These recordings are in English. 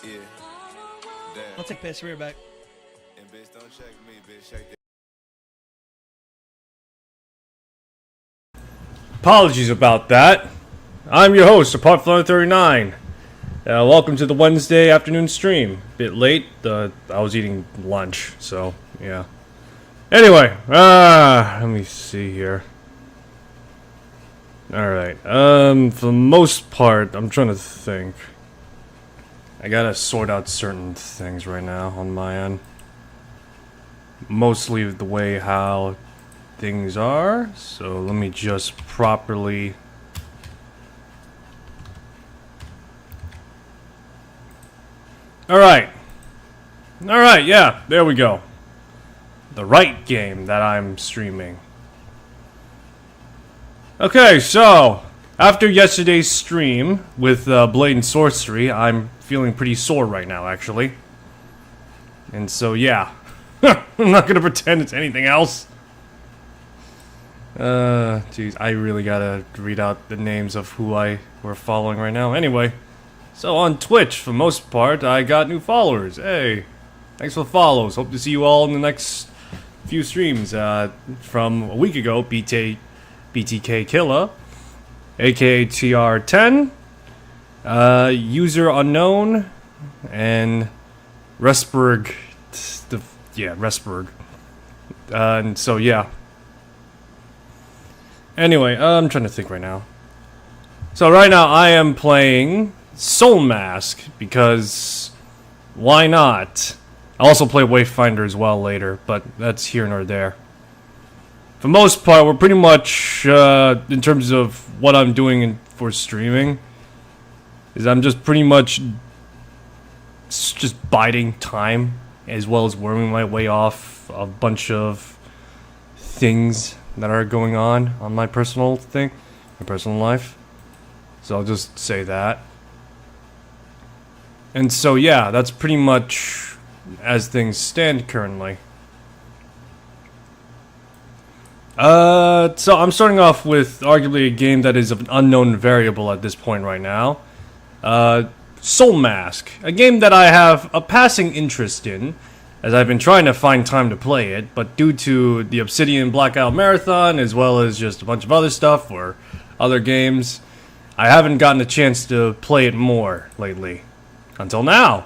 Yeah. Damn. I'll take piss. We're back. And bitch, don't check me, bitch. Check that. Apologies about that. I'm your host, Apart39. Welcome to the Wednesday afternoon stream. Bit late. I was eating lunch, so yeah. Anyway, let me see here. Alright, for the most part, I'm trying to think. I gotta sort out certain things right now on my end. Mostly the way how things are, so let me just properly... Alright, yeah, there we go. The right game that I'm streaming. Okay, so, after yesterday's stream with Blade and Sorcery, I'm feeling pretty sore right now, actually. And so, yeah. I'm not gonna pretend it's anything else. Jeez, I really gotta read out the names of who we're following right now. Anyway, so on Twitch, for the most part, I got new followers. Hey, thanks for the follows. Hope to see you all in the next few streams. From a week ago, BTK Killa, aka TR10, User Unknown, and Resberg. Resberg. And so, yeah. Anyway, I'm trying to think right now. So right now I am playing Soulmask, because why not? I'll also play Wayfinder as well later, but that's here nor there. For the most part, we're pretty much, in terms of what I'm doing for streaming, is I'm just pretty much just biding time, as well as worming my way off a bunch of things that are going on my personal life. So I'll just say that. And so yeah, that's pretty much as things stand currently. So I'm starting off with arguably a game that is of an unknown variable at this point right now. Soulmask, a game that I have a passing interest in, as I've been trying to find time to play it, but due to the Obsidian Blackout Marathon, as well as just a bunch of other stuff or other games, I haven't gotten a chance to play it more lately. Until now.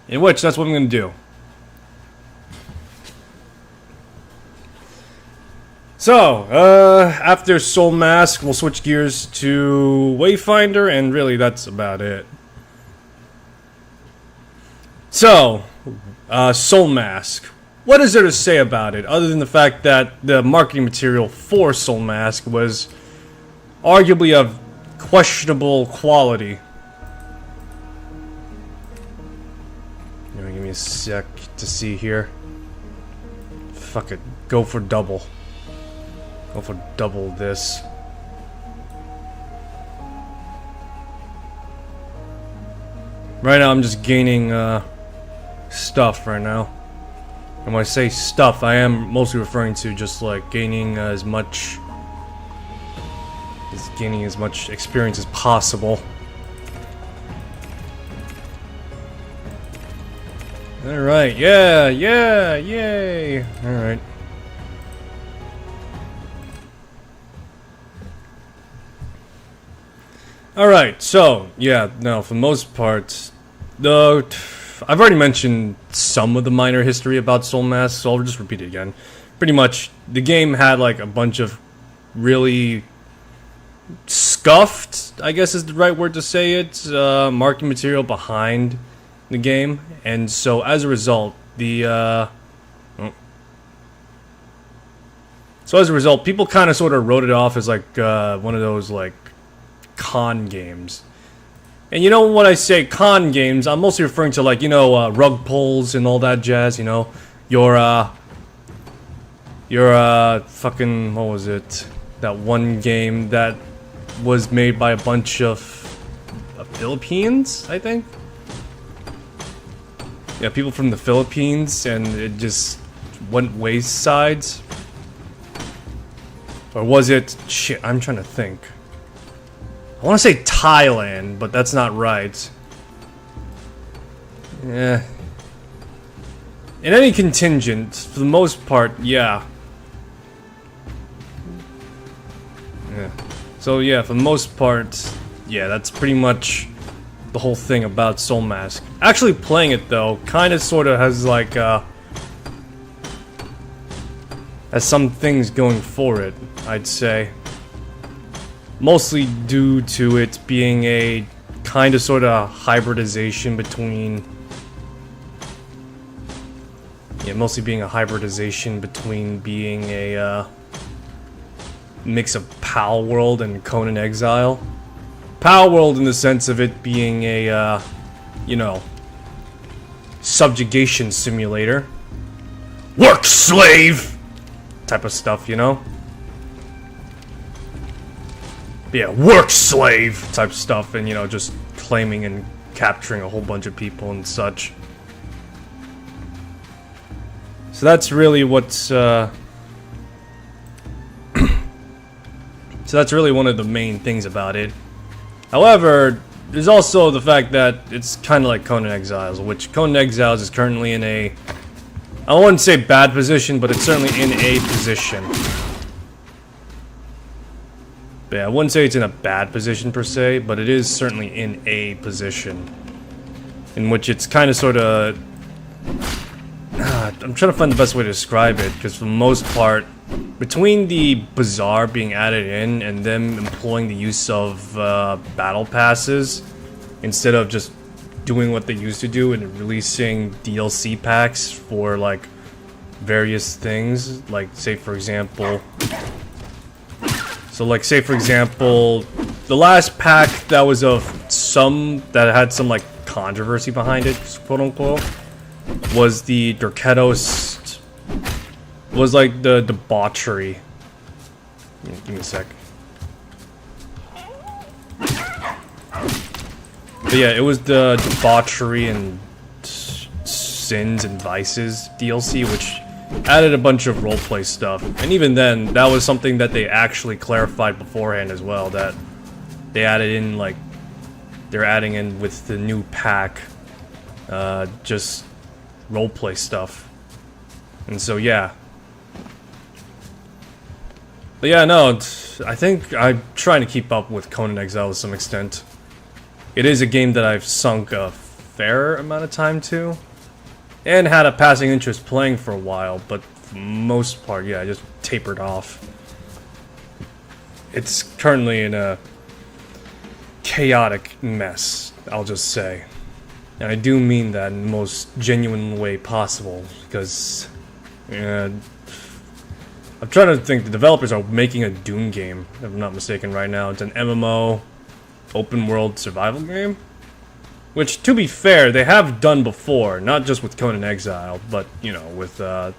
In which, that's what I'm going to do. So, after Soulmask, we'll switch gears to Wayfinder, and really that's about it. So, Soulmask. What is there to say about it, other than the fact that the marketing material for Soulmask was arguably of questionable quality? Give me a sec to see here. Fuck it. Go for double. Go for double this. Right now I'm just gaining stuff right now. And when I say stuff, I am mostly referring to just like gaining as much experience as possible. Alright, yeah, yay! Alright. Alright, so, yeah, no, for the most part, I've already mentioned some of the minor history about Soulmask, so I'll just repeat it again. Pretty much, the game had like a bunch of really scuffed, I guess is the right word to say it, marketing material behind the game, and so as a result, people kind of sort of wrote it off as like one of those like con games. And you know, when I say con games, I'm mostly referring to like, you know, rug pulls and all that jazz. You know, your fucking, what was it? That one game that was made by a bunch of Philippines, I think. Yeah, people from the Philippines, and it just went waysides. Or was it... Shit, I'm trying to think. I want to say Thailand, but that's not right. Yeah. In any contingent, for the most part, yeah. Yeah. So yeah, for the most part, yeah, that's pretty much the whole thing about Soulmask. Actually playing it though, kinda sorta has like, has some things going for it, I'd say. Mostly due to it being a kinda sorta hybridization between... Yeah, mostly being a hybridization between being a, mix of Pal World and Conan Exile. Pal World in the sense of it being a, you know, subjugation simulator. Work, slave! Type of stuff, you know? Yeah, work, slave! Type stuff, and, you know, just claiming and capturing a whole bunch of people and such. So that's really what's, so that's really one of the main things about it. However, there's also the fact that it's kind of like Conan Exiles, which Conan Exiles is currently in a... I wouldn't say bad position, but it's certainly in a position. But yeah, I wouldn't say it's in a bad position per se, but it is certainly in a position. In which it's kind of sort of... I'm trying to find the best way to describe it, because for the most part, between the Bazaar being added in and them employing the use of battle passes instead of just doing what they used to do and releasing DLC packs for like various things, like say for example, the last pack that was of that had some like controversy behind it, quote unquote, was the Dorketos, was like the debauchery. Give me a sec. But yeah, it was the debauchery and sins and vices DLC, which added a bunch of roleplay stuff. And even then, that was something that they actually clarified beforehand as well, that they added in, like, they're adding in with the new pack, just roleplay stuff. And so, yeah. But yeah, no, I think I'm trying to keep up with Conan Exile to some extent. It is a game that I've sunk a fair amount of time to, and had a passing interest playing for a while, but for the most part, yeah, I just tapered off. It's currently in a chaotic mess, I'll just say. And I do mean that in the most genuine way possible, because I'm trying to think, the developers are making a Doom game, if I'm not mistaken right now. It's an MMO, open world survival game, which, to be fair, they have done before, not just with Conan Exile, but, you know, with their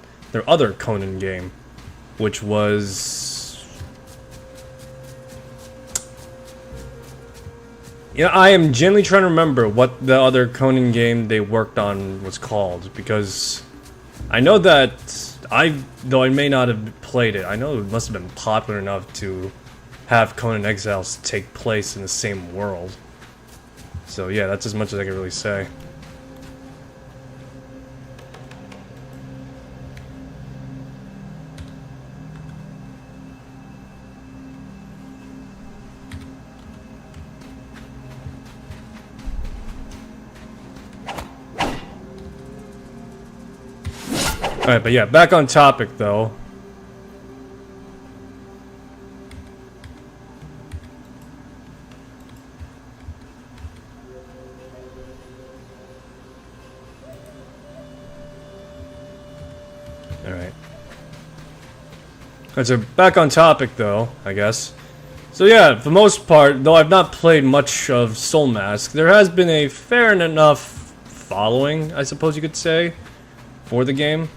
other Conan game, which was... You know, I am genuinely trying to remember what the other Conan game they worked on was called, because I know that though I may not have played it, I know it must have been popular enough to have Conan Exiles take place in the same world. So yeah, that's as much as I can really say. Alright, but yeah, back on topic though. Alright. So back on topic though, I guess. So yeah, for the most part, though I've not played much of Soulmask, there has been a fair enough following, I suppose you could say, for the game.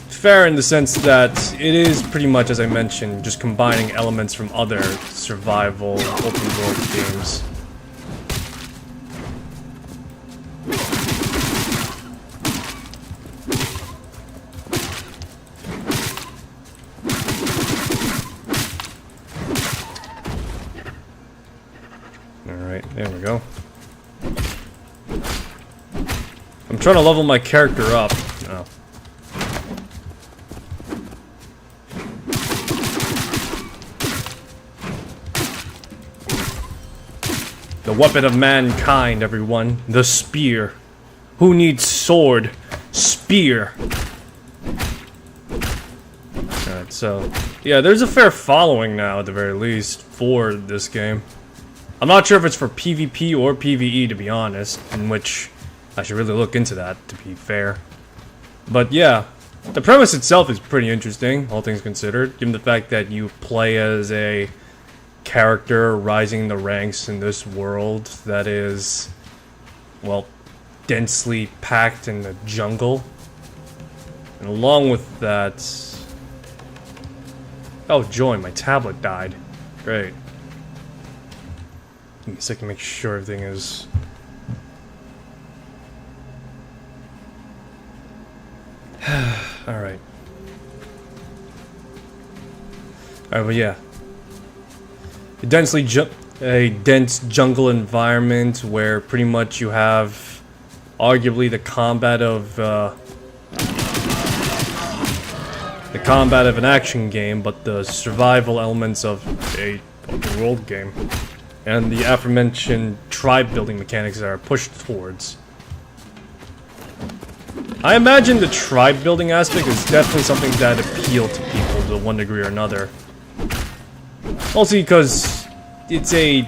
Fair in the sense that it is pretty much, as I mentioned, just combining elements from other survival open world games. Alright, there we go. I'm trying to level my character up. Oh. The weapon of mankind, everyone. The spear. Who needs sword? Spear. Alright, so... yeah, there's a fair following now, at the very least, for this game. I'm not sure if it's for PvP or PvE, to be honest, in which I should really look into that, to be fair. But yeah, the premise itself is pretty interesting, all things considered, given the fact that you play as a character rising the ranks in this world that is, well, densely packed in the jungle. And along with that... oh, joy, my tablet died. Great. Give me a second to make sure everything is... Alright. Alright, but yeah. A dense jungle environment where pretty much you have arguably the combat of an action game, but the survival elements of a open world game, and the aforementioned tribe building mechanics that are pushed towards. I imagine the tribe building aspect is definitely something that appealed to people to one degree or another. Also because it's a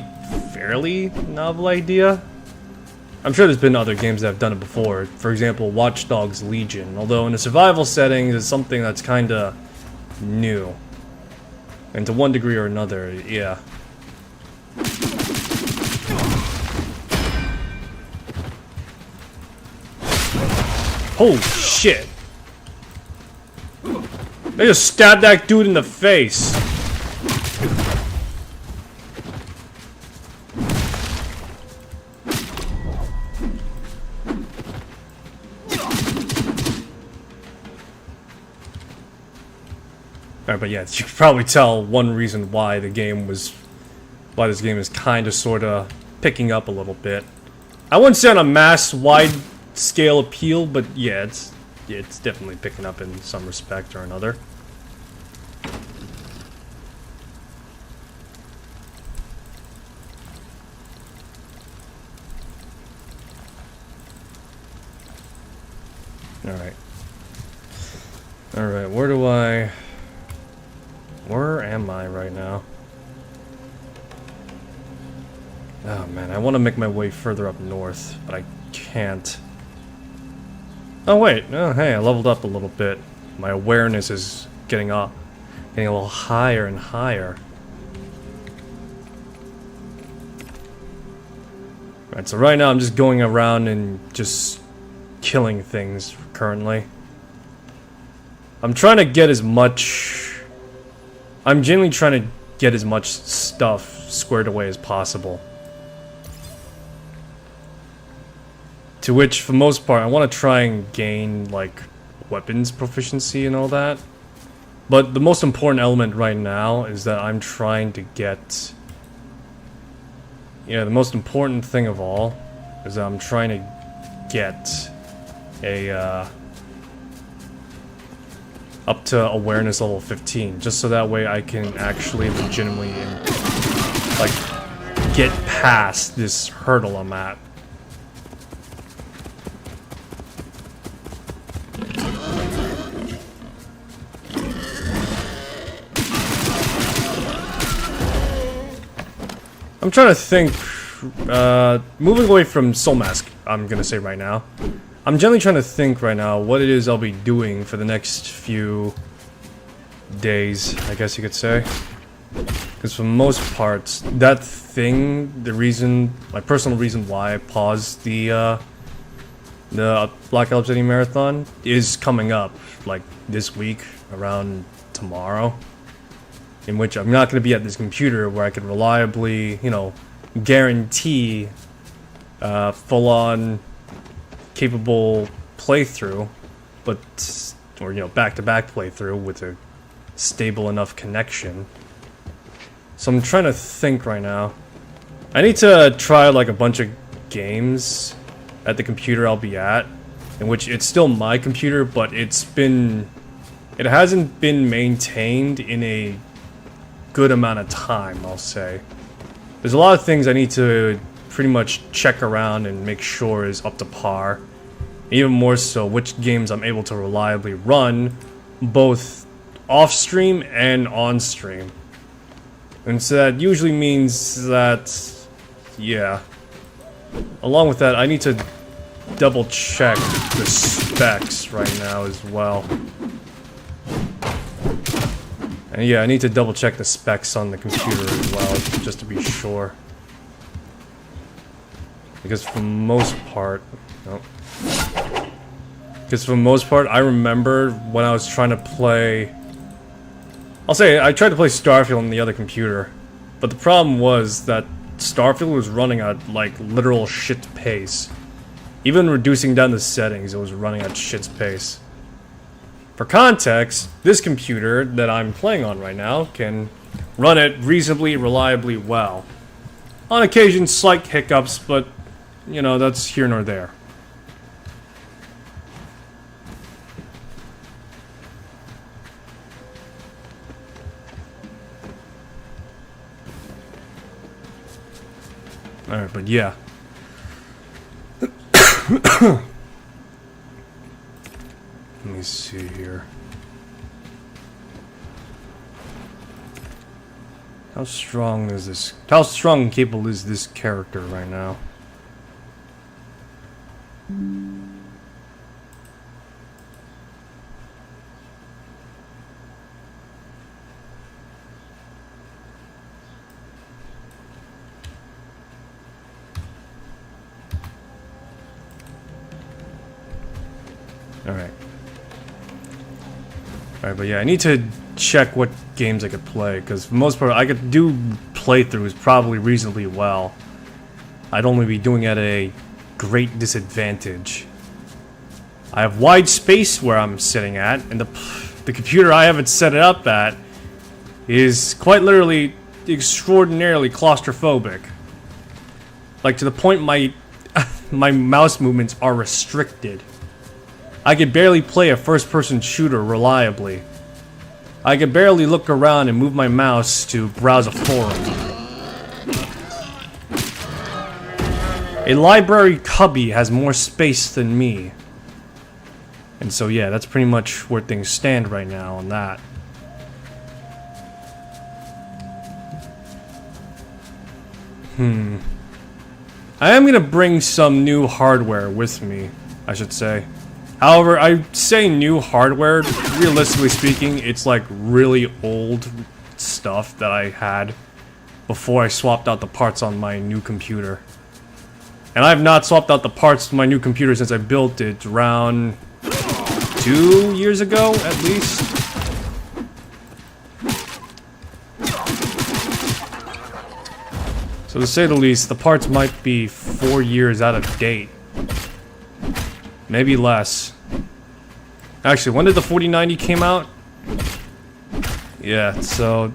fairly novel idea. I'm sure there's been other games that have done it before. For example, Watch Dogs Legion. Although in a survival setting, it's something that's kinda new. And to one degree or another, yeah. Holy shit! They just stabbed that dude in the face! Alright, but yeah, you can probably tell one reason why this game is kinda sorta picking up a little bit. I wouldn't say on a mass-wide scale appeal, but yeah, it's definitely picking up in some respect or another. Alright. Alright, where am I right now? Oh man, I want to make my way further up north, but I can't. Oh wait, oh hey, I leveled up a little bit. My awareness is getting a little higher and higher. Right, so right now I'm just going around and just killing things currently. I'm trying to get as much... I'm genuinely trying to get as much stuff squared away as possible. To which, for the most part, I want to try and gain, like, weapons proficiency and all that. But the most important element right now is that I'm trying to get... yeah, the most important thing of all is that I'm trying to get a, up to awareness level 15, just so that way I can actually legitimately, like, get past this hurdle I'm at. I'm trying to think, moving away from Soulmask, I'm gonna say right now. I'm generally trying to think right now what it is I'll be doing for the next few days, I guess you could say. Because for the most part, that thing, my personal reason why I paused the Black Ops City Marathon is coming up, like, this week, around tomorrow. In which I'm not going to be at this computer where I can reliably, you know, guarantee full-on capable playthrough, or, you know, back-to-back playthrough with a stable enough connection. So I'm trying to think right now. I need to try, like, a bunch of games at the computer I'll be at, in which it's still my computer, but it hasn't been maintained in a good amount of time, I'll say. There's a lot of things I need to pretty much check around and make sure is up to par. Even more so, which games I'm able to reliably run, both off-stream and on-stream. And so that usually means that, yeah. Along with that, I need to double check the specs right now as well. And yeah, I need to double check the specs on the computer as well, just to be sure. Because for the most part, I remember when I was trying to play... I'll say, I tried to play Starfield on the other computer, but the problem was that Starfield was running at, like, literal shit pace. Even reducing down the settings, it was running at shit's pace. For context, this computer that I'm playing on right now can run it reasonably reliably well. On occasion, slight hiccups, but, you know, that's here nor there. Alright, but yeah. Let me see here. How strong is this? How strong and capable is this character right now? Alright. Alright, but yeah, I need to check what games I could play, because for the most part, I could do playthroughs probably reasonably well. I'd only be doing it at a great disadvantage. I have wide space where I'm sitting at, and the computer I have it set it up at is quite literally extraordinarily claustrophobic. Like, to the point my mouse movements are restricted. I could barely play a first-person shooter reliably. I could barely look around and move my mouse to browse a forum. A library cubby has more space than me. And so yeah, that's pretty much where things stand right now on that. I am gonna bring some new hardware with me, I should say. However, I say new hardware, realistically speaking, it's like really old stuff that I had before I swapped out the parts on my new computer. And I've not swapped out the parts to my new computer since I built it around 2 years ago, at least. So to say the least, the parts might be 4 years out of date. Maybe less. Actually, when did the 4090 came out? Yeah, so...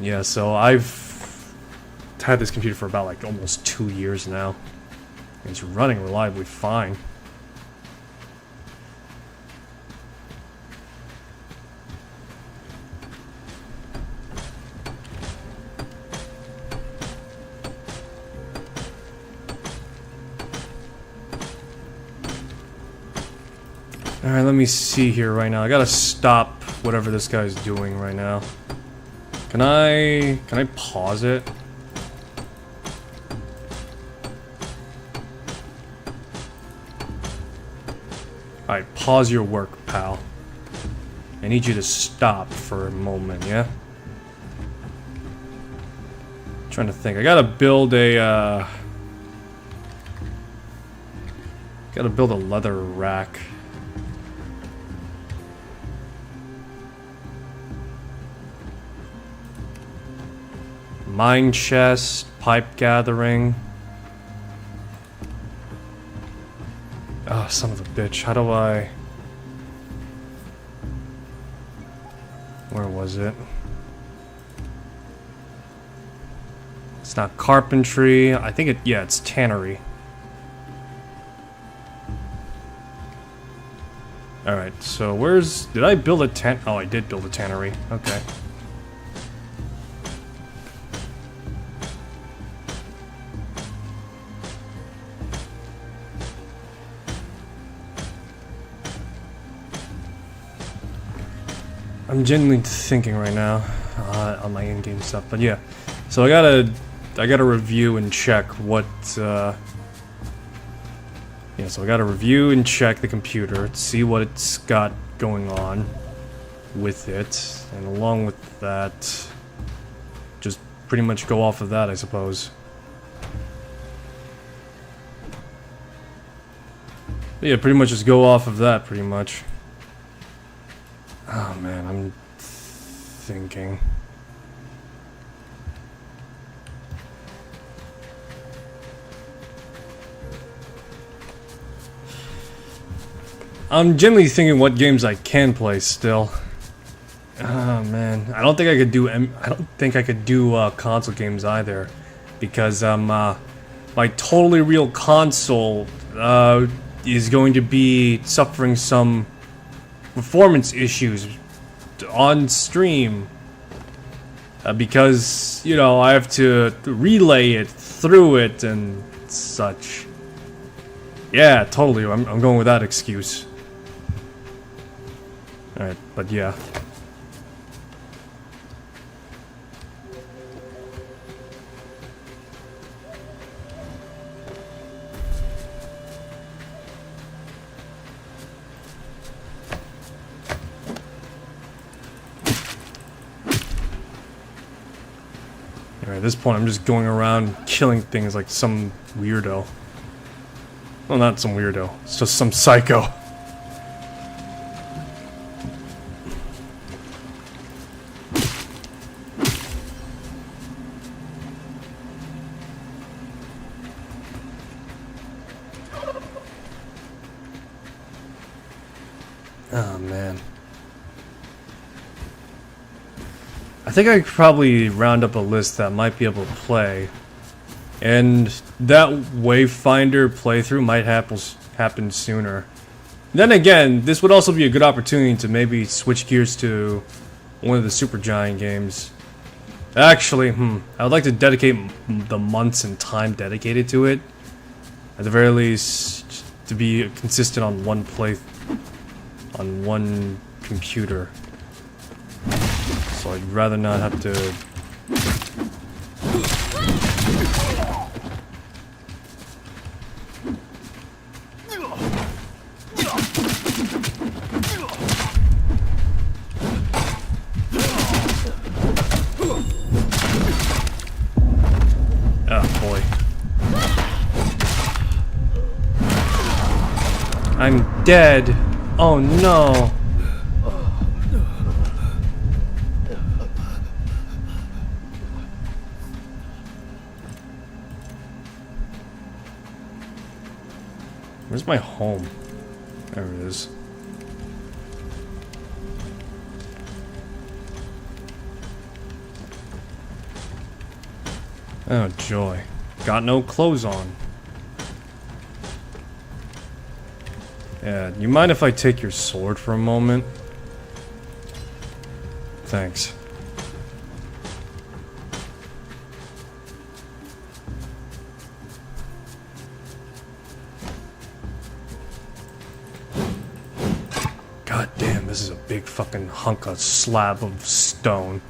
Yeah, so I've had this computer for about like almost 2 years now. And it's running reliably fine. Alright, let me see here right now. I gotta stop whatever this guy's doing right now. Can I pause it? Alright, pause your work, pal. I need you to stop for a moment, yeah? I'm trying to think. I gotta build a, gotta build a leather rack. Mine chest, pipe gathering. Oh, son of a bitch. How do I... Where was it? It's not carpentry. I think it... Yeah, it's tannery. Alright, so where's... Did I build a tent? Oh, I did build a tannery. Okay. I'm genuinely thinking right now on my in-game stuff, but yeah. So I gotta review and check what. Yeah, so I gotta review and check the computer to see what it's got going on with it, and along with that, just pretty much go off of that, I suppose. Yeah, pretty much just go off of that, pretty much. Oh man, I'm thinking. I'm generally thinking what games I can play still. Oh man, I don't think I could do console games either, because my totally real console is going to be suffering some performance issues on stream because, you know, I have to relay it through it and such. Yeah, totally. I'm going with that excuse. Alright, but yeah. At this point, I'm just going around killing things like some weirdo. Well, not some weirdo. It's just some psycho. Oh, man. I think I could probably round up a list that might be able to play, and that Wayfinder playthrough might happen sooner. Then again, this would also be a good opportunity to maybe switch gears to one of the Supergiant games. Actually, I would like to dedicate the months and time dedicated to it, at the very least, to be consistent on one computer. So I'd rather not have to... Oh boy. I'm dead. Oh no. Where's my home? There it is. Oh joy. Got no clothes on. Yeah, you mind if I take your sword for a moment? Thanks. God damn, this is a big fucking hunk of slab of stone.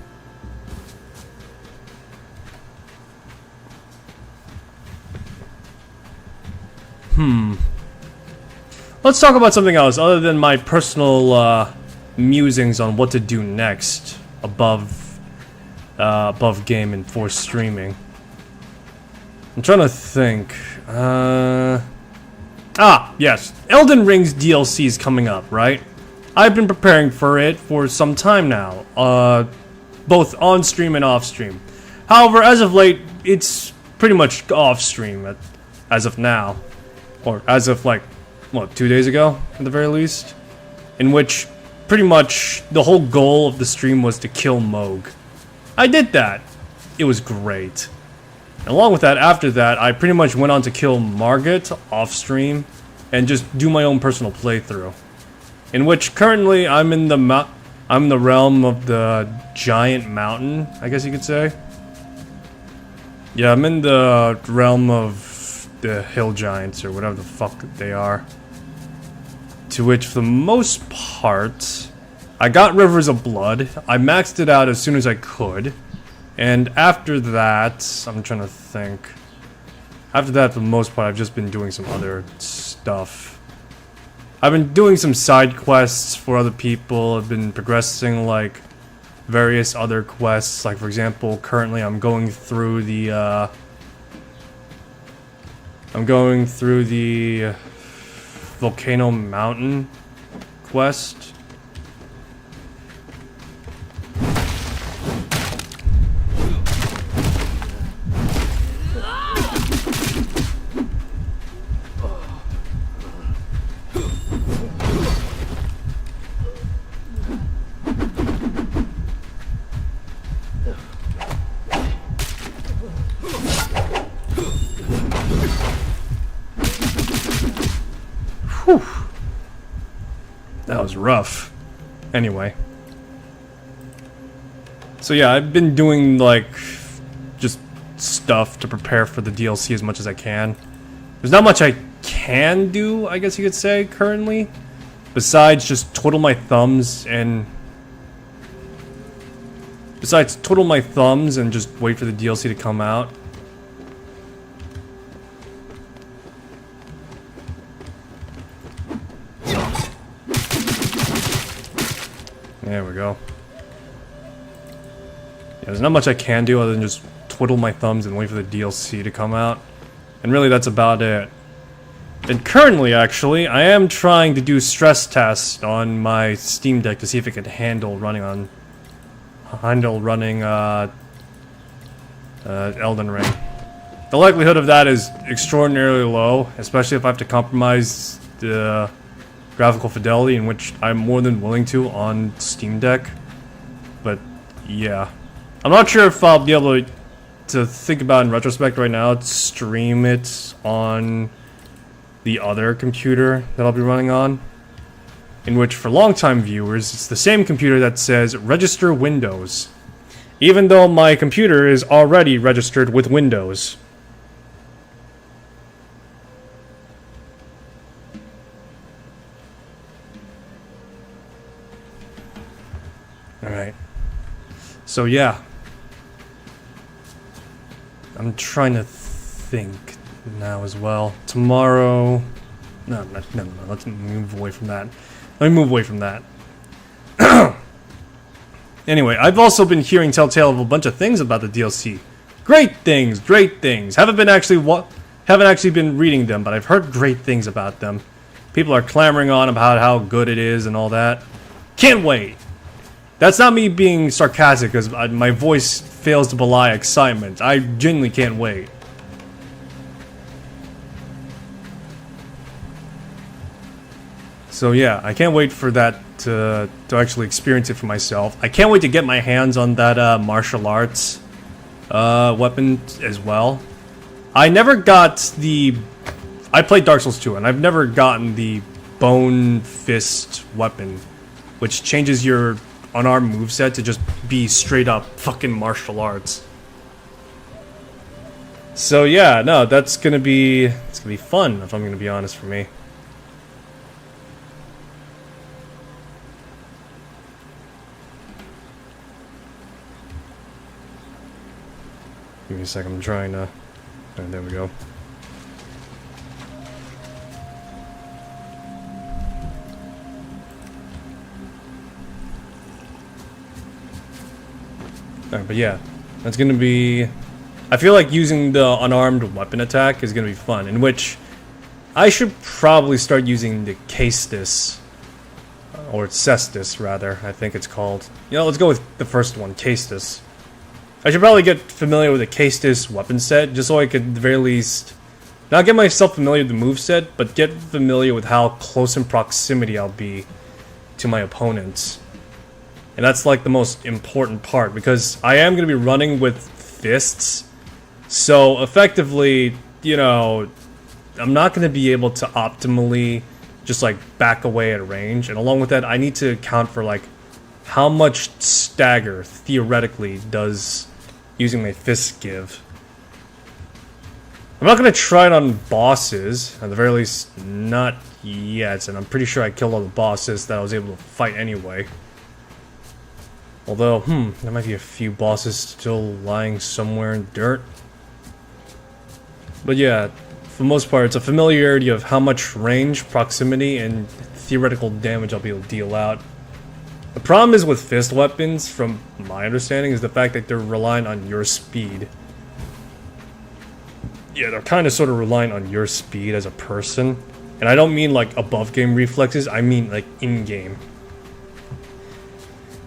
Let's talk about something else other than my personal musings on what to do next above game and for streaming. I'm trying to think. Yes, Elden Ring's DLC is coming up, right? I've been preparing for it for some time now, both on stream and off stream. However, as of late, it's pretty much off stream as of now, or as of like, what, 2 days ago at the very least, in which pretty much the whole goal of the stream was to kill Moog. I did that. It was great. And along with that, after that, I pretty much went on to kill Margit off stream and just do my own personal playthrough. in which currently I'm in the realm of the giant mountain, I guess you could say. Yeah, I'm in the realm of the hill giants, or whatever the fuck they are. To which, for the most part, I got Rivers of Blood. I maxed it out as soon as I could. And after that, I'm trying to think. After that, for the most part, I've just been doing some other stuff. I've been doing some side quests for other people. I've been progressing, like, various other quests. Like, for example, currently I'm going through the, Volcano Mountain quest. Whew. That was rough. Anyway. So yeah, I've been doing, like, just stuff to prepare for the DLC as much as I can. There's not much I can do, I guess you could say, currently. Besides just twiddle my thumbs and... Besides twiddle my thumbs and just wait for the DLC to come out. There we go. Yeah, there's not much I can do other than just twiddle my thumbs and wait for the DLC to come out. And really, that's about it. And currently, actually, I am trying to do stress tests on my Steam Deck to see if it can handle running on... Elden Ring. The likelihood of that is extraordinarily low, especially if I have to compromise the graphical fidelity, in which I'm more than willing to on Steam Deck. But yeah, I'm not sure if I'll be able to think about in retrospect right now to stream it on the other computer that I'll be running on, in which for longtime viewers it's the same computer that says register Windows, even though my computer is already registered with Windows. Alright. So yeah. I'm trying to think now as well. Tomorrow... No, let's move away from that. Let me move away from that. Anyway, I've also been hearing telltale of a bunch of things about the DLC. Great things, great things. Haven't actually been reading them, but I've heard great things about them. People are clamoring on about how good it is and all that. Can't wait. That's not me being sarcastic, because my voice fails to belie excitement. I genuinely can't wait. So yeah, I can't wait for that to actually experience it for myself. I can't wait to get my hands on that martial arts weapon as well. I never got the... I played Dark Souls 2, and I've never gotten the Bone Fist weapon, which changes your unarmed moveset to just be straight up fucking martial arts. So yeah, no, it's gonna be fun, if I'm gonna be honest, for me. Give me a second, I'm trying to... Oh, there we go. Alright, but yeah, that's gonna be... I feel like using the unarmed weapon attack is gonna be fun, in which I should probably start using the Caestus. Or Cestus, rather, I think it's called. You know, let's go with the first one, Caestus. I should probably get familiar with the Caestus weapon set, just so I could at the very least not get myself familiar with the moveset, but get familiar with how close in proximity I'll be to my opponents. And that's like the most important part, because I am going to be running with fists, so effectively, you know, I'm not going to be able to optimally just like back away at range, and along with that, I need to account for like how much stagger theoretically does using my fist give. I'm not gonna try it on bosses, at the very least, not yet, and I'm pretty sure I killed all the bosses that I was able to fight anyway. Although, there might be a few bosses still lying somewhere in dirt. But yeah, for the most part, it's a familiarity of how much range, proximity, and theoretical damage I'll be able to deal out. The problem is with fist weapons, from my understanding, is the fact that they're relying on your speed. Yeah, they're kind of sort of relying on your speed as a person. And I don't mean like above game reflexes, I mean like in game.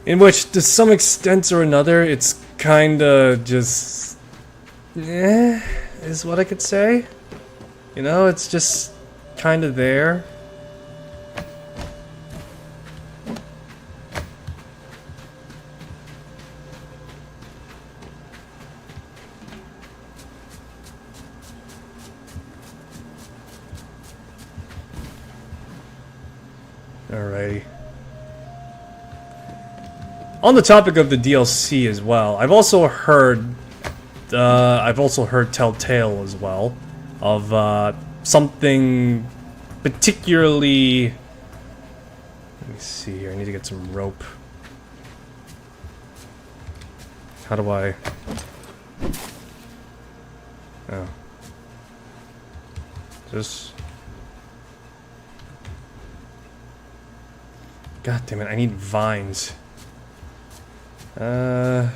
In which, to some extent or another, it's kinda just... is what I could say. You know, it's just kinda there. Alrighty. On the topic of the DLC as well, I've also heard telltale as well of something particularly. Let me see here. I need to get some rope. How do I? Oh, just. God damn it! I need vines.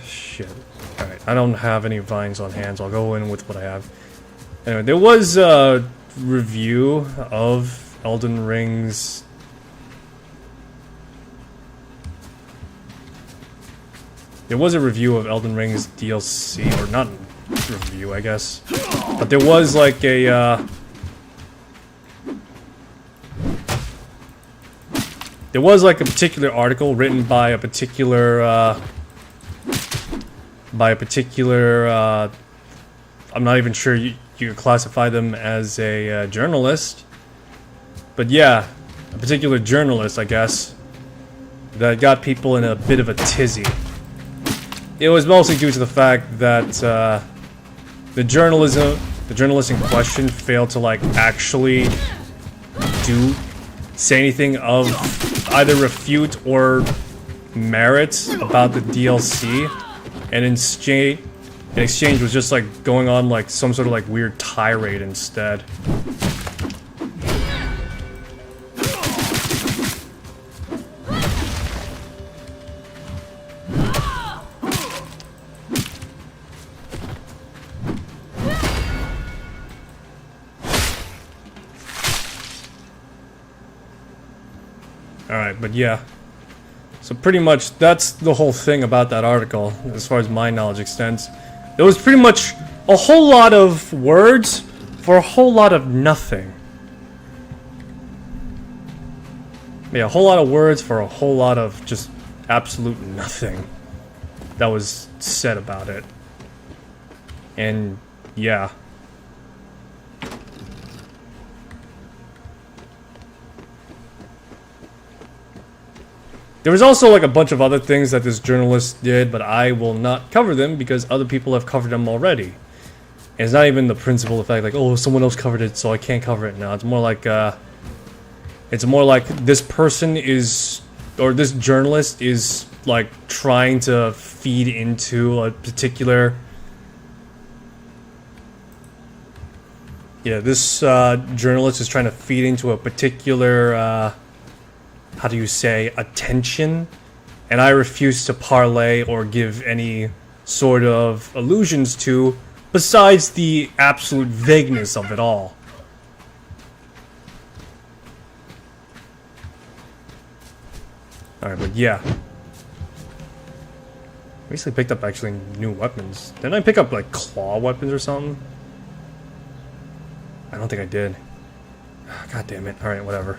Shit. Alright, I don't have any vines on hand, so I'll go in with what I have. Anyway, there was a review of Elden Ring's... There was a review of Elden Ring's DLC, or not review, I guess. But there was like a, there was like a particular article written by a particular, I'm not even sure you could classify them as a journalist. But yeah, a particular journalist, I guess, that got people in a bit of a tizzy. It was mostly due to the fact that the journalist in question failed to like actually say anything of either refute or merit about the DLC, and in exchange was just like going on like some sort of like weird tirade instead. Alright, but yeah. So pretty much that's the whole thing about that article, as far as my knowledge extends. There was pretty much a whole lot of words for a whole lot of nothing. Yeah, a whole lot of words for a whole lot of just absolute nothing that was said about it. And yeah. There was also like a bunch of other things that this journalist did, but I will not cover them because other people have covered them already. And it's not even the principle of the fact like, oh, someone else covered it, so I can't cover it now. It's more like this person is, or this journalist is like trying to feed into a particular. Yeah, this journalist is trying to feed into a particular. How do you say, attention, and I refuse to parlay or give any sort of allusions to, besides the absolute vagueness of it all. Alright, but yeah. I recently picked up actually new weapons. Didn't I pick up like claw weapons or something? I don't think I did. God damn it. Alright, whatever.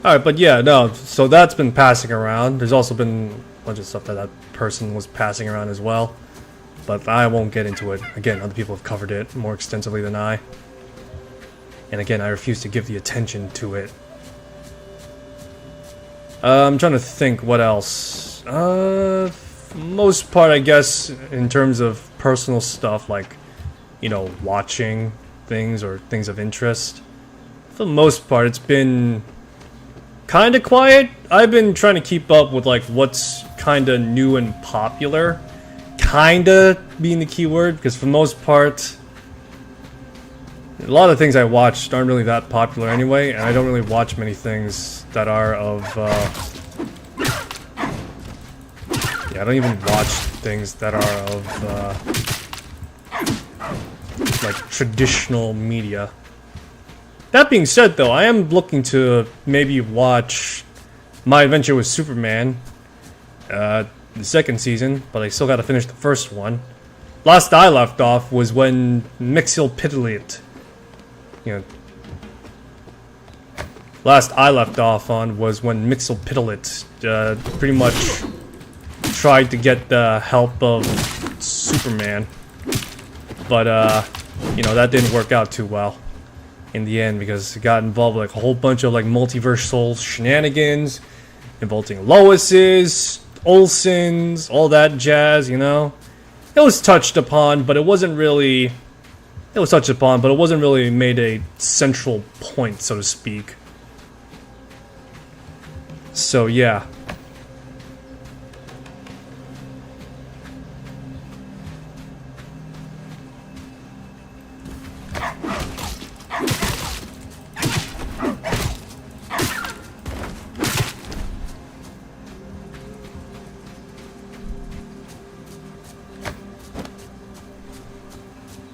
Alright, but yeah, no, so that's been passing around. There's also been a bunch of stuff that person was passing around as well. but I won't get into it. Again, other people have covered it more extensively than I. And again, I refuse to give the attention to it. I'm trying to think what else. Most part, I guess, in terms of personal stuff, like, you know, watching things or things of interest. For the most part, it's been kind of quiet. I've been trying to keep up with, like, what's kind of new and popular. Kinda being the key word, because for the most part, a lot of things I watched aren't really that popular anyway, and I don't really watch many things that are of, yeah, I don't even watch things that are of, like, traditional media. That being said, though, I am looking to maybe watch My Adventure with Superman, the second season, but I still gotta finish the first one. Last I left off was when Mixelpidlit, you know, last I left off on was when Mixelpidlit pretty much tried to get the help of Superman, but you know, that didn't work out too well in the end, because it got involved with like a whole bunch of like multiversal shenanigans involving Lois's, Olsen's, all that jazz, you know. It was touched upon, but it wasn't really... It was touched upon, but it wasn't really made a central point, so to speak. So, yeah.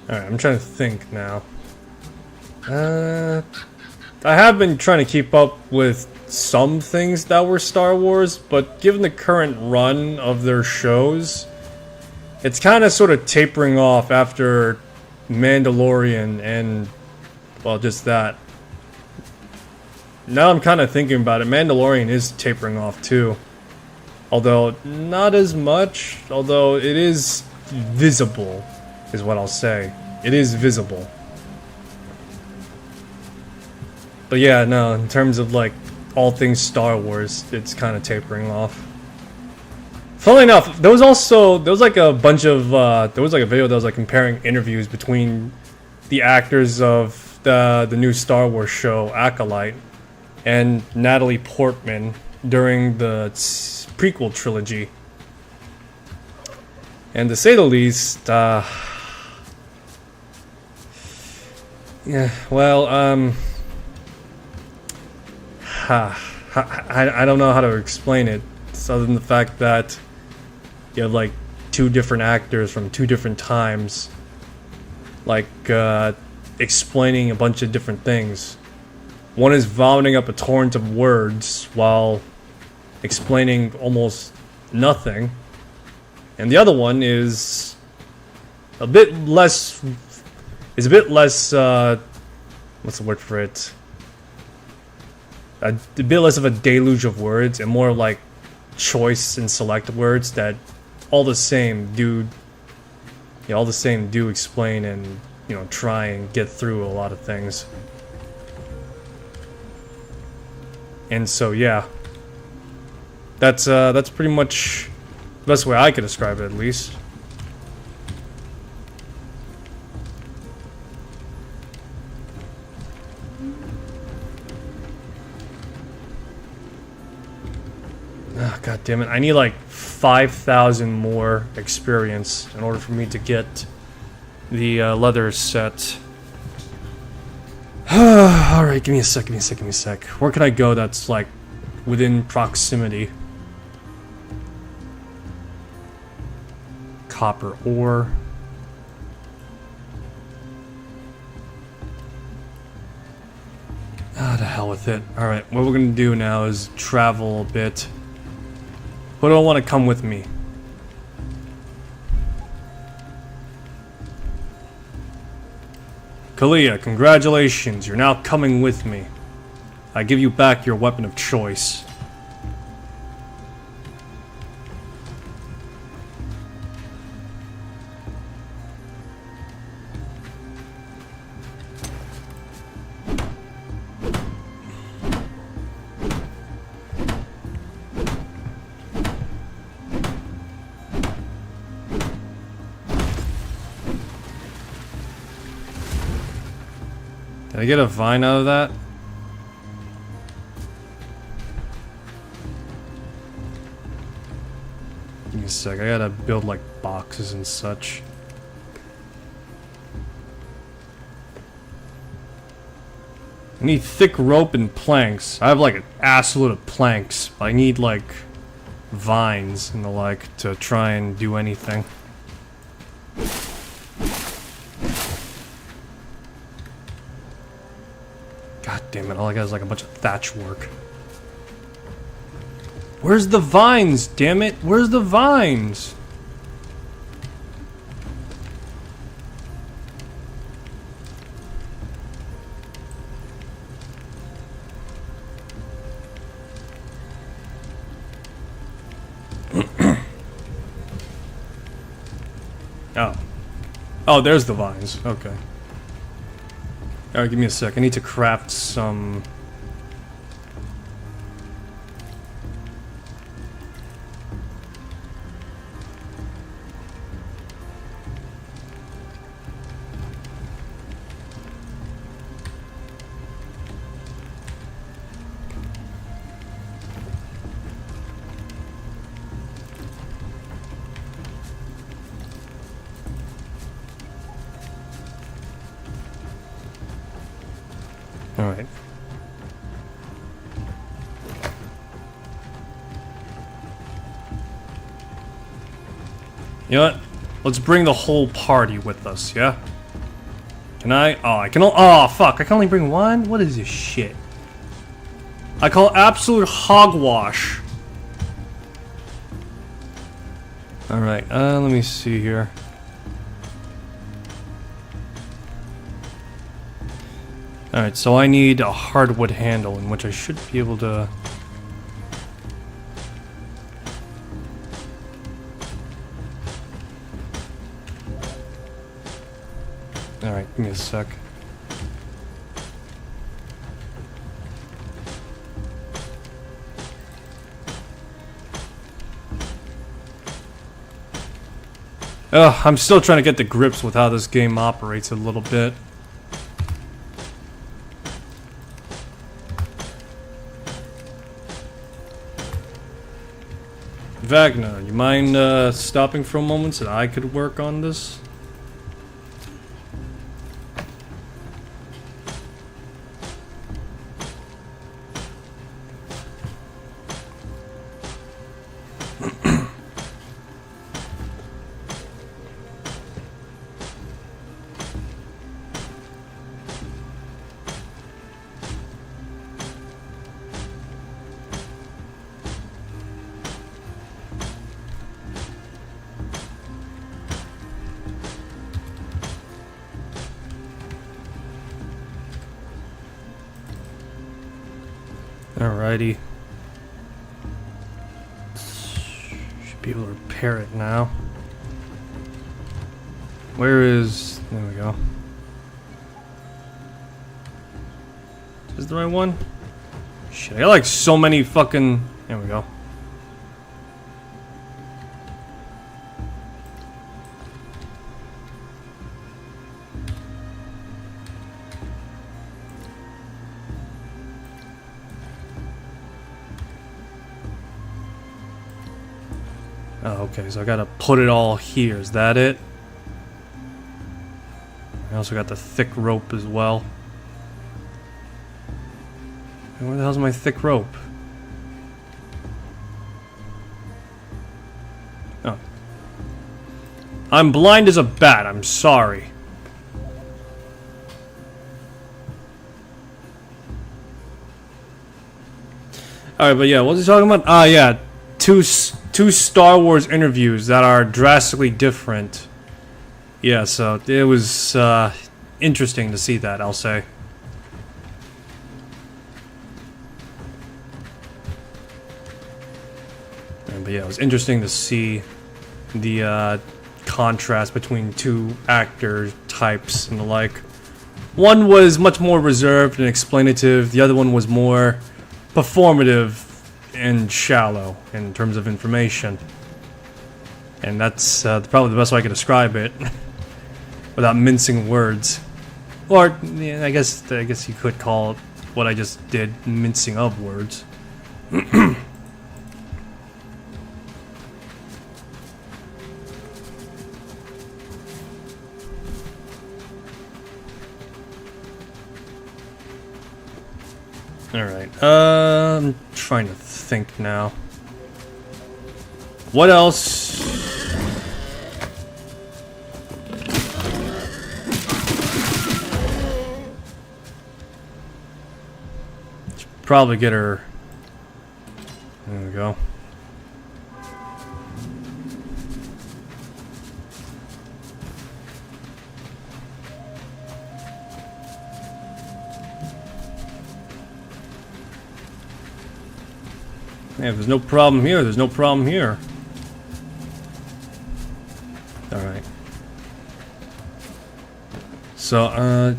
Alright, I'm trying to think now. I have been trying to keep up with some things that were Star Wars, but given the current run of their shows, it's kind of sort of tapering off after Mandalorian and, well, just that. Now I'm kind of thinking about it, Mandalorian is tapering off too. Although, not as much, although it is visible, is what I'll say. It is visible. But yeah, no, in terms of like all things Star Wars, it's kind of tapering off. Funnily enough, there was like a bunch of, there was like a video that was like comparing interviews between the actors of the new Star Wars show, Acolyte, and Natalie Portman during the prequel trilogy. And to say the least, yeah, well, I don't know how to explain it, other than the fact that you have like two different actors from two different times, like, explaining a bunch of different things. One is vomiting up a torrent of words while explaining almost nothing, and the other one is a bit less, what's the word for it? A bit less of a deluge of words and more like choice and select words that all the same do explain and, you know, try and get through a lot of things. And so yeah, that's pretty much the best way I could describe it, at least. Oh, God damn it. I need like 5,000 more experience in order for me to get the leather set. Alright, give me a sec. Where can I go that's like within proximity? Copper ore. Ah, the hell with it. Alright, what we're gonna do now is travel a bit. Who do I want to come with me? Kalia, congratulations, you're now coming with me. I give you back your weapon of choice. Can I get a vine out of that? Give me a sec, I gotta build like boxes and such. I need thick rope and planks. I have like an assload of planks, but I need like vines and the like to try and do anything. God damn it, all I got is like a bunch of thatch work. Where's the vines, damn it? Where's the vines? Oh. Oh, there's the vines. Okay. Alright, give me a sec. I need to craft some... Alright. You know what? Let's bring the whole party with us, yeah? Can I? Oh, I can only... Oh, fuck. I can only bring one? What is this shit? I call absolute hogwash. Alright, let me see here. Alright, so I need a hardwood handle, in which I should be able to... Alright, give me a sec. Ugh, I'm still trying to get to grips with how this game operates a little bit. Wagner, you mind stopping for a moment so that I could work on this? Alrighty. Should be able to repair it now. Where is... There we go. Is this the right one? Shit, I got like so many fucking... There we go. Oh, okay, so I gotta put it all here. Is that it? I also got the thick rope as well. And where the hell's my thick rope? Oh. I'm blind as a bat, I'm sorry. Alright, but yeah, what was he talking about? Ah, yeah. Two Star Wars interviews that are drastically different. Yeah, so it was interesting to see that, I'll say. But yeah, it was interesting to see the contrast between two actor types and the like. One was much more reserved and explanative, the other one was more performative and shallow in terms of information. And that's probably the best way I can describe it without mincing words. Or, yeah, I guess you could call it what I just did, mincing of words. Alright, I'm trying to think now. What else? Should probably get her. There we go. Yeah, if there's no problem here, there's no problem here. Alright. So, I'm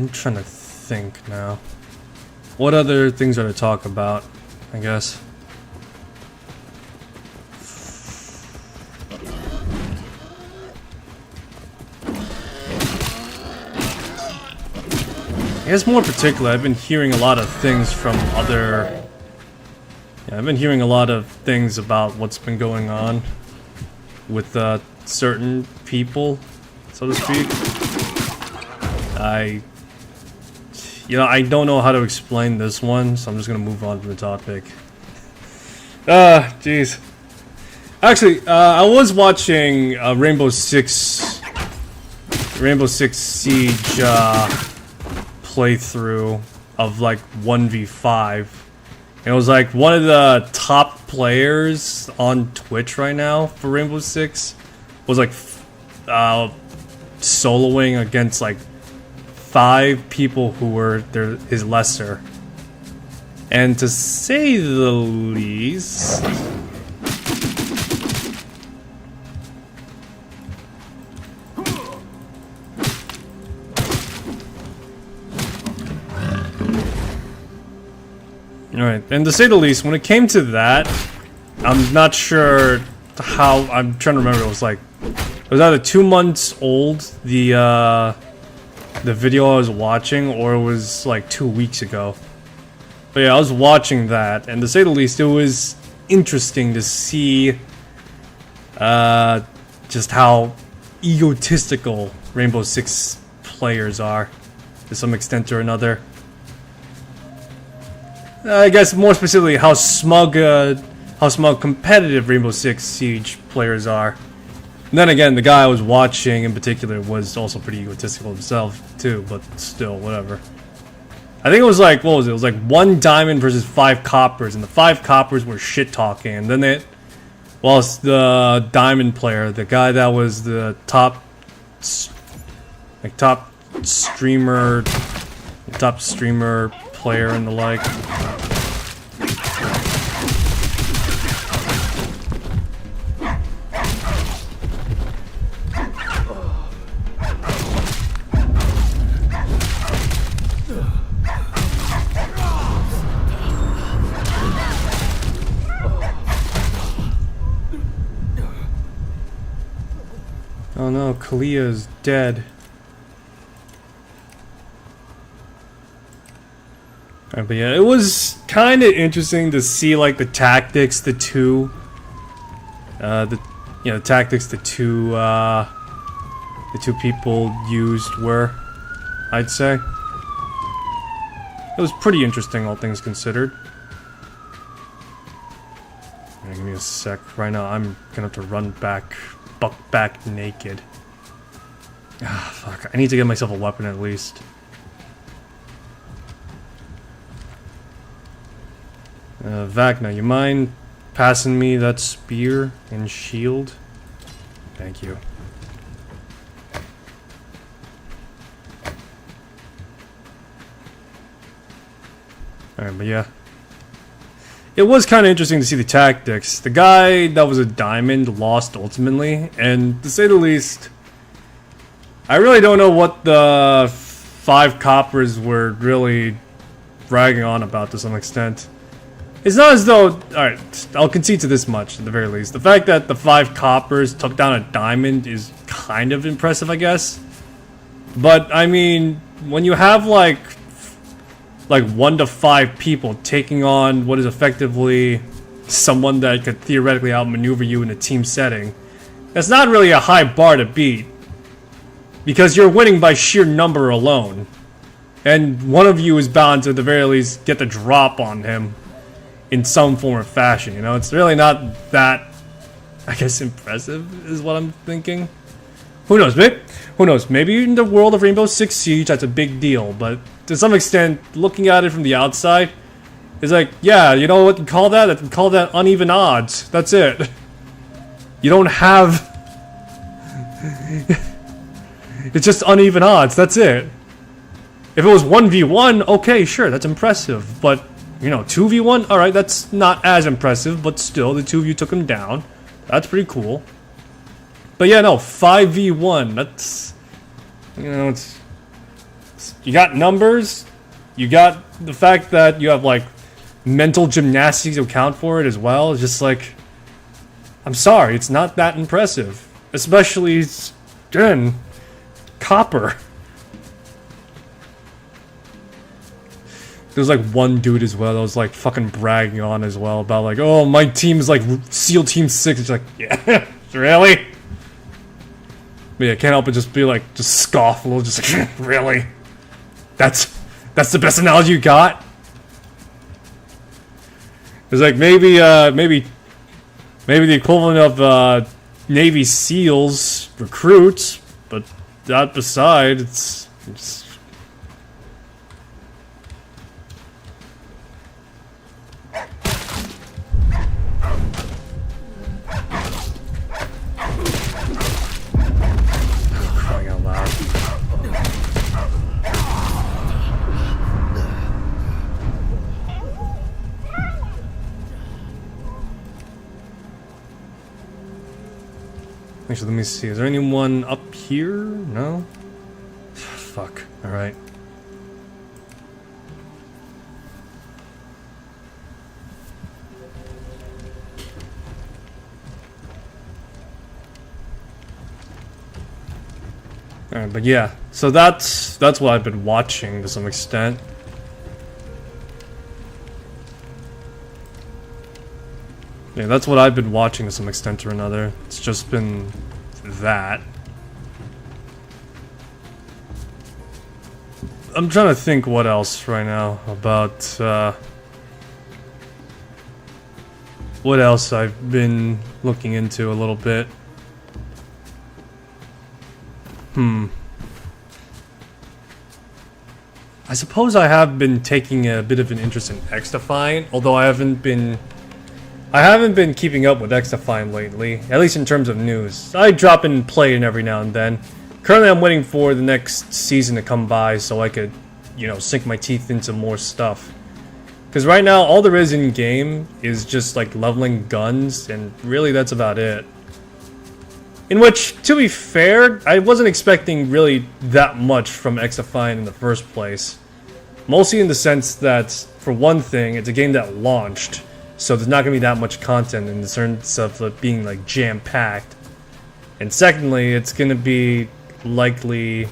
trying to think now. What other things are to talk about, I guess? I guess more particular, I've been hearing a lot of things from other... Yeah, I've been hearing a lot of things about what's been going on with certain people, so to speak. I don't know how to explain this one, so I'm just gonna move on to the topic. Jeez. Actually, I was watching Rainbow Six Siege playthrough of like 1v5. And it was like one of the top players on Twitch right now for Rainbow Six was like soloing against like 5 people who were his lesser. And to say the least, alright, and to say the least, when it came to that, I'm not sure how, I'm trying to remember, it was either 2 months old, the video I was watching, or it was like 2 weeks ago. But yeah, I was watching that, and to say the least, it was interesting to see, just how egotistical Rainbow Six players are, to some extent or another. I guess more specifically, how smug competitive Rainbow Six Siege players are. And then again, the guy I was watching in particular was also pretty egotistical himself too, but still, whatever. I think it was like, what was it? It was like 1 diamond versus 5 coppers, and the 5 coppers were shit talking, and then it's the diamond player, the guy that was the top streamer player and the like. Oh no, Kalia is dead. But yeah, it was kind of interesting to see like the tactics the two people used were, I'd say. It was pretty interesting, all things considered. Yeah, give me a sec. Right now, I'm gonna have to run back, buck back naked. Ah, fuck. I need to get myself a weapon at least. Vacna, you mind passing me that spear and shield? Thank you. Alright, but yeah. It was kind of interesting to see the tactics. The guy that was a diamond lost ultimately, and to say the least, I really don't know what the 5 coppers were really bragging on about to some extent. It's not as though... Alright, I'll concede to this much, at the very least. The fact that the 5 coppers took down a diamond is kind of impressive, I guess. But, I mean, when you have like 1 to 5 people taking on what is effectively someone that could theoretically outmaneuver you in a team setting, that's not really a high bar to beat, because you're winning by sheer number alone, and one of you is bound to at the very least get the drop on him in some form or fashion. You know, it's really not that, I guess, impressive is what I'm thinking. Who knows, maybe, who knows, maybe in the world of Rainbow Six Siege that's a big deal, but to some extent, looking at it from the outside, it's like, yeah, you know what you call that? You call that uneven odds. That's it. You don't have... It's just uneven odds, that's it. If it was 1v1, okay, sure, that's impressive, but, you know, 2v1, alright, that's not as impressive, but still, the two of you took him down. That's pretty cool. But yeah, no, 5v1, that's, you know, it's, you got numbers, you got the fact that you have, like, mental gymnastics to account for it as well. It's just like, I'm sorry, it's not that impressive. Especially, again, Copper. There's like one dude as well that was like fucking bragging on as well about like, oh, my team is like SEAL Team 6. It's like, yeah, really? But yeah, can't help but just be like, just scoff a little, just like, really? That's the best analogy you got? It's like maybe the equivalent of Navy SEALs recruits, but that beside, it's crying out loud. Actually, let me see. Is there anyone up here? No? Fuck. Alright. Alright, but yeah. So that's what I've been watching to some extent. Yeah, that's what I've been watching to some extent or another. It's just been that. I'm trying to think what else right now about what else I've been looking into a little bit. I suppose I have been taking a bit of an interest in X-Define, although I haven't been keeping up with X-Define lately, at least in terms of news. I drop in and play it every now and then. Currently I'm waiting for the next season to come by so I could, you know, sink my teeth into more stuff. Because right now all there is in game is just like leveling guns, and really that's about it. In which, to be fair, I wasn't expecting really that much from X-Define in the first place. Mostly in the sense that, for one thing, it's a game that launched. So there's not going to be that much content in the sense of it being like jam-packed. And secondly, it's going to be likely...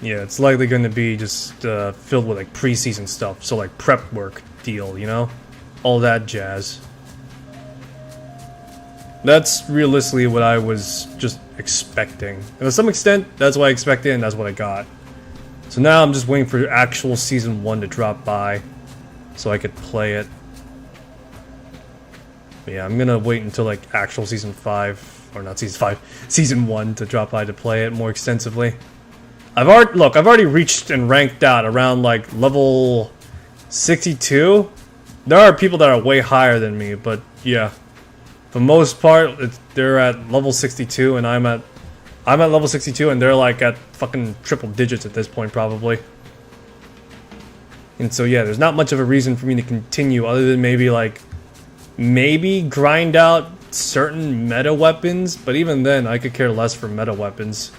Yeah, it's likely going to be just filled with like pre-season stuff. So like prep work deal, you know? All that jazz. That's realistically what I was just expecting. And to some extent, that's what I expected and that's what I got. So now I'm just waiting for actual Season 1 to drop by, so I could play it. But yeah, I'm gonna wait until like actual Season 5, or not Season 5, Season 1 to drop by to play it more extensively. I've already reached and ranked out around like level 62. There are people that are way higher than me, but yeah. For the most part, they're at level 62 and I'm at level 62 and they're like at fucking triple digits at this point probably. And so yeah, there's not much of a reason for me to continue other than maybe grind out certain meta weapons, but even then I could care less for meta weapons.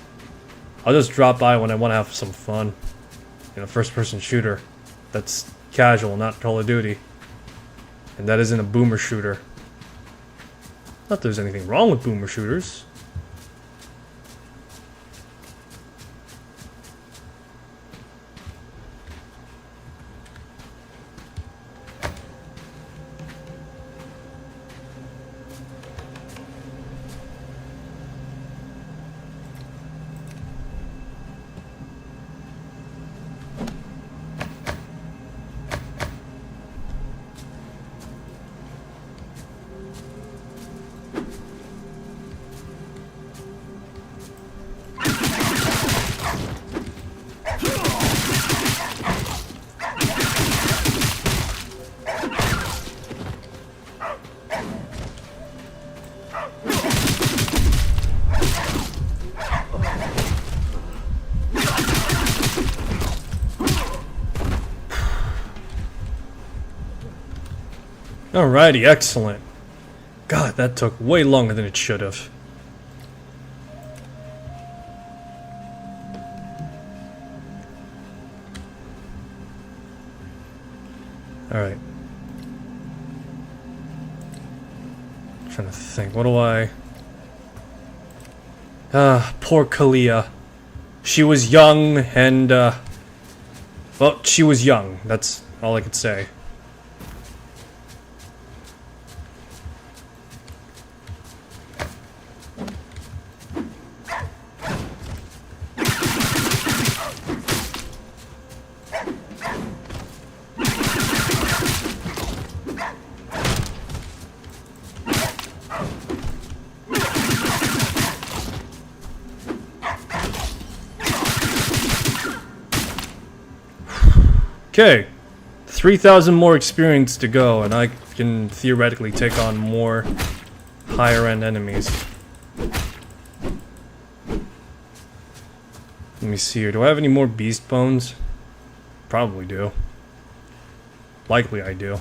I'll just drop by when I want to have some fun. You know, first person shooter. That's casual, not Call of Duty. And that isn't a boomer shooter. Not that there's anything wrong with boomer shooters. Alrighty, excellent. God, that took way longer than it should have. Alright. Trying to think, what do I... poor Kalia. She was young and, well, she was young. That's all I could say. Okay, 3,000 more experience to go, and I can theoretically take on more higher-end enemies. Let me see here. Do I have any more beast bones? Probably do. Likely I do.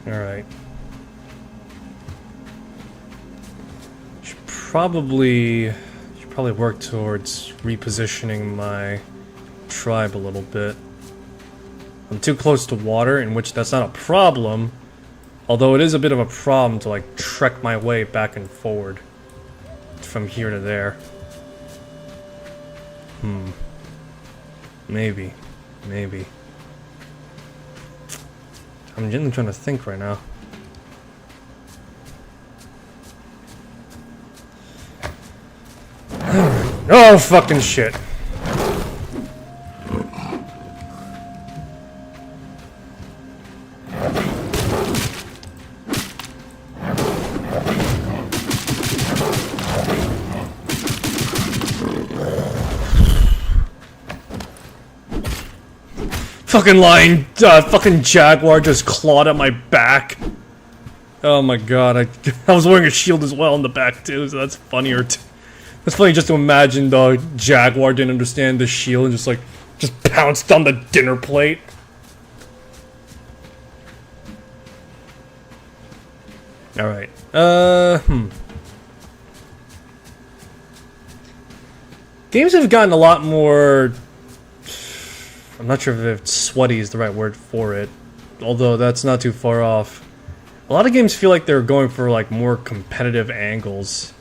Alright. Should probably work towards repositioning my tribe a little bit. I'm too close to water, in which that's not a problem, although it is a bit of a problem to like trek my way back and forward from here to there. Maybe. I'm genuinely trying to think right now. Oh, fucking shit. Fucking lion, fucking jaguar just clawed at my back. Oh my god, I was wearing a shield as well in the back too, so that's funnier. It's funny just to imagine the jaguar didn't understand the shield and just pounced on the dinner plate. Alright, Games have gotten a lot more... I'm not sure if sweaty is the right word for it, although that's not too far off. A lot of games feel like they're going for like more competitive angles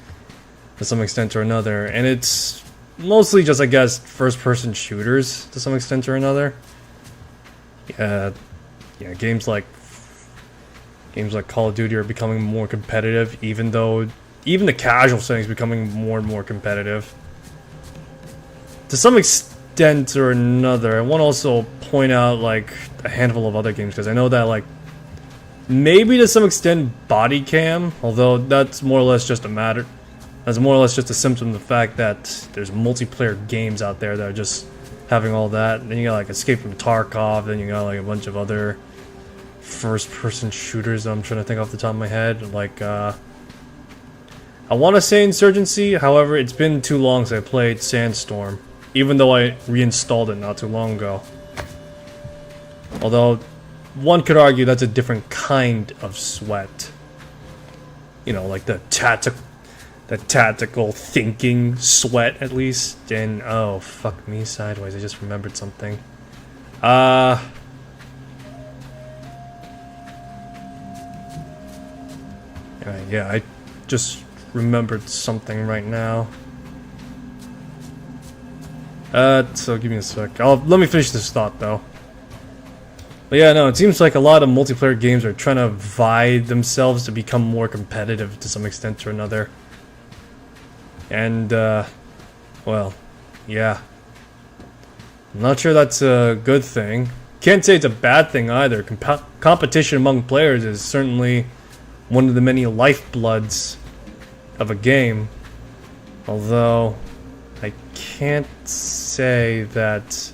to some extent or another, and it's mostly just, I guess, first-person shooters to some extent or another. Yeah, games like Call of Duty are becoming more competitive, even the casual setting is becoming more and more competitive. To some extent or another, I want to also point out like a handful of other games, because I know that like maybe to some extent body cam, although that's more or less just a symptom of the fact that there's multiplayer games out there that are just having all that. Then you got like Escape from Tarkov, then you got like a bunch of other first-person shooters that I'm trying to think off the top of my head, like I want to say Insurgency, however it's been too long since I played Sandstorm, even though I reinstalled it not too long ago. Although, one could argue that's a different kind of sweat. You know, like the tactical thinking sweat, at least. And, oh, fuck me sideways, I just remembered something. Alright, yeah, I just remembered something right now. So give me a sec. Let me finish this thought, though. But yeah, no, it seems like a lot of multiplayer games are trying to vie themselves to become more competitive to some extent or another. And, well, yeah. I'm not sure that's a good thing. Can't say it's a bad thing either. Competition among players is certainly one of the many lifebloods of a game. Although, I can't say that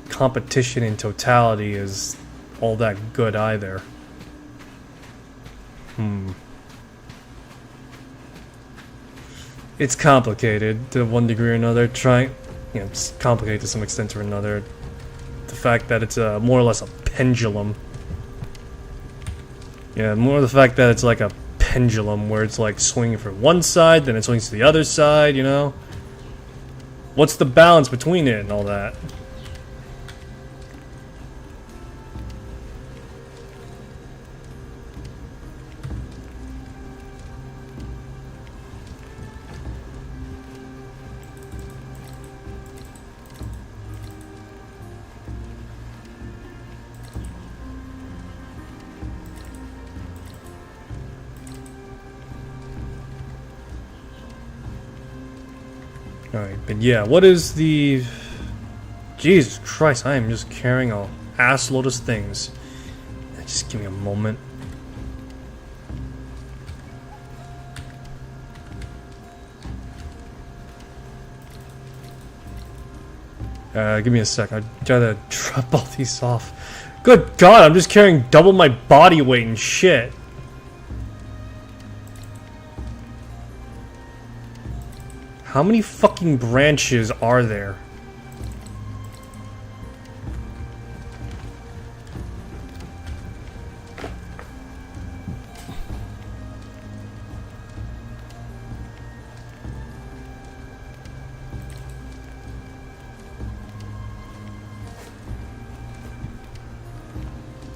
competition in totality is all that good either. It's complicated to one degree or another. It's complicated to some extent or another. The fact that it's more or less a pendulum. Yeah, more the fact that it's like a pendulum where it's like swinging from one side, then it swings to the other side, you know? What's the balance between it and all that? Alright, but yeah, what is the... Jesus Christ, I am just carrying a assload of things. Just give me a moment. Give me a sec, I gotta drop all these off. Good God, I'm just carrying double my body weight and shit. How many fucking branches are there?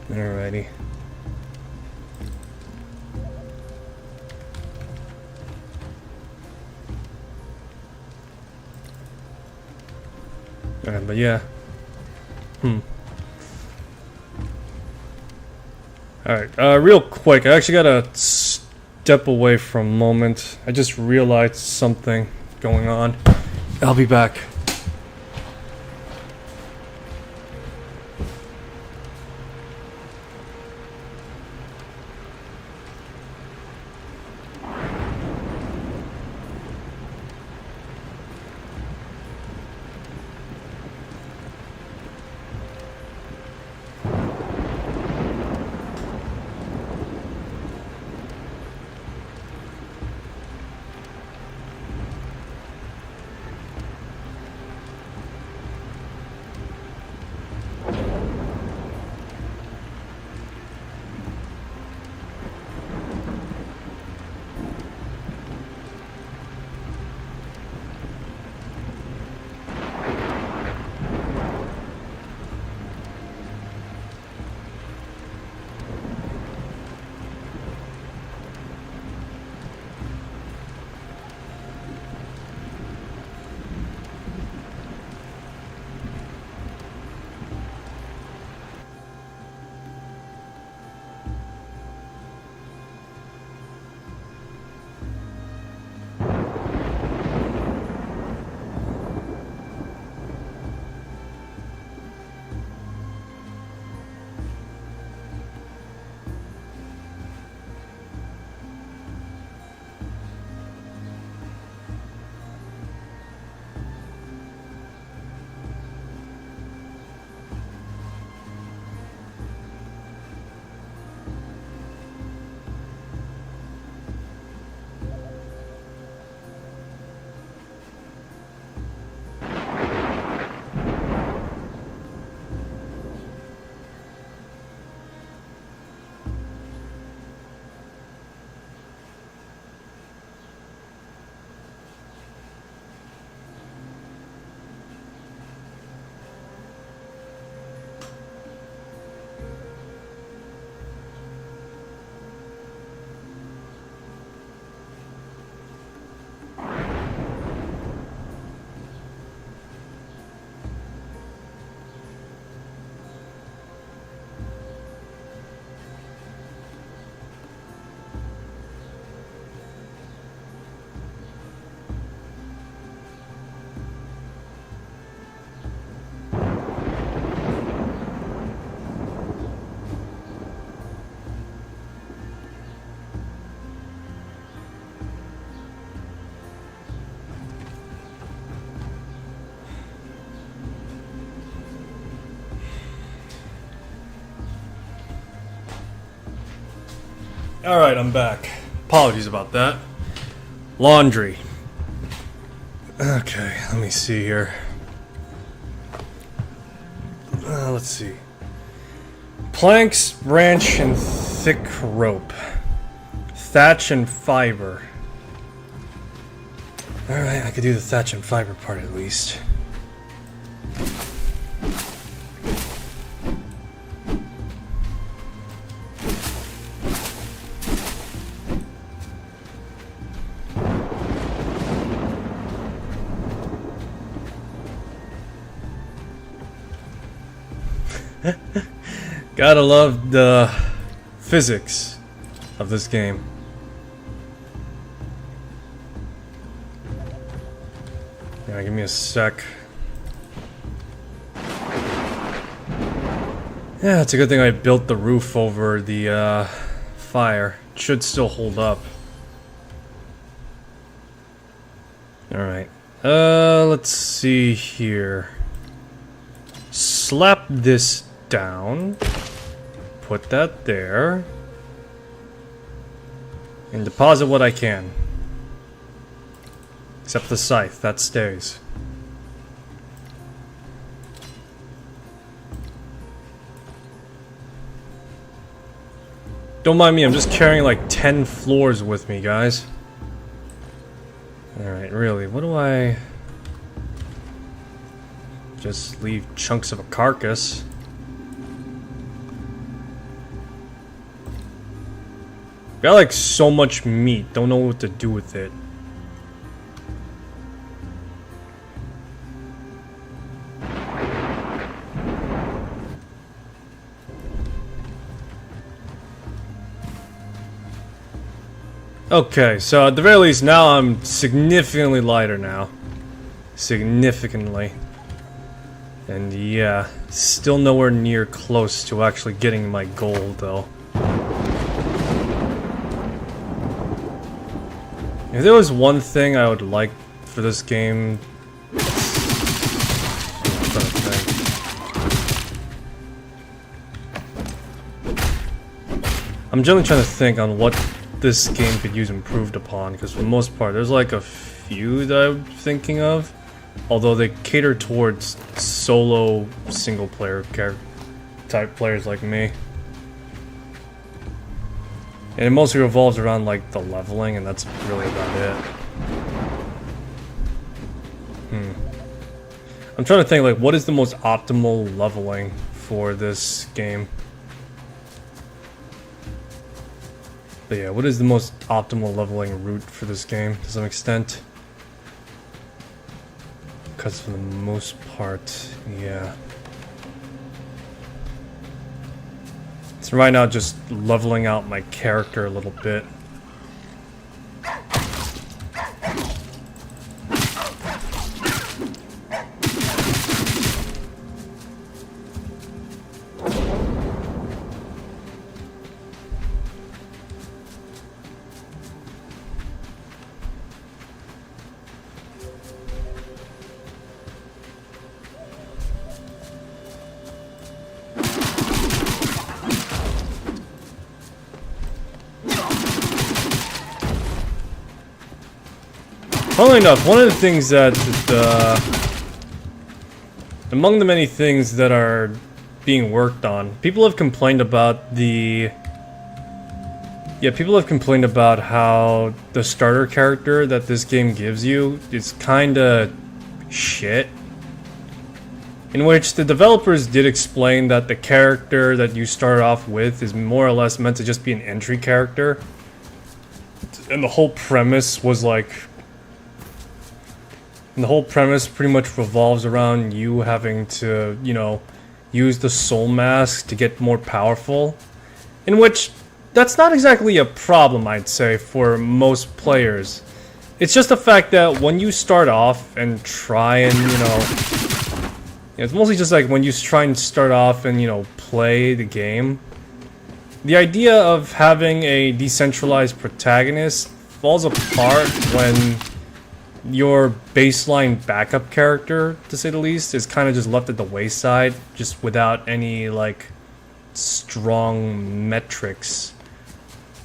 Alrighty. But yeah. Alright, real quick, I actually gotta step away for a moment. I just realized something going on. I'll be back. Alright, I'm back. Apologies about that. Laundry. Okay, let me see here. Let's see. Planks, branch, and thick rope. Thatch and fiber. Alright, I could do the thatch and fiber part at least. Gotta love the physics of this game. Yeah, give me a sec. Yeah, it's a good thing I built the roof over the fire. It should still hold up. Alright. Let's see here. Slap this down. Put that there. And deposit what I can. Except the scythe, that stays. Don't mind me, I'm just carrying like 10 floors with me, guys. Alright, really, what do I... Just leave chunks of a carcass. Got like so much meat, don't know what to do with it. Okay, so at the very least now I'm significantly lighter now. Significantly. And yeah, still nowhere near close to actually getting my goal though. If there was one thing I would like for this game... I'm generally trying to think on what this game could use improved upon, because for the most part there's like a few that I'm thinking of, although they cater towards solo single player type players like me. And it mostly revolves around like the leveling, and that's really about it. I'm trying to think like what is the most optimal leveling for this game. But yeah, what is the most optimal leveling route for this game to some extent? Because for the most part, yeah. So right now just leveling out my character a little bit. Funnily enough, one of the things that among the many things that are being worked on, people have complained about the... Yeah, people have complained about how the starter character that this game gives you is kinda shit. In which the developers did explain that the character that you start off with is more or less meant to just be an entry character. And the whole premise was like... And the whole premise pretty much revolves around you having to, you know, use the soul mask to get more powerful. In which, that's not exactly a problem, I'd say, for most players. It's just the fact that when you start off and try and, you know... It's mostly just like when you try and start off and, you know, play the game. The idea of having a decentralized protagonist falls apart when... your baseline backup character, to say the least, is kind of just left at the wayside, just without any, like, strong metrics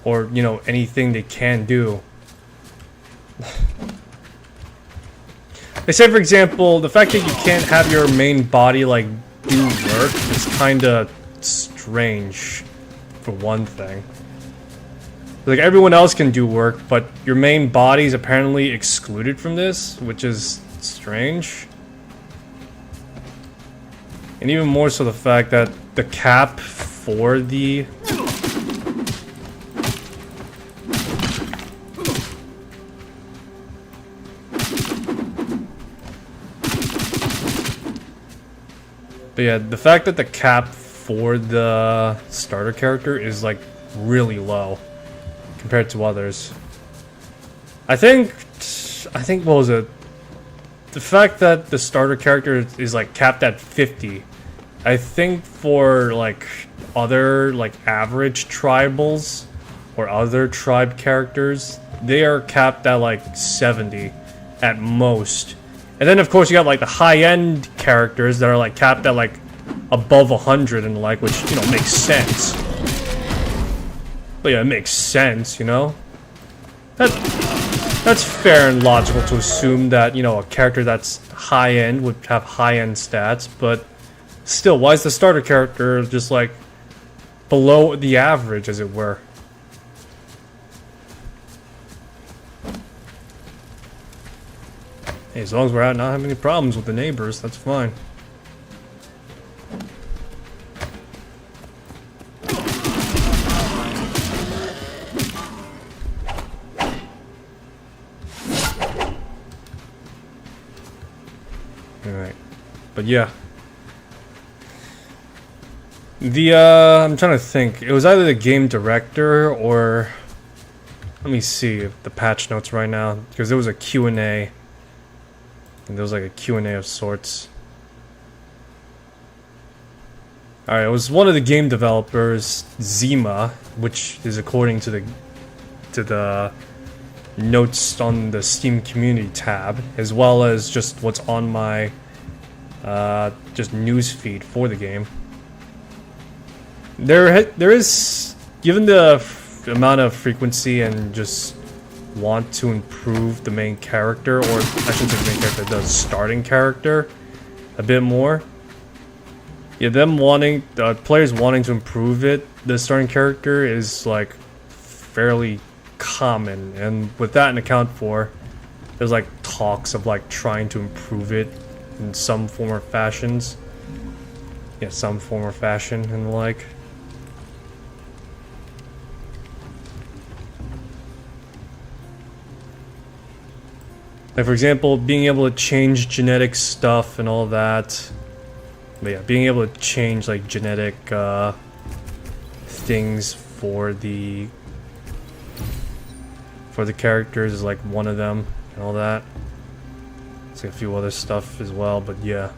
or, you know, anything they can do. They say, for example, the fact that you can't have your main body, like, do work is kinda strange, for one thing. Like, everyone else can do work, but your main body is apparently excluded from this, which is strange. And even more so the fact that the cap for the... But yeah, the fact that the cap for the starter character is like really low compared to others. I think what was it? The fact that the starter character is like capped at 50. I think for like other like average tribals or other tribe characters, they are capped at like 70 at most. And then of course you got like the high-end characters that are like capped at like above 100 and like, which, you know, makes sense. But yeah, it makes sense, you know? That's fair and logical to assume that, you know, a character that's high-end would have high-end stats, but still, why is the starter character just like below the average, as it were? Hey, as long as we're out not having any problems with the neighbors, that's fine. Alright. But yeah. I'm trying to think. It was either the game director or... Let me see the patch notes right now, because there was a Q&A. And there was like a Q&A of sorts. Alright, it was one of the game developers, Zima, which is according to the notes on the Steam community tab, as well as just what's on my just news feed for the game. There is, given the amount of frequency and just want to improve the main character, or I shouldn't say the main character, the starting character a bit more. Yeah, players wanting to improve it, the starting character is like fairly common, and with that in account for, there's like talks of like trying to improve it in some form or fashions. Yeah, some form or fashion and the like. Like, for example, being able to change genetic stuff and all that. But yeah, being able to change like genetic things for the characters is like one of them and all that. There's like a few other stuff as well, but yeah.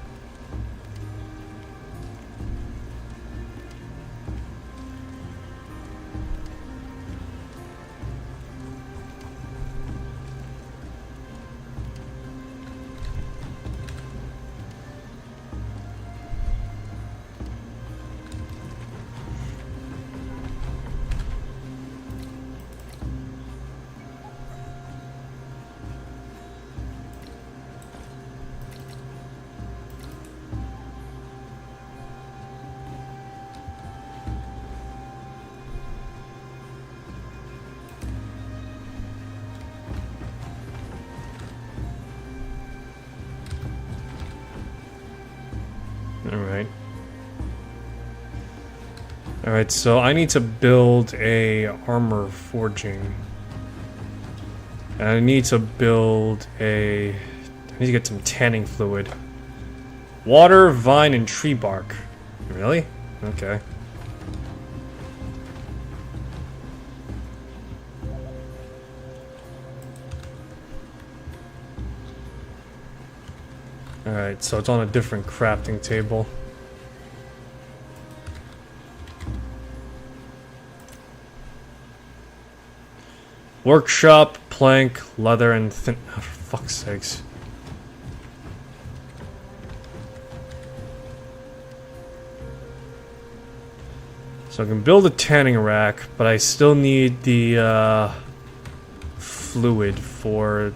Alright, so I need to build a armor forging. And I need to build a... I need to get some tanning fluid. Water, vine, and tree bark. Really? Okay. Alright, so it's on a different crafting table. Workshop, plank, leather, and thin... Oh, for fuck's sakes. So I can build a tanning rack, but I still need the fluid for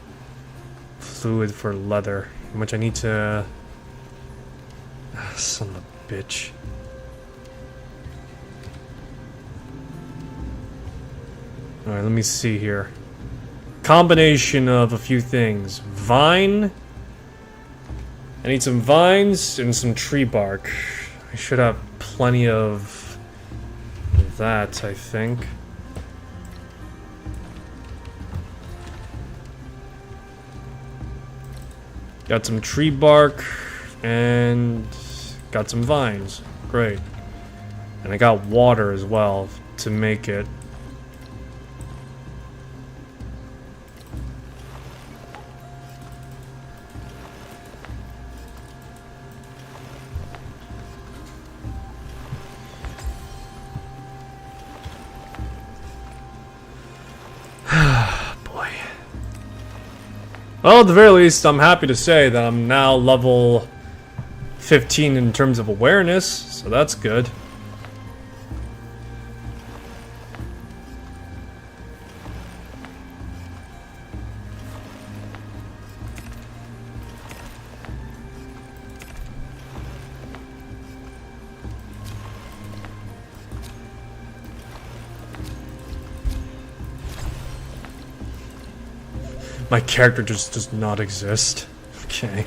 leather, which I need to. Son of a bitch. All right, let me see here. Combination of a few things. Vine. I need some vines and some tree bark. I should have plenty of that, I think. Got some tree bark and got some vines. Great. And I got water as well to make it. Well, at the very least, I'm happy to say that I'm now level 15 in terms of awareness, so that's good. My character just does not exist. Okay.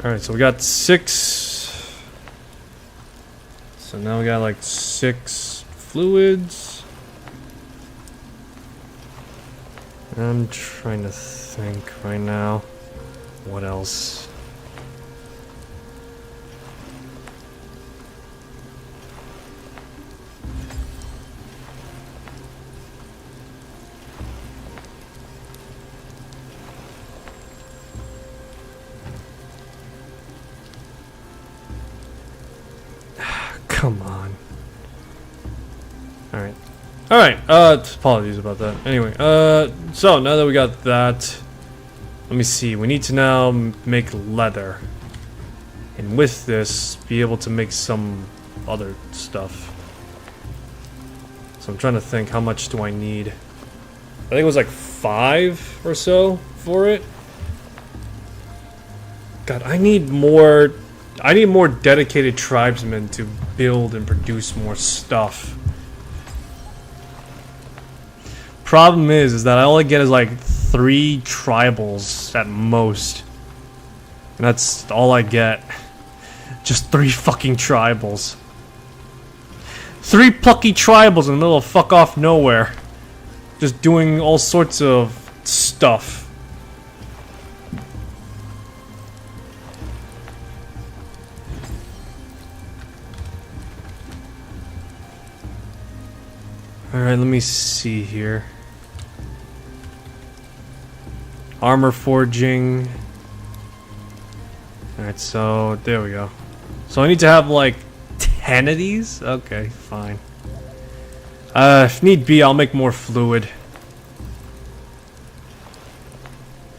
Alright, so we got 6. So now we got like 6 fluids. I'm trying to think right now. What else? Come on. Alright. Alright, apologies about that. Anyway, so now that we got that, let me see. We need to now make leather. And with this, be able to make some other stuff. So I'm trying to think, how much do I need? I think it was like 5 or so for it. God, I need more dedicated tribesmen to build and produce more stuff. Problem is that all I get is like 3 tribals at most. And that's all I get. Just 3 fucking tribals. 3 plucky tribals in the middle of fuck off nowhere. Just doing all sorts of stuff. Alright, let me see here. Armor forging. Alright, so there we go. So I need to have like 10 of these? Okay, fine. If need be, I'll make more fluid.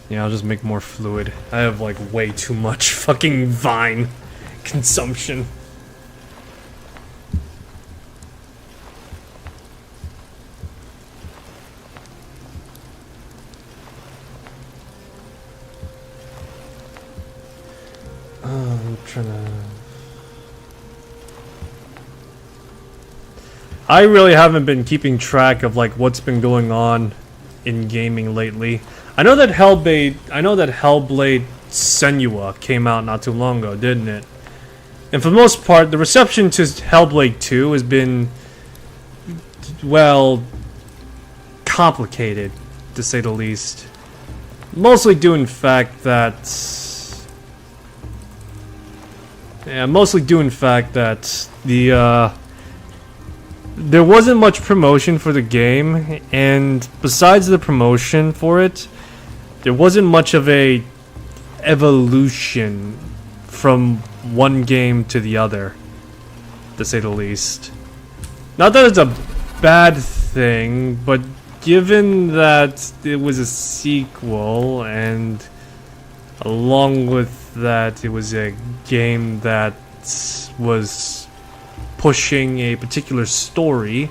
Yeah, I'll just make more fluid. I have like way too much fucking vine consumption. I'm trying to... I really haven't been keeping track of like what's been going on in gaming lately. I know that Hellblade Senua came out not too long ago, didn't it? And for the most part, the reception to Hellblade 2 has been, well, complicated, to say the least. Mostly due in fact that there wasn't much promotion for the game, and besides the promotion for it, there wasn't much of a evolution from one game to the other, to say the least. Not that it's a bad thing, but given that it was a sequel and Along with that, it was a game that was pushing a particular story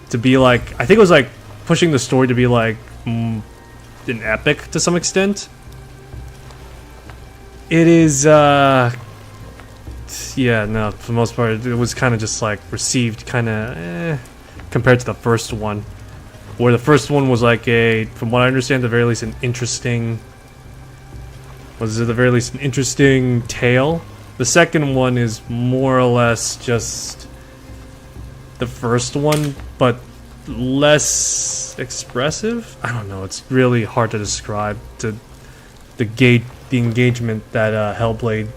to be like, I think it was like pushing the story to be like an epic to some extent. It is, yeah, no, for the most part, it was kind of just like received kind of compared to the first one. Where the first one was like a, from what I understand, at the very least, an interesting, was at the very least an interesting tale. The second one is more or less just the first one, but less expressive. I don't know. It's really hard to describe the engagement that Hellblade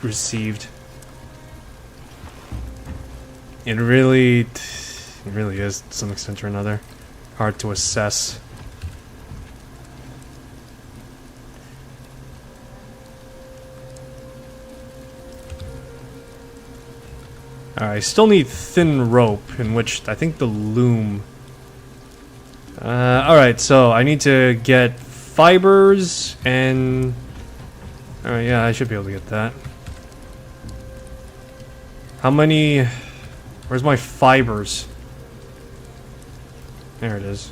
received. It really is to some extent or another hard to assess. Alright, I still need thin rope, in which I think the loom. Alright, so I need to get fibers and. Alright, yeah, I should be able to get that. How many. Where's my fibers? There it is.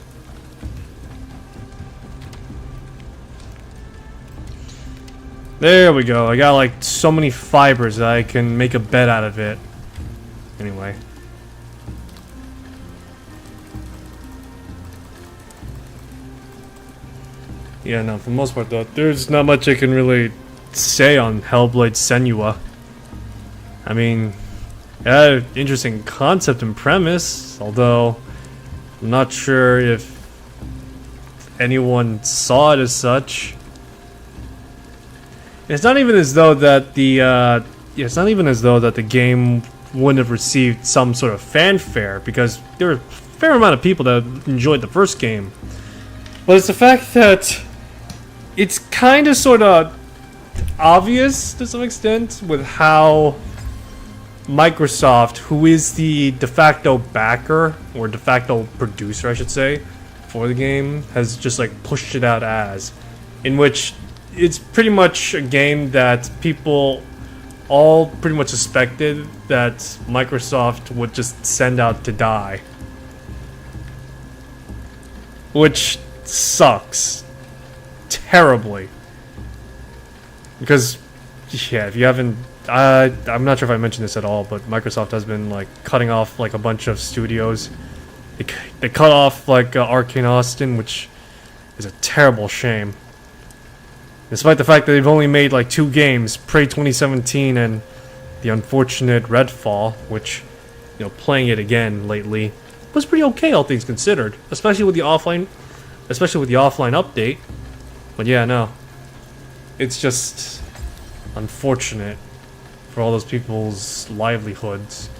There we go. I got like so many fibers that I can make a bed out of it. Anyway. Yeah, no, for the most part though, there's not much I can really say on Hellblade Senua. I mean, yeah, interesting concept and premise, although I'm not sure if anyone saw it as such. It's not even as though that the it's not even as though that the game wouldn't have received some sort of fanfare, because there were a fair amount of people that enjoyed the first game. But it's the fact that it's kind of sort of obvious to some extent with how Microsoft, who is the de facto backer, or de facto producer I should say, for the game, has just like pushed it out as, in which it's pretty much a game that people all pretty much suspected that Microsoft would just send out to die. Which sucks terribly. Because, yeah, if you haven't, I'm not sure if I mentioned this at all, but Microsoft has been like cutting off like a bunch of studios. They cut off like Arcane Austin, which is a terrible shame. Despite the fact that they've only made like 2 games, Prey 2017 and the unfortunate Redfall, which, you know, playing it again lately was pretty okay, all things considered, especially with the offline update. But yeah, no, it's just unfortunate for all those people's livelihoods.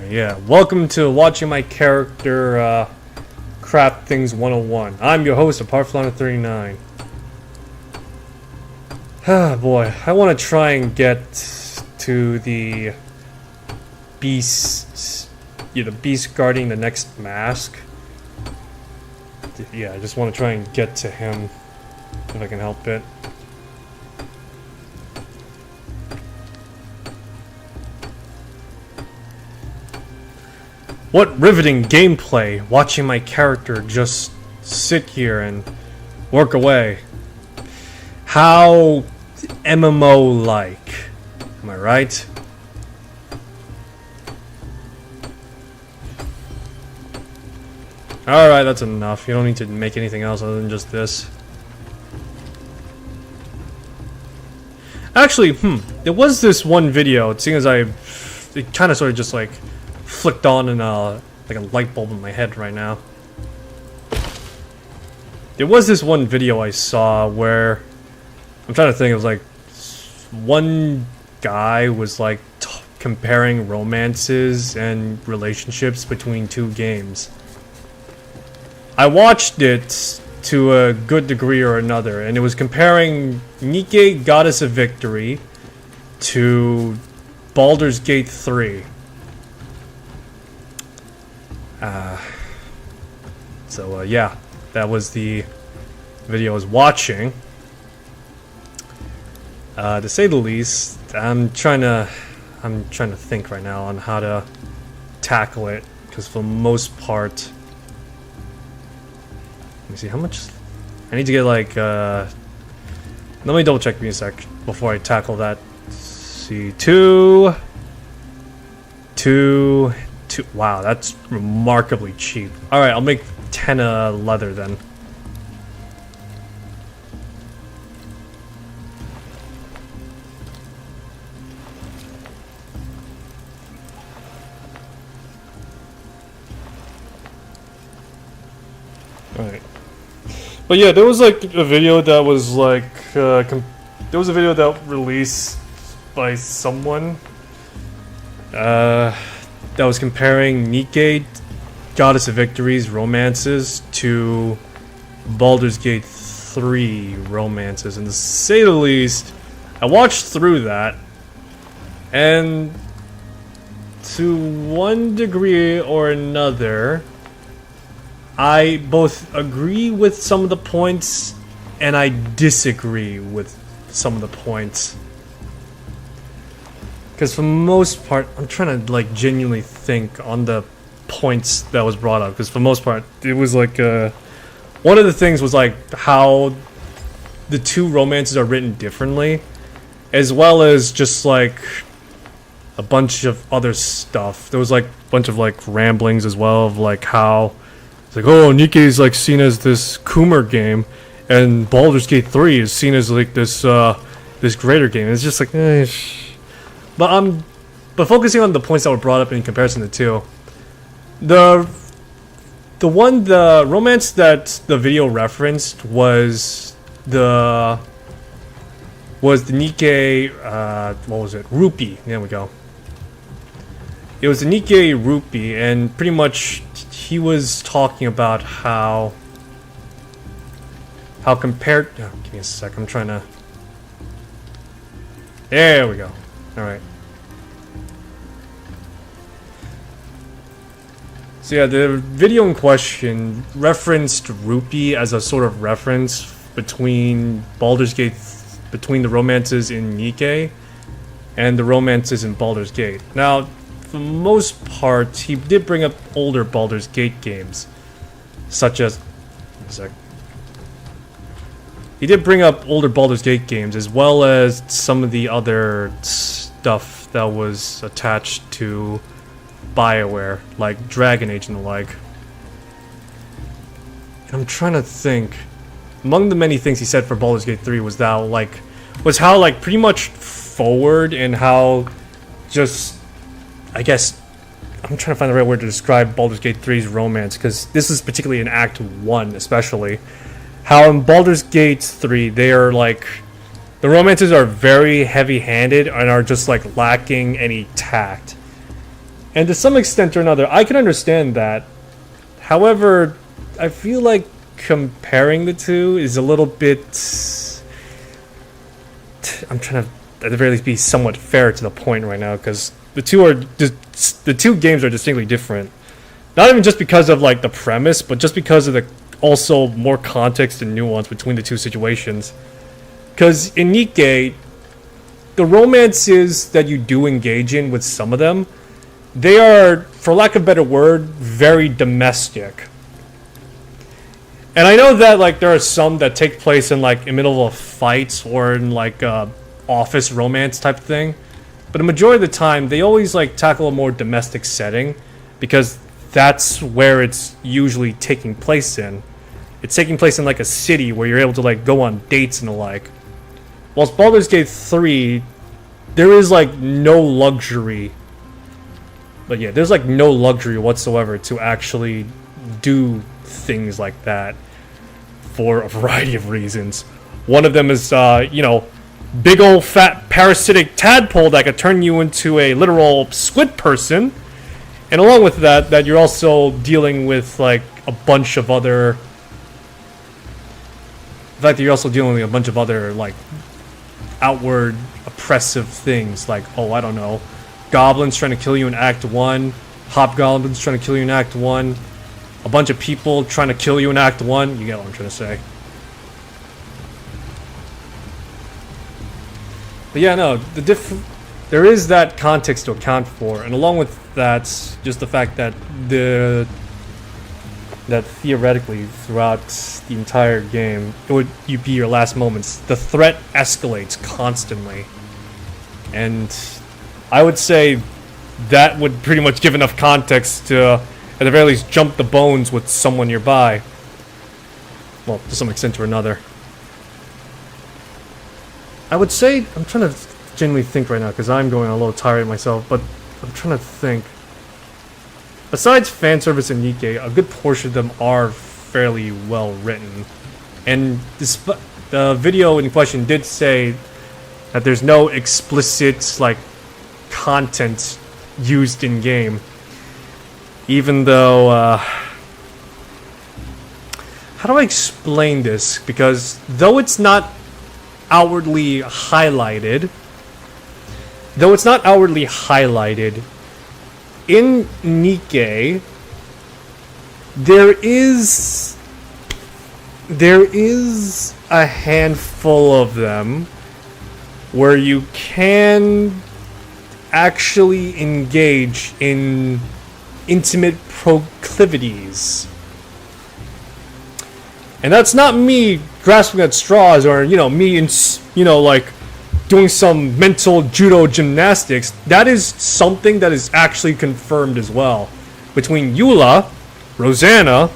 Yeah, welcome to watching my character crap things 101. I'm your host, Apartflowner39. Ah, boy, I want to try and get to the beast, the beast guarding the next mask. Yeah, I just want to try and get to him if I can help it. What riveting gameplay, watching my character just sit here and work away. How MMO-like, am I right? Alright, that's enough. You don't need to make anything else other than just this. Actually, there was this one video, seeing as it kind of sort of just like flicked on in like a light bulb in my head right now. There was this one video I saw where, I'm trying to think, it was like one guy was like comparing romances and relationships between two games. I watched it to a good degree or another, and it was comparing Nike Goddess of Victory to Baldur's Gate 3. Yeah, that was the video I was watching. To say the least, I'm trying to think right now on how to tackle it, because for the most part, let me see how much I need to get. Like, let me double check me a sec before I tackle that. Let's see, two. Wow, that's remarkably cheap. All right, I'll make 10 leather then. Alright. But yeah, there was like a video that was like, there was a video that released by someone, that was comparing Nike, Goddess of Victory's romances to Baldur's Gate 3 romances, and to say the least, I watched through that, and to one degree or another, I both agree with some of the points and I disagree with some of the points. Because for the most part, I'm trying to like genuinely think on the points that was brought up. Because for the most part, it was like one of the things was like how the two romances are written differently, as well as just like a bunch of other stuff. There was like a bunch of like ramblings as well of like how it's like, oh, Nike is like seen as this Coomer game, and Baldur's Gate 3 is seen as like this this greater game. It's just like, but focusing on the points that were brought up in comparison to the two, the romance that the video referenced was the Nike, what was it? Rupee. There we go. It was the Nike Rupee, and pretty much he was talking about how compared. Oh, give me a sec. I'm trying to. There we go. All right. So yeah, the video in question referenced Rupee as a sort of reference between Baldur's Gate, between the romances in Nike and the romances in Baldur's Gate. Now, for the most part, he did bring up older Baldur's Gate games, such as... He did bring up older Baldur's Gate games, as well as some of the other stuff that was attached to BioWare, like Dragon Age and the like. And I'm trying to think. Among the many things he said for Baldur's Gate 3 was how pretty much forward, and how just, I guess, I'm trying to find the right word to describe Baldur's Gate 3's romance, because this is particularly in Act 1 especially. How in Baldur's Gate 3, they are like, the romances are very heavy-handed and are just like lacking any tact. And to some extent or another, I can understand that. However, I feel like comparing the two is a little bit... I'm trying to, at the very least, be somewhat fair to the point right now, because the two games are distinctly different. Not even just because of like the premise, but just because of the also more context and nuance between the two situations. Because in Nike, the romances that you do engage in with some of them, they are, for lack of a better word, very domestic. And I know that like there are some that take place in like in the middle of fights or in like office romance type thing, but a majority of the time they always like tackle a more domestic setting, because that's where it's usually taking place in. It's taking place in like a city where you're able to like go on dates and the like. Whilst Baldur's Gate 3, there is like no luxury. But yeah, there's like no luxury whatsoever to actually do things like that for a variety of reasons. One of them is, you know, big old fat parasitic tadpole that could turn you into a literal squid person. And along with that you're also dealing with like a bunch of other... The fact that you're also dealing with a bunch of other like outward oppressive things, like, oh, I don't know, goblins trying to kill you in Act 1, hobgoblins trying to kill you in Act 1, a bunch of people trying to kill you in Act 1, you get what I'm trying to say. But yeah, no, there is that context to account for, and along with that, just the fact that that theoretically throughout the entire game, it would be your last moments. The threat escalates constantly, and I would say that would pretty much give enough context to, at the very least, jump the bones with someone nearby. Well, to some extent or another. I would say, I'm trying to genuinely think right now, because I'm going a little tired myself, but I'm trying to think. Besides fanservice and Nikkei, a good portion of them are fairly well written. And the video in question did say that there's no explicit, like, content used in game. Even though, how do I explain this? Because though it's not outwardly highlighted, in Nikkei, there is a handful of them where you can actually engage in intimate proclivities. And that's not me grasping at straws or, me, like, doing some mental judo gymnastics. That is something that is actually confirmed as well. Between Eula, Rosanna,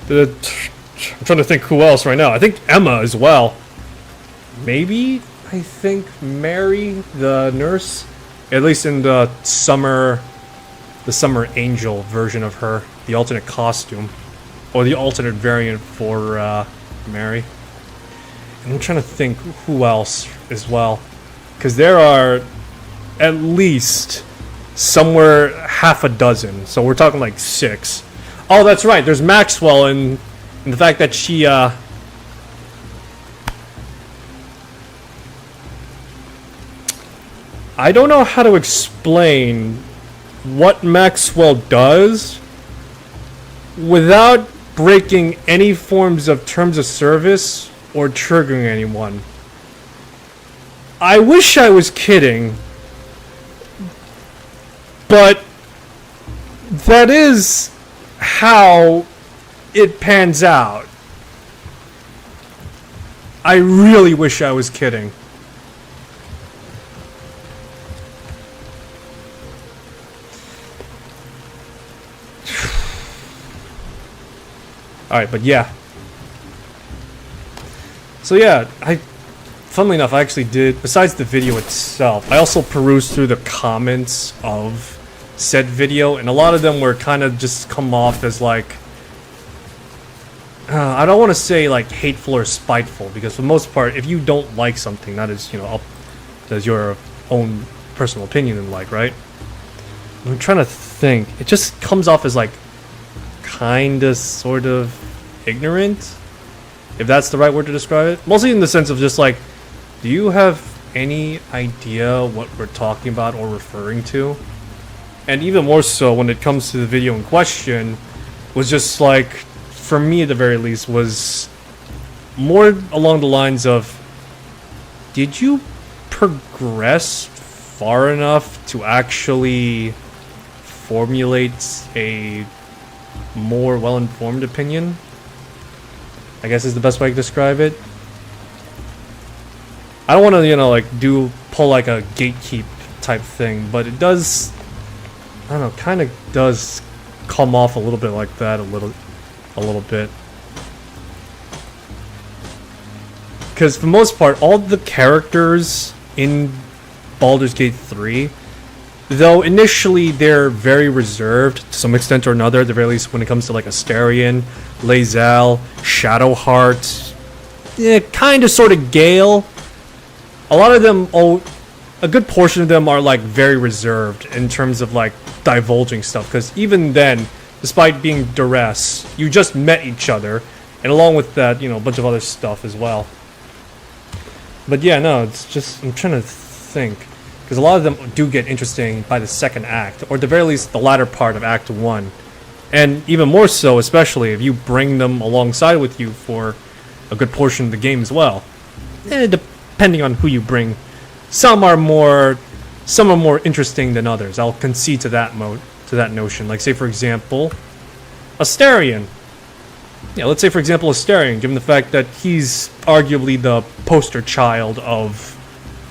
I'm trying to think who else right now. I think Emma as well. Maybe, I think Mary, the nurse. At least in the summer angel version of her. The alternate costume. Or the alternate variant for Mary. And I'm trying to think who else as well. Because there are at least somewhere half a dozen. So we're talking like 6. Oh, that's right. There's Maxwell and the fact that she... I don't know how to explain what Maxwell does without breaking any forms of terms of service or triggering anyone. I wish I was kidding, but that is how it pans out. I really wish I was kidding. Alright, but yeah. So yeah, funnily enough, I actually did, besides the video itself, I also perused through the comments of said video, and a lot of them were kind of just come off as like, I don't want to say like hateful or spiteful, because for the most part, if you don't like something, that is, that's your own personal opinion and like, right? I'm trying to think. It just comes off as like, kinda, sort of ignorant, if that's the right word to describe it. Mostly in the sense of just like, do you have any idea what we're talking about or referring to? And even more so when it comes to the video in question, was just like, for me at the very least, was more along the lines of, did you progress far enough to actually formulate a more well-informed opinion? I guess is the best way to describe it. I don't want to, pull like a gatekeep type thing, but it does, I don't know, kind of does come off a little bit like that, a little bit. Because for the most part, all the characters in Baldur's Gate 3, though initially they're very reserved to some extent or another, at the very least when it comes to like Astarion, Lae'zel, Shadowheart, kind of sort of Gale, a lot of them, a good portion of them are like very reserved in terms of like divulging stuff. Because even then, despite being duress, you just met each other, and along with that, you know, a bunch of other stuff as well. But yeah, no, it's just, I'm trying to think, because a lot of them do get interesting by the second act, or at the very least the latter part of Act 1. And even more so, especially if you bring them alongside with you for a good portion of the game as well. Depending on who you bring, some are more interesting than others. I'll concede to that notion. Like, say for example, Astarion. Yeah, let's say for example Astarion, given the fact that he's arguably the poster child of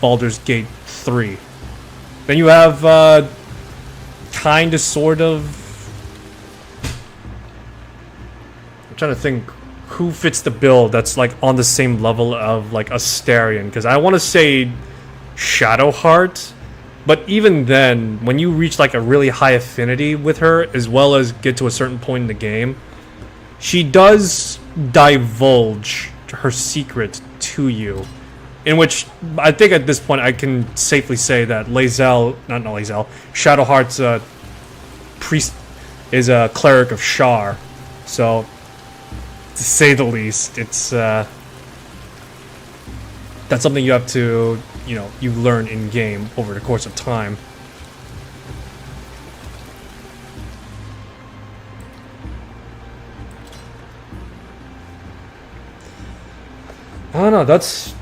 Baldur's Gate 3. Then you have kinda sort of, I'm trying to think who fits the bill that's like on the same level of like Astarion, because I want to say Shadowheart, but even then, when you reach like a really high affinity with her, as well as get to a certain point in the game, she does divulge her secret to you, in which I think at this point I can safely say that Shadowheart's priest is a cleric of Shar, so to say the least, it's that's something you have to, you know, you learn in game over the course of time. I don't know. That's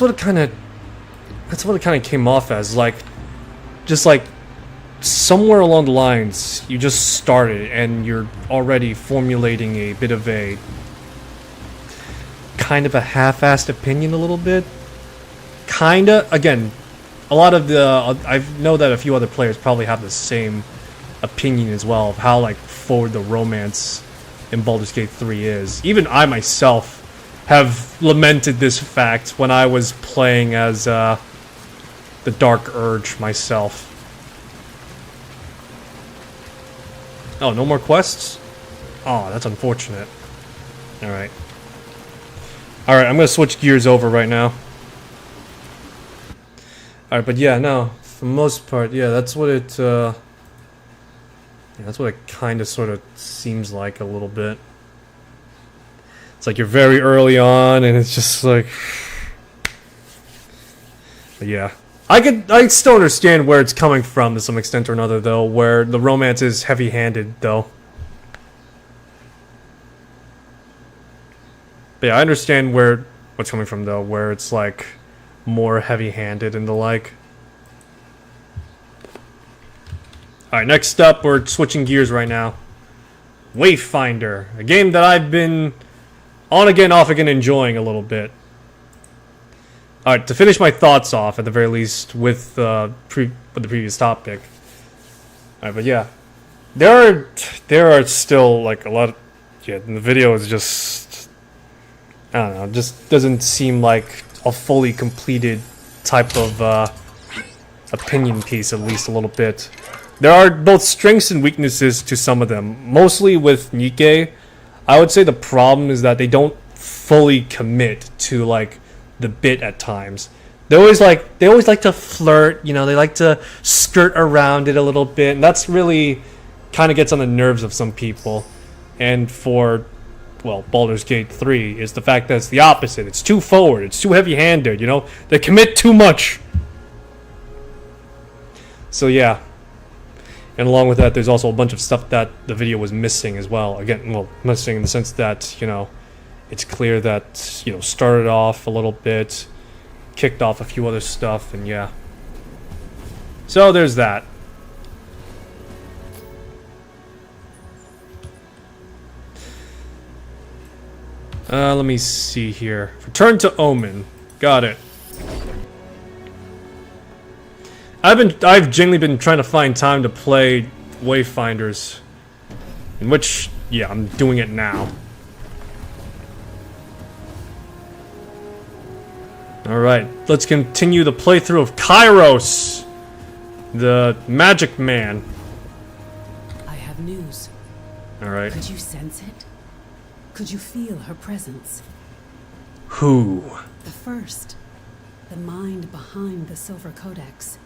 what it kind of came off as, like, just like somewhere along the lines you just started and you're already formulating a bit of a kind of a half-assed opinion a little bit. Kinda, again, a lot of the, I know that a few other players probably have the same opinion as well of how like forward the romance in Baldur's Gate 3 is. Even I myself have lamented this fact when I was playing as the Dark Urge myself. Oh, no more quests? Oh, that's unfortunate. Alright. Alright, I'm gonna switch gears over right now. Alright, but yeah, no, for the most part, yeah, that's what it, yeah, that's what it kinda sorta seems like a little bit. It's like you're very early on, and it's just like... But yeah. I still understand where it's coming from to some extent or another, though, where the romance is heavy-handed, though. But yeah, I understand what's coming from, though, where it's, like, more heavy-handed and the like. Alright, next up, we're switching gears right now. Wayfinder, a game that I've been on again, off again enjoying a little bit. Alright, to finish my thoughts off, at the very least, with the previous topic. Alright, but yeah. There are still, like, a lot of... Yeah, the video is just... I don't know, just doesn't seem like a fully completed type of opinion piece, at least a little bit. There are both strengths and weaknesses to some of them. Mostly with Nikke, I would say the problem is that they don't fully commit to, like, the bit at times. They always like to flirt, you know, they like to skirt around it a little bit, and that's really kind of gets on the nerves of some people. And for, well, Baldur's Gate 3 is the fact that it's the opposite. It's too forward, it's too heavy-handed, you know? They commit too much. So yeah. And along with that, there's also a bunch of stuff that the video was missing as well. Again, well, missing in the sense that, you know, it's clear that, you know, started off a little bit, kicked off a few other stuff, and yeah. So there's that. Let me see here. Return to Omen. Got it. I've genuinely been trying to find time to play Wayfinders, in which, yeah, I'm doing it now. Alright, let's continue the playthrough of Kairos, the Magic Man. I have news. Alright. Could you sense it? Could you feel her presence? Who? The first. The mind behind the Silver Codex.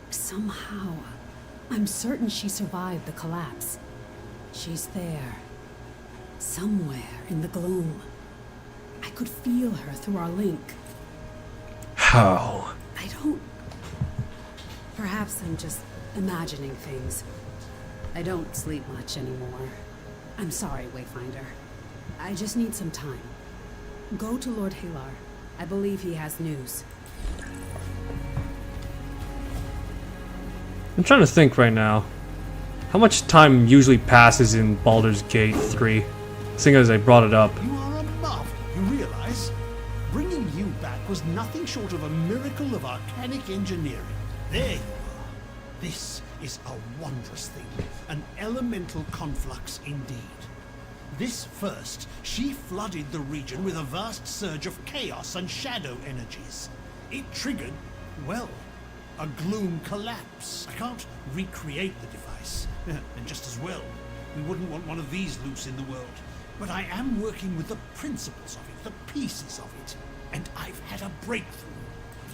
Somehow, I'm certain she survived the collapse. She's there. Somewhere in the gloom. I could feel her through our link. How? I don't... Perhaps I'm just imagining things. I don't sleep much anymore. I'm sorry, Wayfinder. I just need some time. Go to Lord Halar. I believe he has news. I'm trying to think right now. How much time usually passes in Baldur's Gate 3? Seeing as I brought it up. You are a marvel, you realize? Bringing you back was nothing short of a miracle of arcanic engineering. There you are. This is a wondrous thing. An elemental conflux indeed. This first, she flooded the region with a vast surge of chaos and shadow energies. It triggered, well, a gloom collapse. I can't recreate the device, and just as well. We wouldn't want one of these loose in the world. But I am working with the principles of it, the pieces of it, and I've had a breakthrough.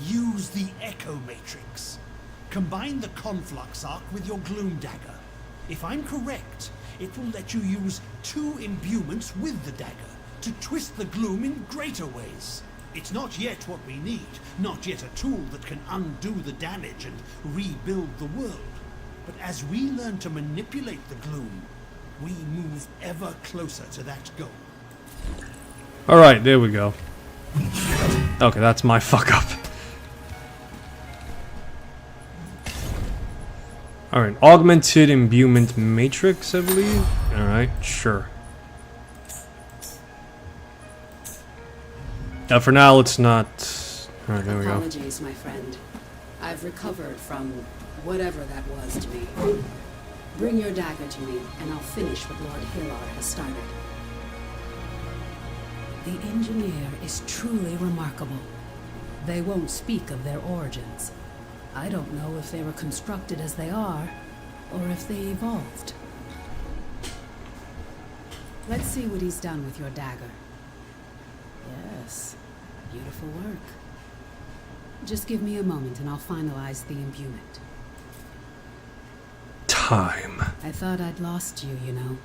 Use the Echo Matrix. Combine the Conflux Arc with your Gloom Dagger. If I'm correct, it will let you use 2 imbuements with the dagger to twist the gloom in greater ways. It's not yet what we need, not yet a tool that can undo the damage and rebuild the world. But as we learn to manipulate the gloom, we move ever closer to that goal. Alright, there we go. Okay, that's my fuck up. Alright, augmented imbuement matrix, I believe? Alright, sure. For now, let's not... Alright, there we go. Apologies, my friend. I've recovered from whatever that was to me. Bring your dagger to me, and I'll finish what Lord Halar has started. The engineer is truly remarkable. They won't speak of their origins. I don't know if they were constructed as they are, or if they evolved. Let's see what he's done with your dagger. Yes, beautiful work. Just give me a moment and I'll finalize the imbuement. Time. I thought I'd lost you, you know.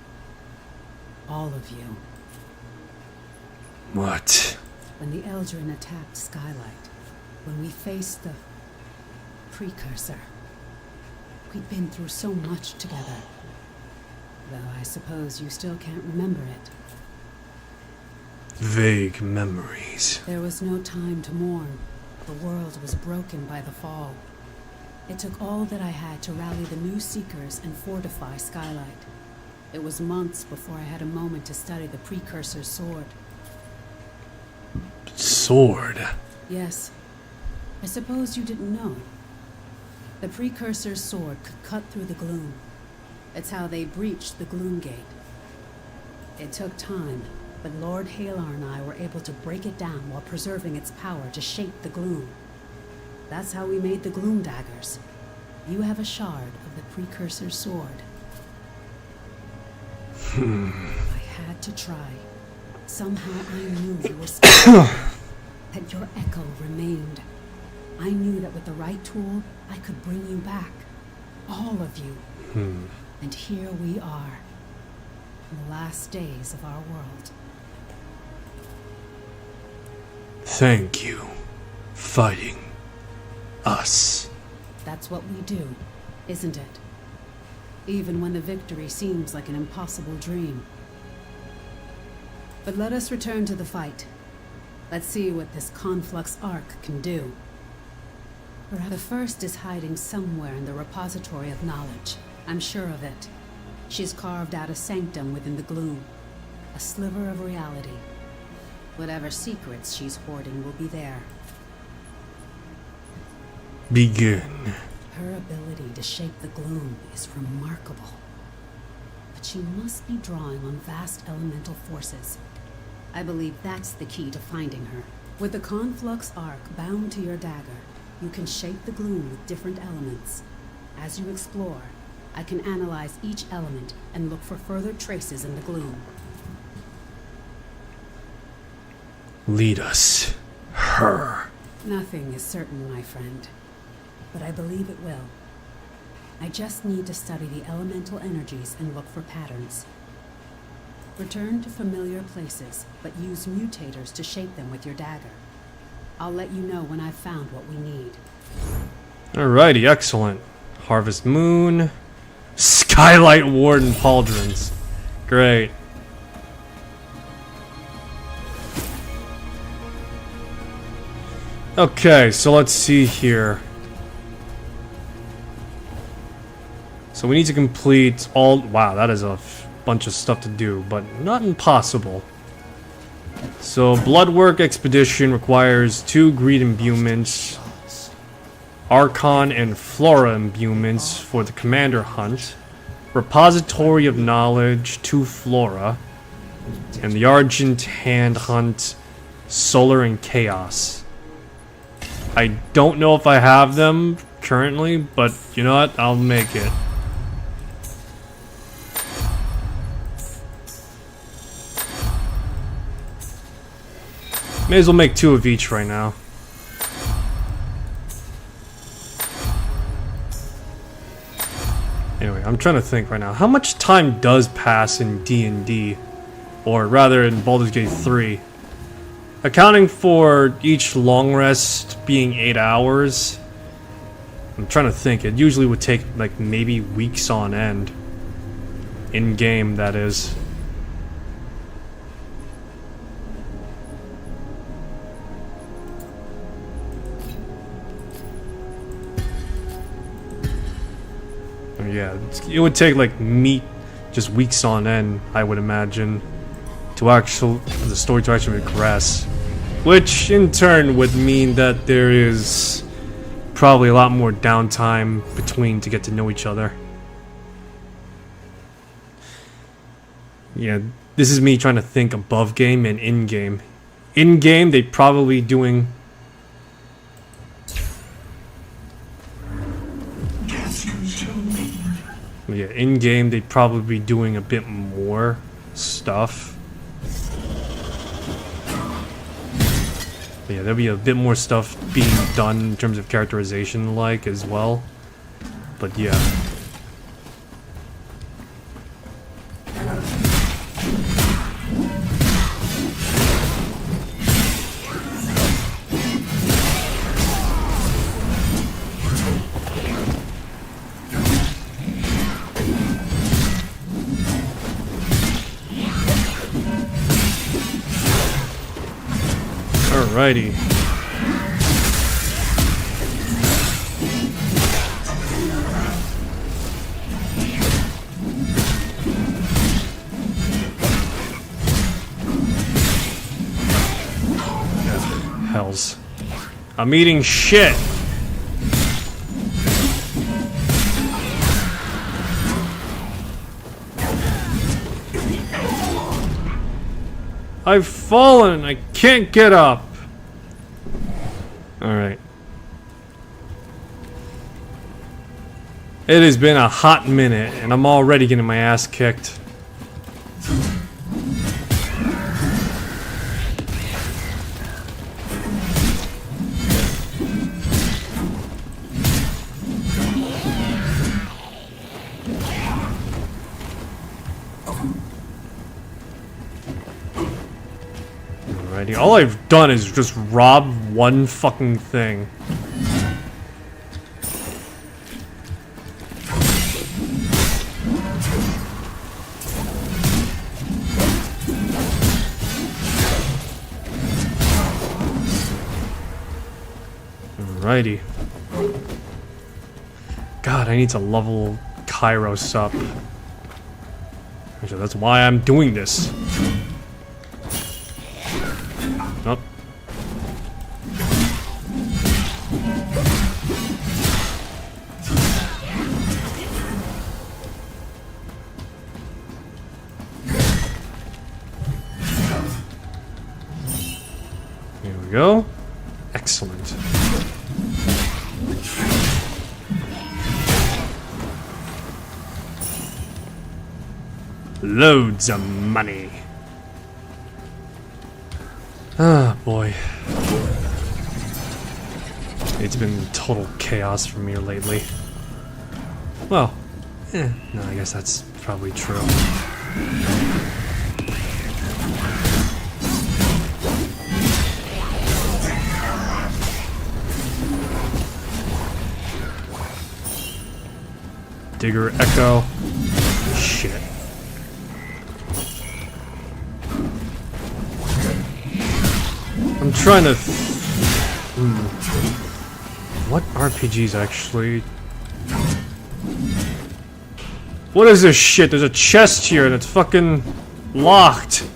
All of you. What? When the Eldrin attacked Skylight, when we faced the precursor, we'd been through so much together. Though I suppose you still can't remember it. Vague memories. There was no time to mourn. The world was broken by the fall. It took all that I had to rally the new Seekers and fortify Skylight. It was months before I had a moment to study the Precursor's sword. Sword? Yes. I suppose you didn't know. The Precursor's sword could cut through the gloom. It's how they breached the Gloom Gate. It took time, but Lord Halar and I were able to break it down while preserving its power to shape the gloom. That's how we made the Gloom Daggers. You have a shard of the Precursor's sword. I had to try. Somehow I knew you were still that your echo remained. I knew that with the right tool, I could bring you back. All of you. And here we are. In the last days of our world. Thank you. Fighting us. That's what we do, isn't it? Even when the victory seems like an impossible dream. But let us return to the fight. Let's see what this Conflux Arc can do. Perhaps the first is hiding somewhere in the repository of knowledge. I'm sure of it. She's carved out a sanctum within the gloom. A sliver of reality. Whatever secrets she's hoarding will be there. Begin. Her ability to shape the gloom is remarkable. But she must be drawing on vast elemental forces. I believe that's the key to finding her. With the Conflux Arc bound to your dagger, you can shape the gloom with different elements. As you explore, I can analyze each element and look for further traces in the gloom. Lead us. Her. Nothing is certain, my friend, but I believe it will. I just need to study the elemental energies and look for patterns. Return to familiar places, but use mutators to shape them with your dagger. I'll let you know when I've found what we need. Alrighty, excellent. Harvest Moon. Skylight Warden Pauldrons. Great. Okay, so let's see here. So we need to complete all... Wow, that is a bunch of stuff to do, but not impossible. So, Bloodwork Expedition requires 2 greed imbuements, Archon and Flora imbuements for the Commander Hunt, Repository of Knowledge, 2 Flora, and the Argent Hand Hunt, Solar and Chaos. I don't know if I have them currently, but you know what? I'll make it. May as well make 2 of each right now. Anyway, I'm trying to think right now. How much time does pass in D&D? Or rather in Baldur's Gate 3? Accounting for each long rest being 8 hours, I'm trying to think. It usually would take like maybe weeks on end. In game, that is. Yeah, it would take like just weeks on end, I would imagine, for the story to actually progress. Which in turn would mean that there is probably a lot more downtime between to get to know each other. Yeah, this is me trying to think above game and in game. In game, they probably doing... Yeah, in game, they'd probably be doing a bit more stuff. Yeah, there'll be a bit more stuff being done in terms of characterization, like, as well. But yeah. Alrighty. Hells. I'm eating shit. I've fallen. I can't get up. Alright. It has been a hot minute, and I'm already getting my ass kicked. Alrighty, all I've done is just rob one fucking thing. Alrighty. God, I need to level Kairos up. Actually, that's why I'm doing this. Nope. Here we go. Excellent. Loads of money. Ah, boy. It's been total chaos for me lately. Well, no, I guess that's probably true. Digger Echo. Shit. I'm trying to... What RPGs actually... What is this shit? There's a chest here and it's fucking locked.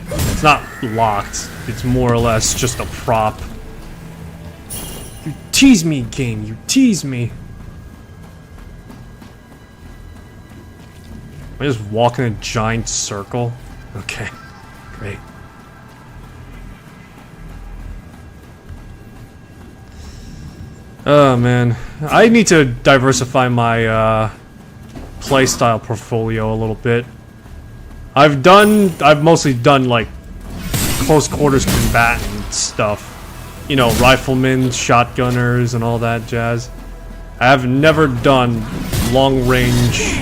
It's not locked. It's more or less just a prop. You tease me, game. You tease me. Am I just walking a giant circle? Okay. Great. Oh man. I need to diversify my playstyle portfolio a little bit. I've mostly done like close quarters combatant stuff. You know, riflemen, shotgunners, and all that jazz. I have never done long range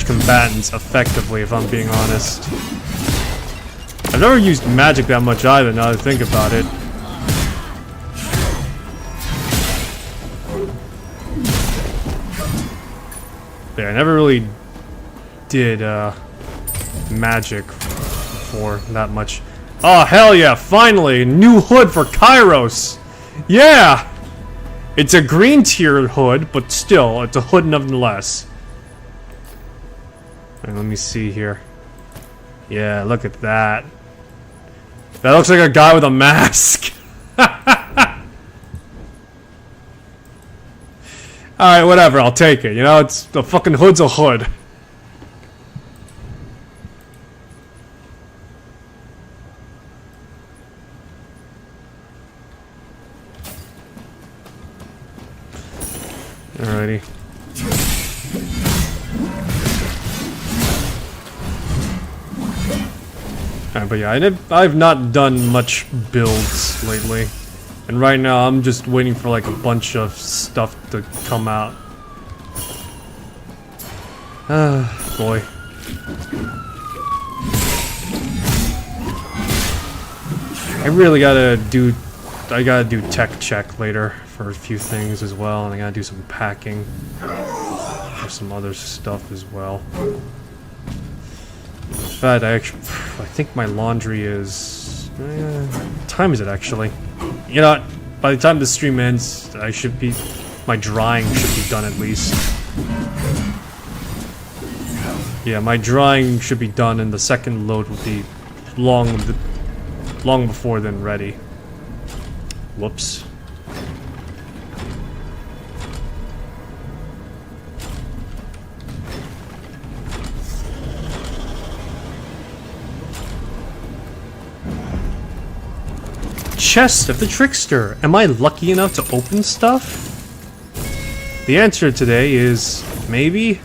combatants effectively, if I'm being honest. I've never used magic that much either, now that I think about it. Yeah, I never really did magic before that much. Oh hell yeah, finally! New hood for Kairos! Yeah! It's a green tier hood, but still, it's a hood nonetheless. Alright, let me see here. Yeah, look at that. That looks like a guy with a mask. Alright, whatever, I'll take it. You know, it's the fucking hood's a hood. Alrighty. Alright, but yeah, I've not done much builds lately. And right now, I'm just waiting for like a bunch of stuff to come out. Boy. I gotta do tech check later for a few things as well, and I gotta do some packing for some other stuff as well. In fact, I think my laundry is... what time is it actually? You know what? By the time the stream ends, my drying should be done at least. Yeah, my drying should be done, and the second load will be long before then ready. Whoops. Chest of the Trickster. Am I lucky enough to open stuff? The answer today is maybe.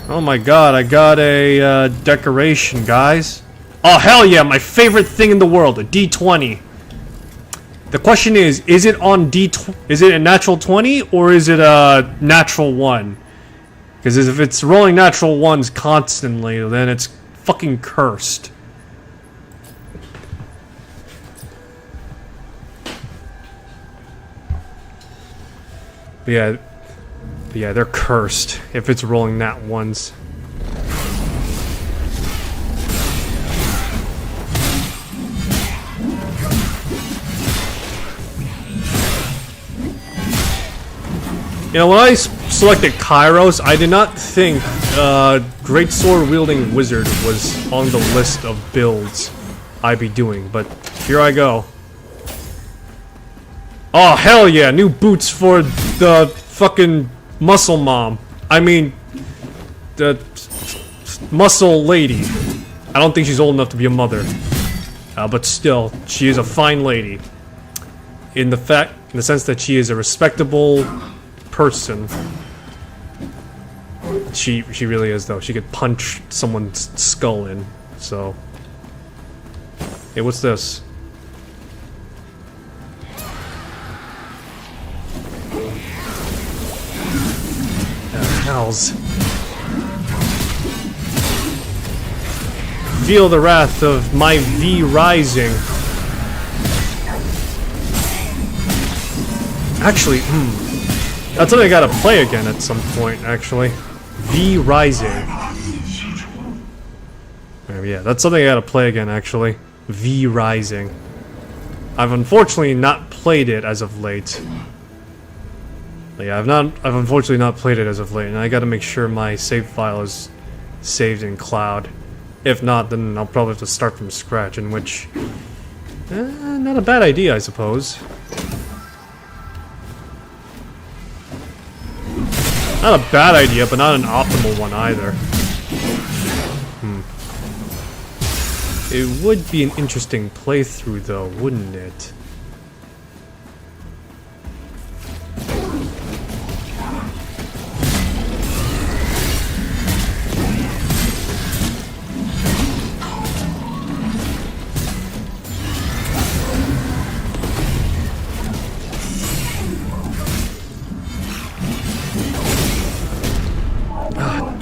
Oh my god, I got a decoration, guys. Oh hell yeah, my favorite thing in the world, a D20. The question is it on is it a natural 20 or is it a natural 1? Because if it's rolling natural 1s constantly, then it's fucking cursed. But yeah, they're cursed if it's rolling nat 1s. You know, when I selected Kairos, I did not think Great Sword Wielding Wizard was on the list of builds I'd be doing, but here I go. Oh, hell yeah, new boots for the fucking muscle mom. I mean, the muscle lady. I don't think she's old enough to be a mother. But still, she is a fine lady. In the sense that she is a respectable person. She really is, though. She could punch someone's skull in, so. Hey, what's this? Hells. Feel the wrath of my V rising. Actually, that's something I gotta play again at some point, actually. V rising. Yeah, that's something I gotta play again, actually. V rising. I've unfortunately not played it as of late. Yeah, I've unfortunately not played it as of late, and I gotta make sure my save file is saved in cloud. If not, then I'll probably have to start from scratch, in which... not a bad idea, I suppose. Not a bad idea, but not an optimal one either. It would be an interesting playthrough, though, wouldn't it?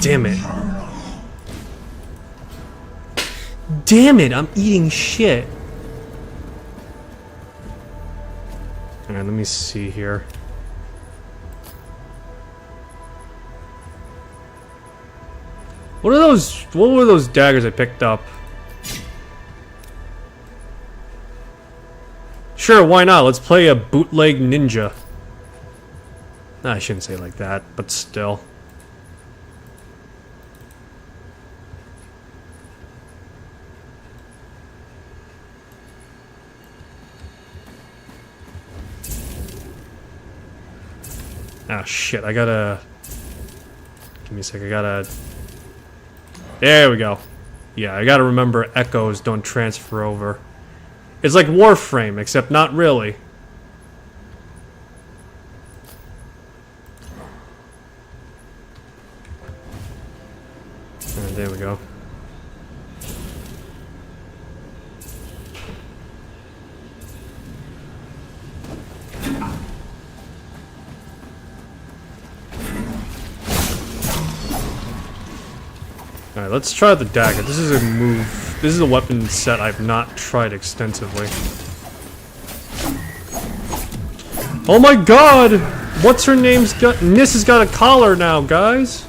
Damn it. Damn it, I'm eating shit. Alright, let me see here. What were those daggers I picked up? Sure, why not? Let's play a bootleg ninja. Nah, I shouldn't say it like that, but still. Ah, shit, I gotta... Give me a sec, I gotta... There we go. Yeah, I gotta remember echoes don't transfer over. It's like Warframe, except not really. And there we go. Alright, let's try the dagger. This is a move. This is a weapon set I've not tried extensively. Oh my god! What's her name's got? Nis has got a collar now, guys!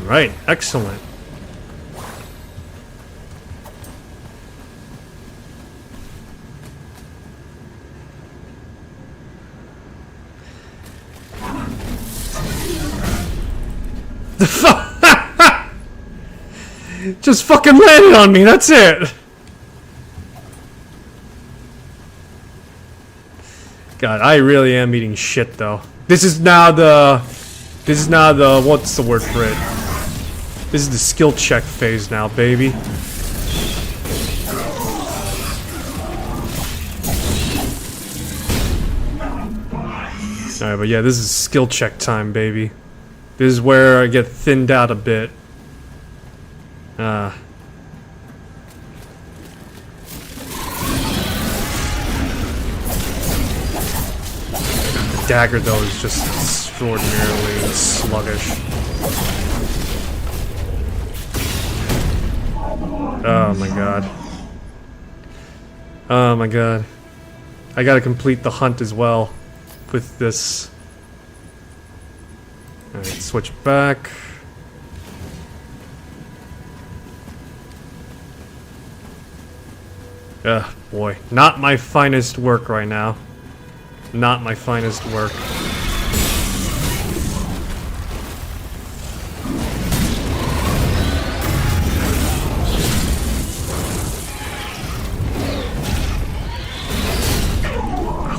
Right, excellent. The fuck? Just fucking landed on me, that's it! God, I really am eating shit though. This is now the, what's the word for it? This is the skill check phase now, baby. Alright, but yeah, this is skill check time, baby. This is where I get thinned out a bit. The dagger, though, is just extraordinarily sluggish. Oh my god. Oh my god. I gotta complete the hunt as well with this. Alright, switch back. Ugh, boy. Not my finest work right now. Not my finest work.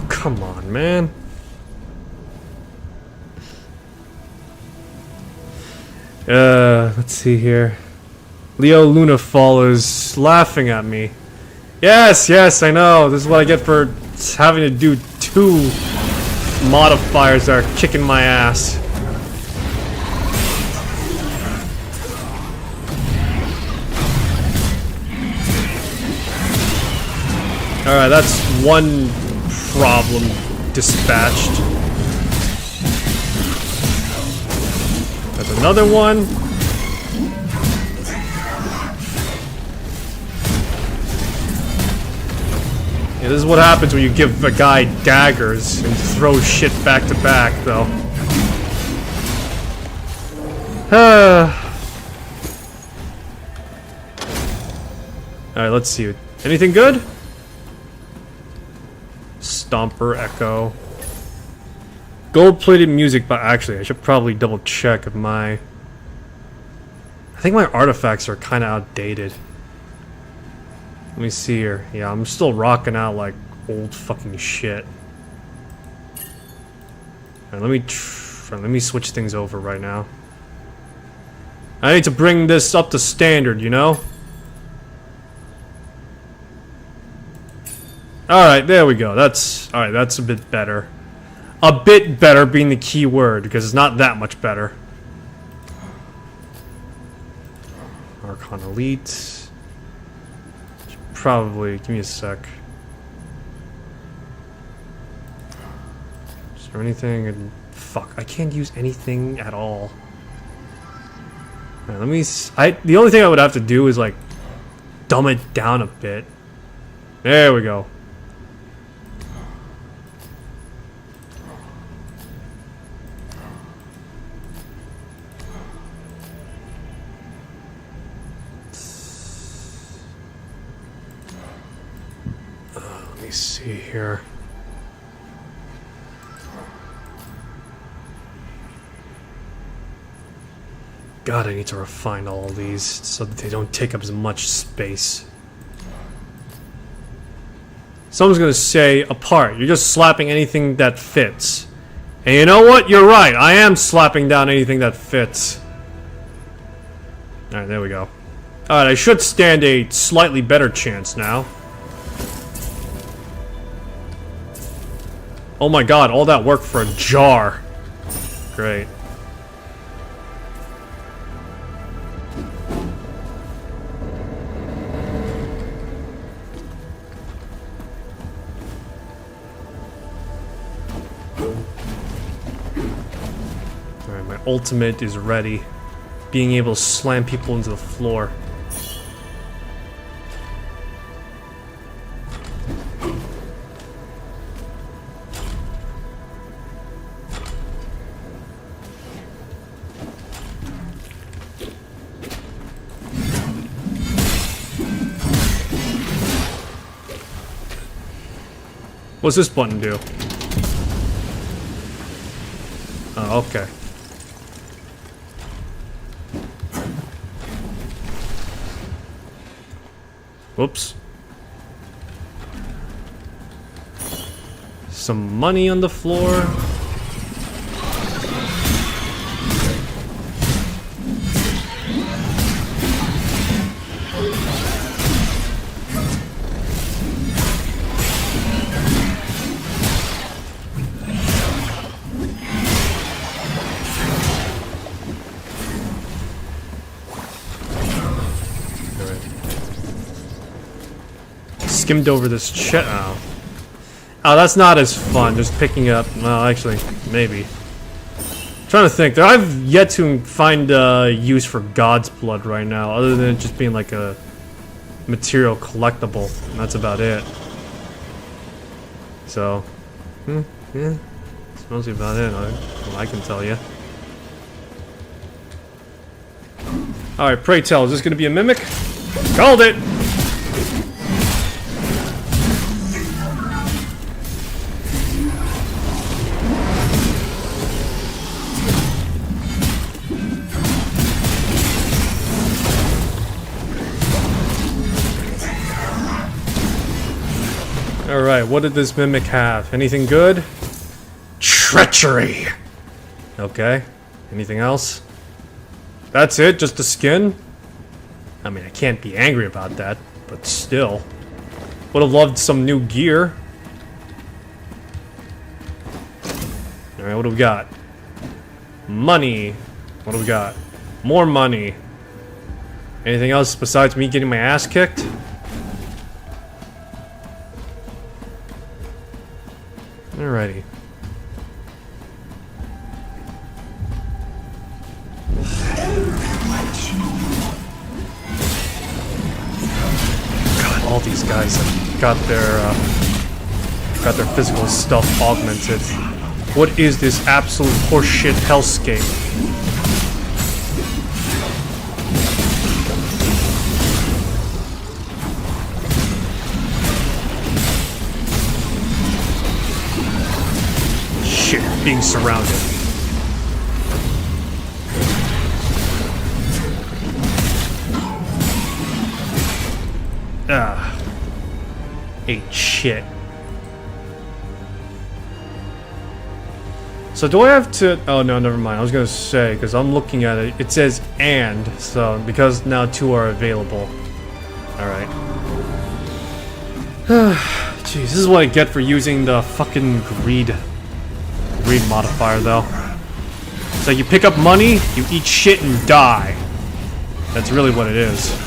Come on, man. Let's see here. Leo Lunafall is laughing at me. Yes, yes, I know. This is what I get for having to do 2 modifiers that are kicking my ass. Alright, that's one problem dispatched. That's another one. Yeah, this is what happens when you give a guy daggers and throw shit back to back, though. Alright, let's see. Anything good? Stomper Echo. Gold-plated music, but actually, I should probably double check if I think my artifacts are kind of outdated. Let me see here. Yeah, I'm still rocking out like old fucking shit. Alright, let me switch things over right now. I need to bring this up to standard, you know? Alright, there we go. Alright, that's a bit better. A bit better being the key word, because it's not that much better. Archon Elite. Probably, give me a sec. Is there anything? Fuck, I can't use anything at all. Alright, the only thing I would have to do is like dumb it down a bit. There we go. Let me see here. God, I need to refine all of these so that they don't take up as much space. Someone's gonna say, apart, you're just slapping anything that fits. And you know what? You're right, I am slapping down anything that fits. Alright, there we go. Alright, I should stand a slightly better chance now. Oh my god, all that work for a jar. Great. Alright, my ultimate is ready. Being able to slam people into the floor. What's this button do? Oh, okay. Whoops. Some money on the floor. Skimmed over this chest. Oh, that's not as fun. Just picking up. Well, actually, maybe. I'm trying to think. I've yet to find use for God's blood right now, other than it just being like a material collectible, and that's about it. So, yeah, it's mostly about it. I can tell you. All right, pray tell, is this going to be a mimic? Called it. Alright, what did this mimic have? Anything good? Treachery! Okay. Anything else? That's it? Just the skin? I mean, I can't be angry about that, but still. Would have loved some new gear. Alright, what do we got? Money. What do we got? More money. Anything else besides me getting my ass kicked? Alrighty. God, all these guys have got their physical stuff augmented. What is this absolute horseshit hellscape? Shit, being surrounded. Ah. Ate shit. So do I have to... Oh no, never mind. I was gonna say, because I'm looking at it, it says and, so because now 2 are available. Alright. Jeez, this is what I get for using the fucking greed modifier though. So you pick up money, you eat shit and die. That's really what it is.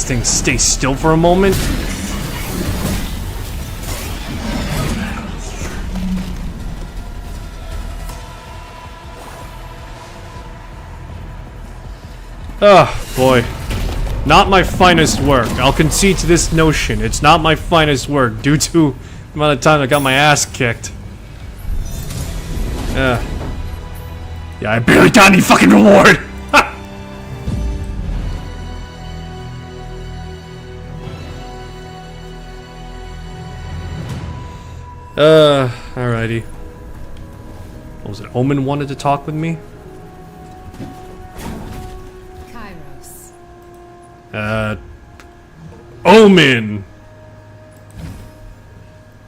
Thing stay still for a moment. Oh boy, not my finest work. I'll concede to this notion. It's not my finest work due to the amount of time I got my ass kicked. Yeah, I barely got any fucking reward. Alrighty. What was it? Omen wanted to talk with me? Kairos. Omen!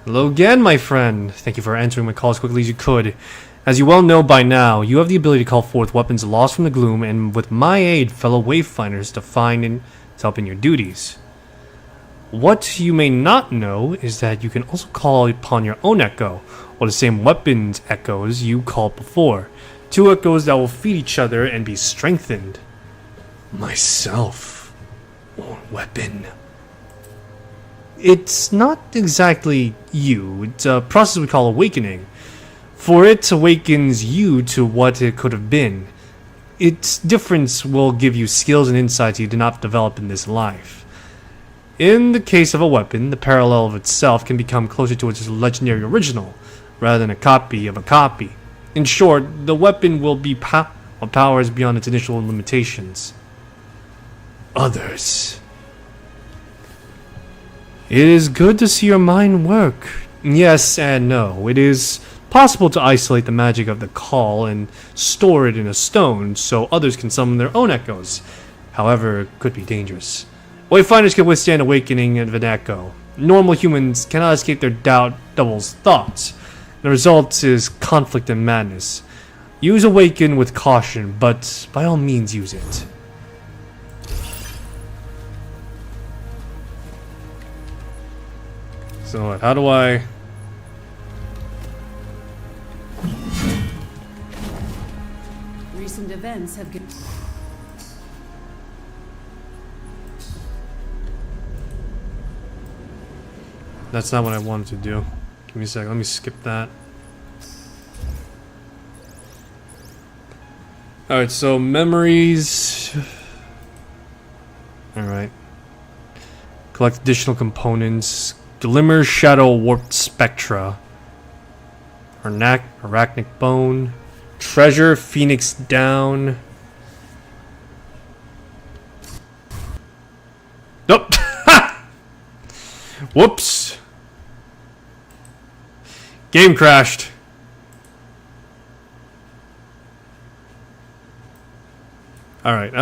Hello again, my friend. Thank you for answering my call as quickly as you could. As you well know by now, you have the ability to call forth weapons lost from the gloom, and with my aid, fellow Wayfinders to find and to help in your duties. What you may not know is that you can also call upon your own echo, or the same weapons echoes you called before. 2 echoes that will feed each other and be strengthened. Myself. Or weapon. It's not exactly you. It's a process we call awakening. For it awakens you to what it could have been. Its difference will give you skills and insights you did not develop in this life. In the case of a weapon, the parallel of itself can become closer to its legendary original, rather than a copy of a copy. In short, the weapon will be powers beyond its initial limitations. Others. It is good to see your mind work. Yes and no. It is possible to isolate the magic of the call and store it in a stone so others can summon their own echoes. However, it could be dangerous. Wayfinders can withstand awakening of an echo. Normal humans cannot escape their double's thoughts. The result is conflict and madness. Use awaken with caution, but by all means use it. So how do I... Recent events have given... That's not what I wanted to do. Give me a second, let me skip that. Alright, so memories... Alright. Collect additional components. Glimmer, Shadow, Warped Spectra. Arachnic Bone. Treasure, Phoenix Down. Nope! Whoops! Game crashed. Alright,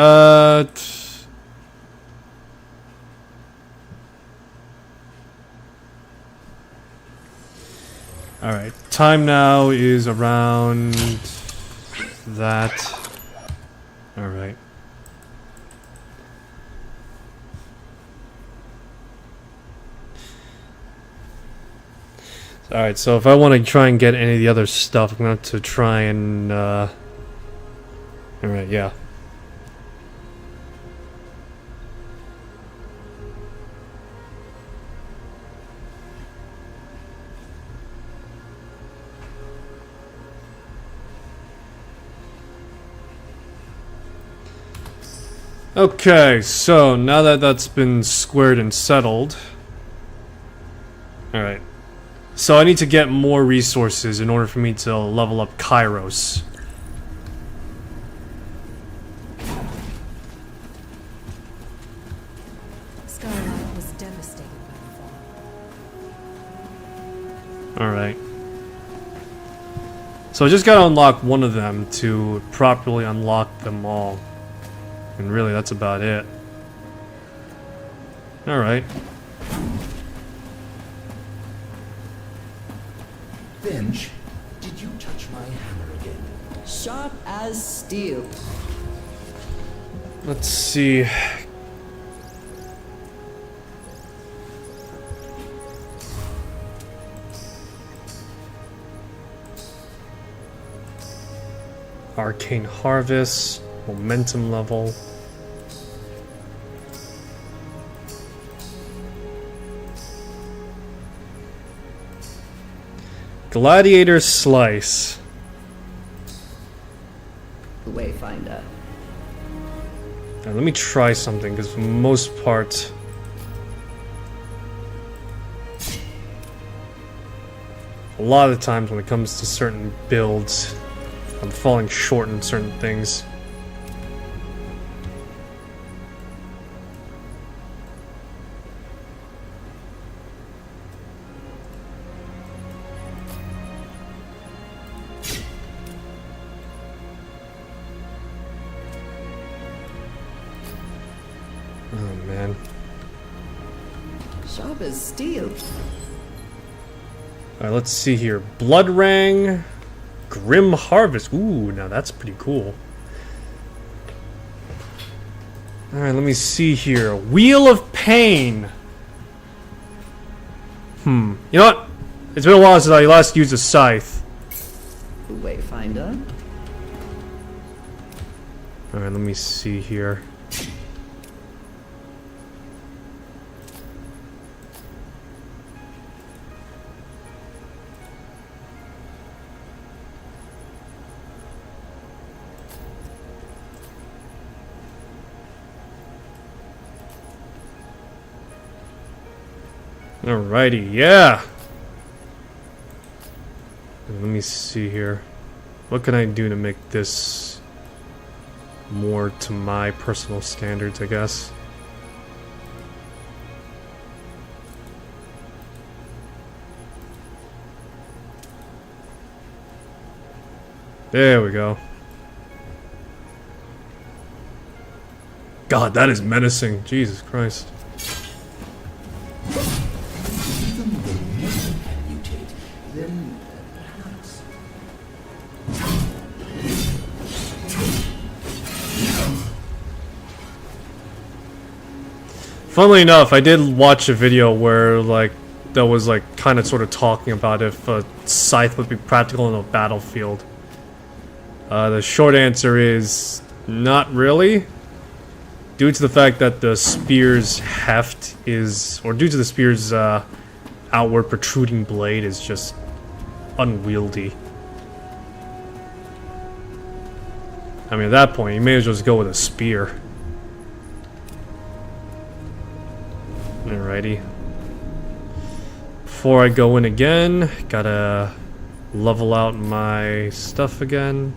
Alright, time now is around that. Alright. Alright, so if I want to try and get any of the other stuff, I'm going to have to try and, Alright, yeah. Okay, so now that that's been squared and settled... Alright. So I need to get more resources in order for me to level up Kairos. Scarlet was devastated by the fall. Alright. So I just gotta unlock one of them to properly unlock them all. And really, that's about it. Alright. Bench, did you touch my hammer again? Sharp as steel. Let's see. Arcane Harvest, momentum level. Gladiator Slice. The Wayfinder. Now, let me try something, because for the most part... A lot of the times when it comes to certain builds, I'm falling short in certain things. Oh man. Sharp as steel. Alright, let's see here. Bloodrang, Grim Harvest. Ooh, now that's pretty cool. Alright, let me see here. Wheel of Pain. You know what? It's been a while since I last used a scythe. The Wayfinder. Alright, let me see here. Alrighty, yeah! Let me see here. What can I do to make this more to my personal standards, I guess? There we go. God, that is menacing. Jesus Christ. Even the metal can mutate, then perhaps. Funnily enough, I did watch a video where, like, that was, like, kind of sort of talking about if a scythe would be practical in a battlefield. The short answer is not really. Due to the fact that the spear's heft is, or due to the spear's outward protruding blade is just unwieldy. I mean, at that point, you may as well just go with a spear. Alrighty. Before I go in again, gotta level out my stuff again.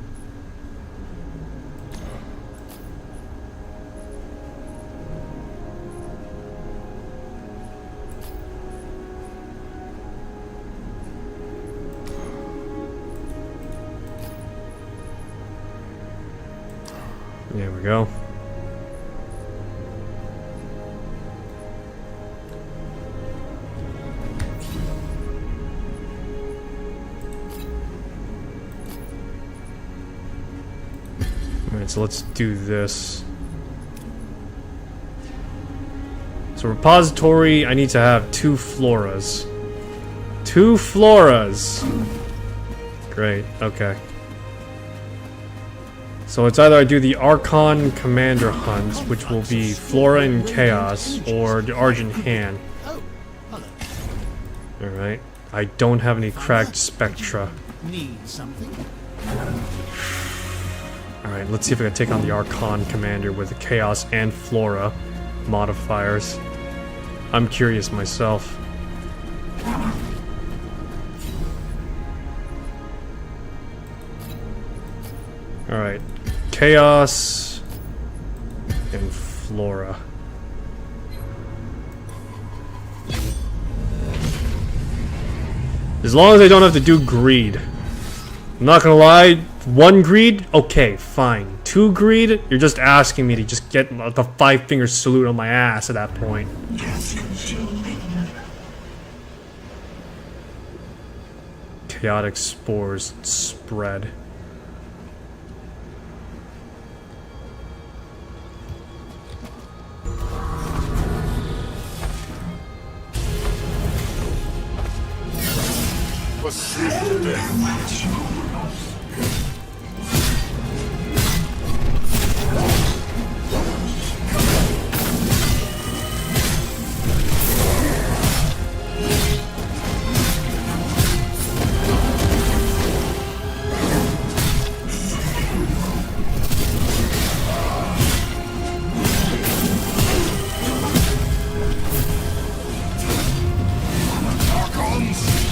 There we go. Alright, so let's do this. So repository, I need to have 2 floras. 2 floras! Great, okay. So it's either I do the Archon Commander Hunt, which will be Flora and Chaos, or the Argent Hand. Oh, hello. Alright. I don't have any cracked Spectra. Need something? Alright, let's see if I can take on the Archon Commander with the Chaos and Flora modifiers. I'm curious myself. Alright. Chaos and Flora. As long as I don't have to do greed. I'm not gonna lie, 1 greed? Okay, fine. 2 greed? You're just asking me to just get the 5-finger salute on my ass at that point. Chaotic spores spread.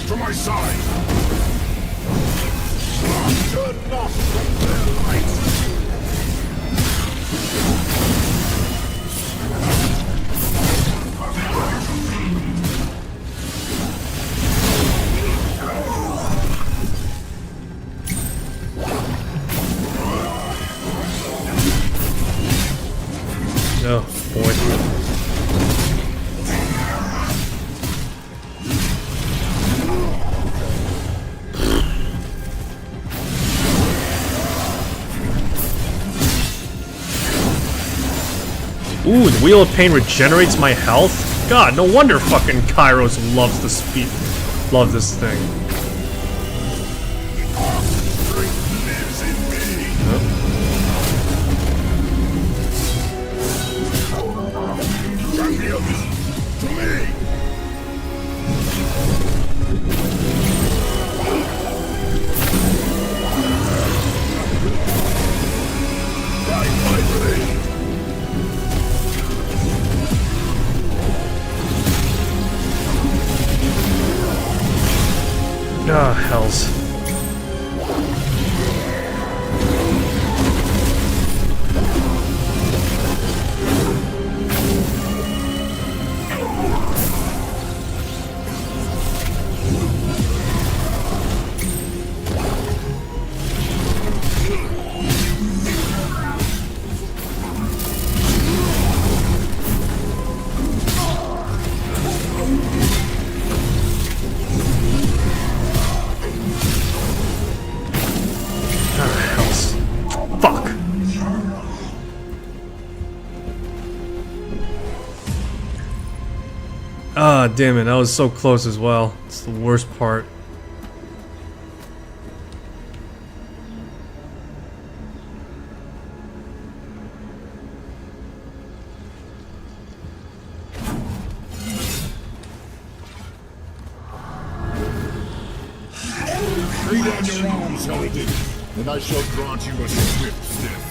To my side! Turn not from their light! Oh, boy. Ooh, the Wheel of Pain regenerates my health? God, no wonder fucking Kairos loves the speed. Love this thing. Lives in me! Champions! To me! Right my blade! Ah, hells. Fuck. Ah, damn it. That was so close as well. It's the worst part. Lay down your arms, Paladin, and I shall grant you a swift death.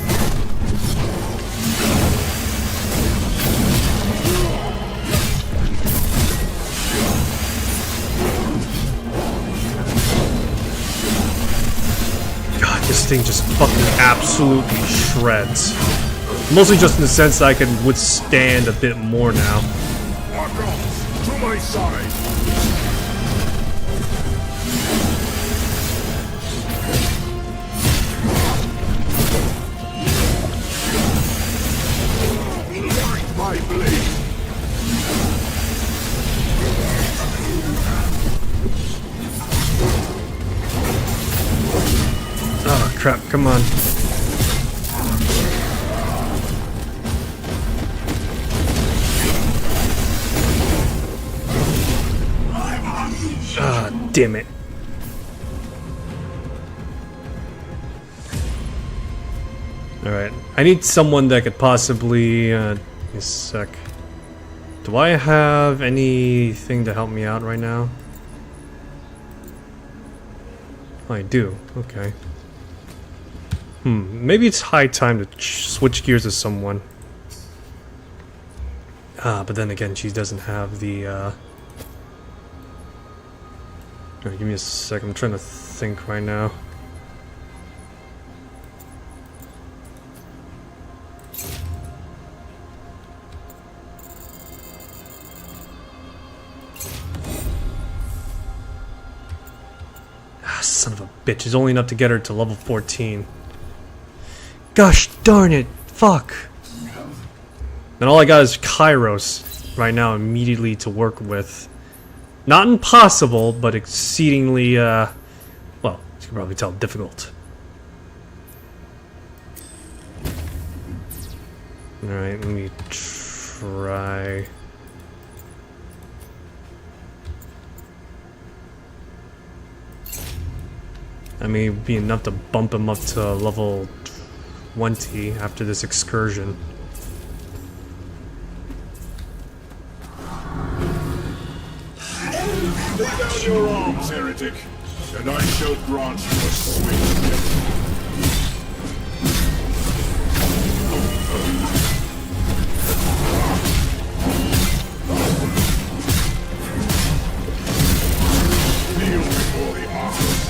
God, this thing just fucking absolutely shreds. Mostly just in the sense that I can withstand a bit more now. Archons, to my side! My blade! Oh crap, come on. damn it. Alright, I need someone that could possibly, give me a sec. Do I have anything to help me out right now? Oh, I do, okay. Maybe it's high time to switch gears to someone. But then again, she doesn't have the, Alright, give me a sec, I'm trying to think right now. Son of a bitch, it's only enough to get her to level 14. Gosh darn it, fuck. And all I got is Kairos right now immediately to work with. Not impossible, but exceedingly, well, you can probably tell, difficult. Alright, let me try... I may be enough to bump him up to level 20 after this excursion. Lay down your arms, heretic, and I shall grant you a sweet death. Kneel before the archers.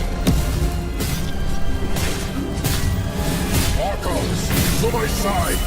Archons, to my side!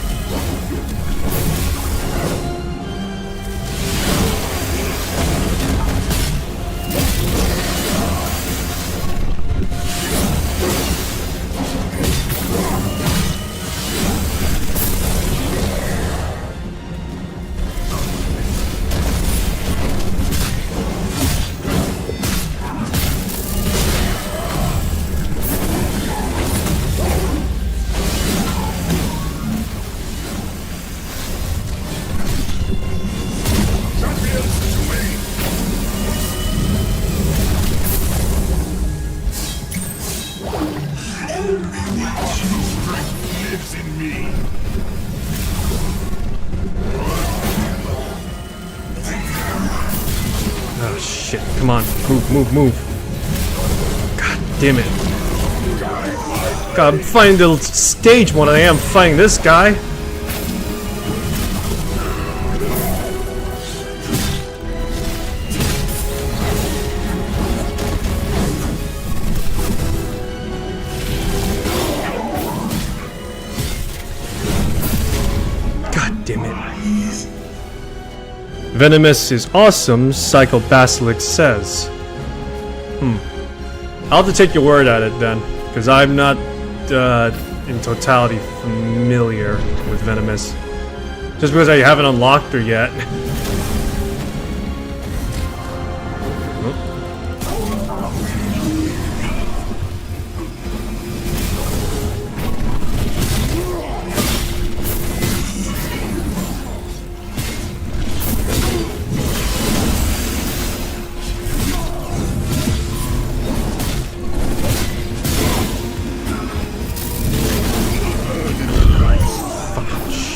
Lives in me. Oh shit, come on, move. God damn it. God, I'm fighting the stage more than I am fighting this guy. Venomous is awesome, Psycho Basilisk says. I'll have to take your word at it then, because I'm not in totality familiar with Venomous. Just because I haven't unlocked her yet.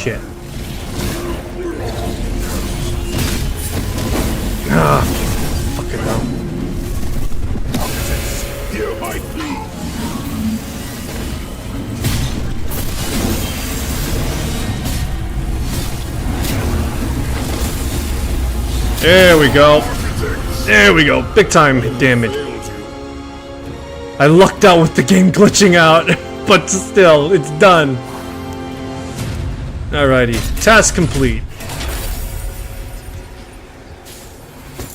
Shit. Ah, fucking hell. Here might be. There we go. There we go. Big time damage. I lucked out with the game glitching out, but still, it's done. Alrighty, task complete.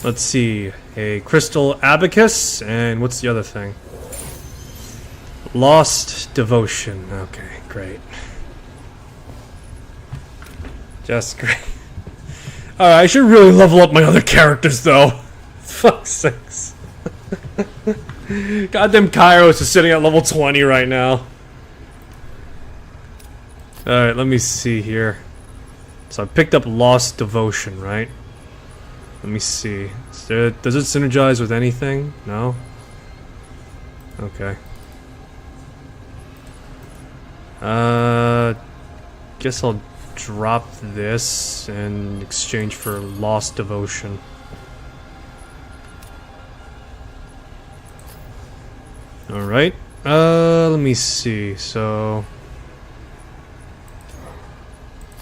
Let's see, a crystal abacus, and what's the other thing? Lost devotion. Okay, great. Just great. Alright, I should really level up my other characters though. Fuck's sakes. Goddamn Kairos is sitting at level 20 right now. Alright, let me see here. So I picked up Lost Devotion, right? Let me see. Does it synergize with anything? No? Okay. Guess I'll drop this in exchange for Lost Devotion. Alright. Let me see. So...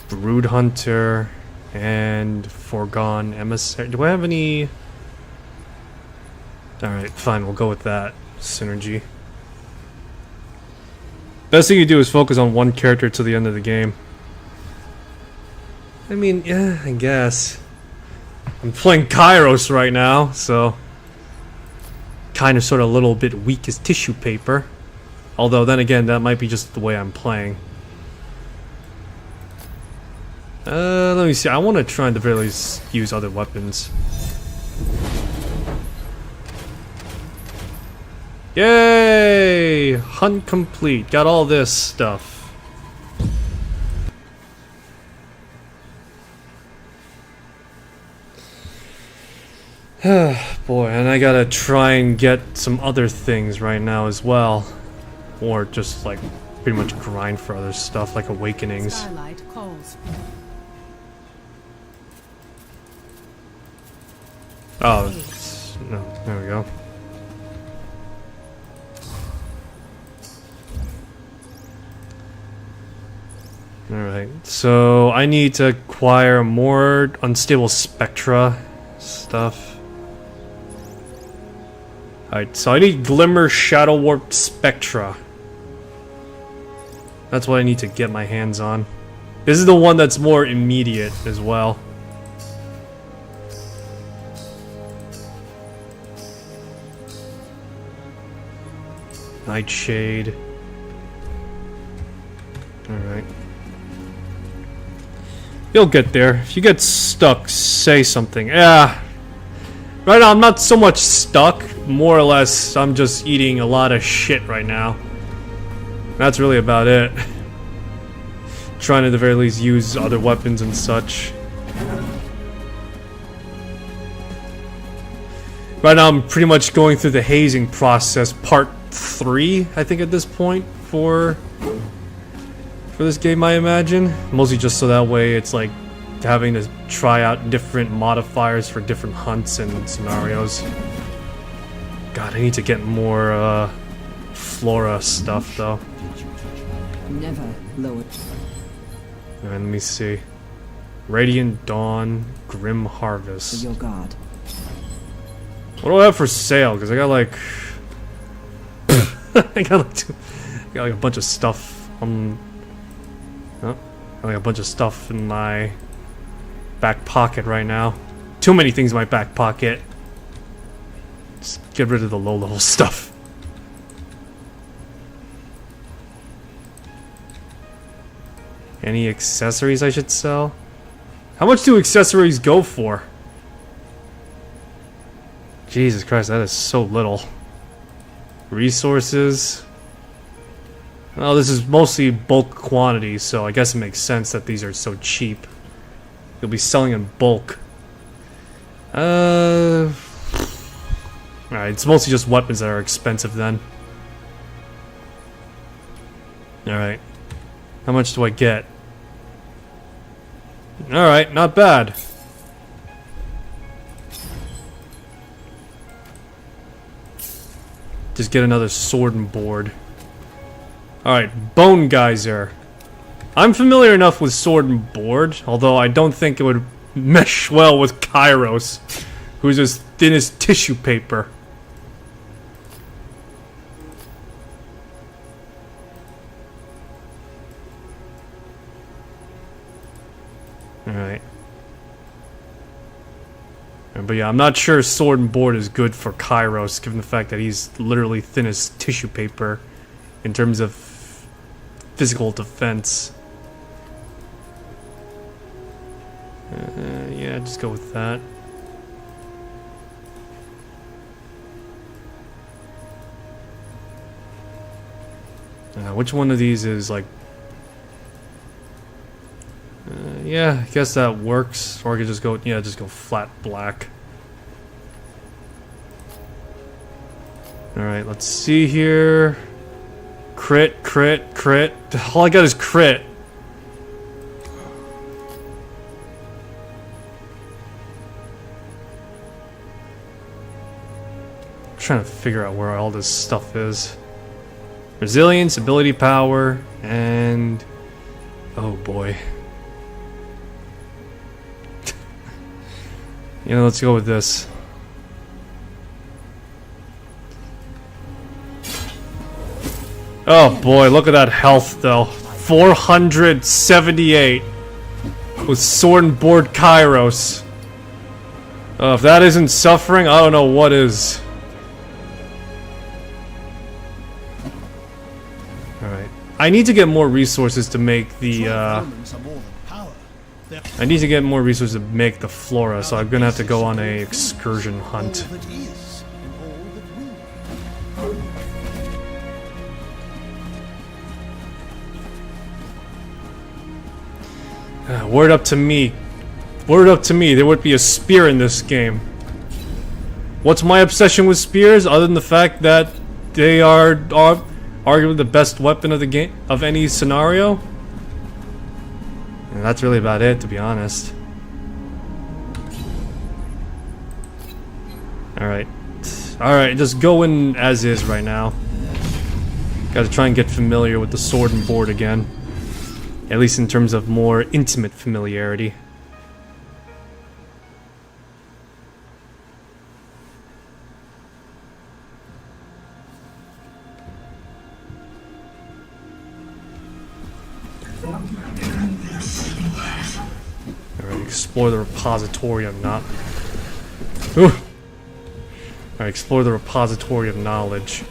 Brood Hunter and Foregone Emissary. Do I have any... Alright, fine. We'll go with that. Synergy. Best thing you do is focus on one character till the end of the game. I mean, yeah, I guess. I'm playing Kairos right now, so... kind of sort of a little bit weak as tissue paper. Although, then again, that might be just the way I'm playing. Let me see. I want to try and at the very least use other weapons. Yay! Hunt complete. Got all this stuff. Boy, and I gotta try and get some other things right now as well. Or just like pretty much grind for other stuff like awakenings. Starlight calls. Oh, no, there we go. Alright, so I need to acquire more unstable spectra stuff. Alright, so I need Glimmer Shadow Warp Spectra. That's what I need to get my hands on. This is the one that's more immediate as well. Nightshade. Alright. You'll get there. If you get stuck, say something. Yeah. Right now, I'm not so much stuck. More or less, I'm just eating a lot of shit right now. That's really about it. Trying to, at the very least, use other weapons and such. Right now, I'm pretty much going through the hazing process, part 3, I think, at this point, for this game, I imagine. Mostly just so that way it's like having to try out different modifiers for different hunts and scenarios. God, I need to get more flora stuff though. Never lower. Alright, let me see. Radiant Dawn, Grim Harvest. Your god. What do I have for sale? Because I got like I got like a bunch of stuff on. Oh, I got like a bunch of stuff in my back pocket right now. Too many things in my back pocket. Just get rid of the low-level stuff. Any accessories I should sell? How much do accessories go for? Jesus Christ, that is so little. Resources. Well, this is mostly bulk quantities, so I guess it makes sense that these are so cheap. You'll be selling in bulk. Alright, it's mostly just weapons that are expensive then. Alright. How much do I get? Alright, not bad. Just get another sword and board. Alright, Bone Geyser. I'm familiar enough with sword and board, although I don't think it would mesh well with Kairos, who's as thin as tissue paper. Alright. But yeah, I'm not sure sword and board is good for Kairos, given the fact that he's literally thin as tissue paper in terms of physical defense. Yeah, just go with that. Which one of these is like... Yeah, I guess that works. Or I could just go, yeah, just go flat black. Alright, let's see here. Crit, crit, crit. All I got is crit. I'm trying to figure out where all this stuff is. Resilience, ability power, and... oh boy. You know, let's go with this. Oh boy, look at that health though. 478 with sword and board Kairos. If that isn't suffering, I don't know what is. Alright. I need to get more resources to make the I need to get more resources to make the flora, so I'm gonna have to go on a excursion hunt. Word up to me. Word up to me, there would be a spear in this game. What's my obsession with spears, other than the fact that they are arguably the best weapon of the game, of any scenario? And that's really about it, to be honest. Alright. Alright, just go in as is right now. Gotta try and get familiar with the sword and board again. At least in terms of more intimate familiarity. Alright, explore the repository of Alright, explore the repository of knowledge.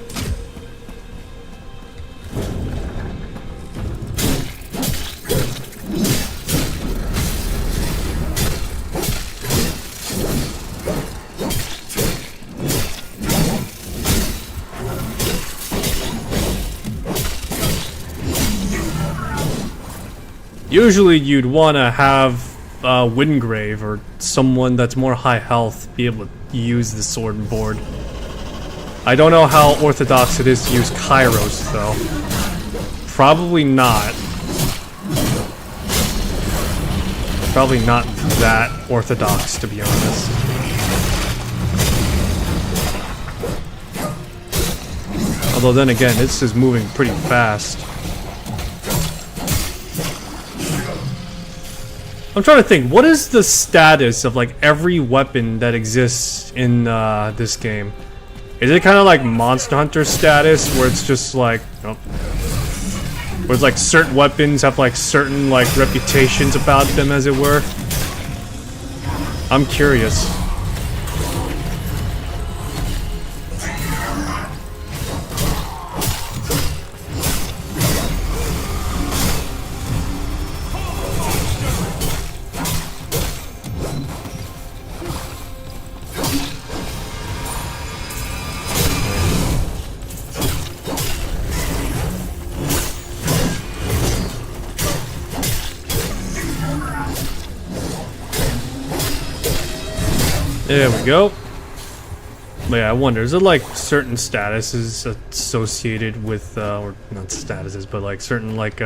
Usually you'd want to have Wingrave or someone that's more high health be able to use the sword and board. I don't know how orthodox it is to use Kairos though. Probably not. Probably not that orthodox, to be honest. Although then again, this is moving pretty fast. I'm trying to think, what is the status of like every weapon that exists in this game? Is it kind of like Monster Hunter status, where it's just like, where it's like certain weapons have like certain like reputations about them, as it were? I'm curious. There we go. But yeah, I wonder, is it like certain statuses associated with, or not statuses, but like certain like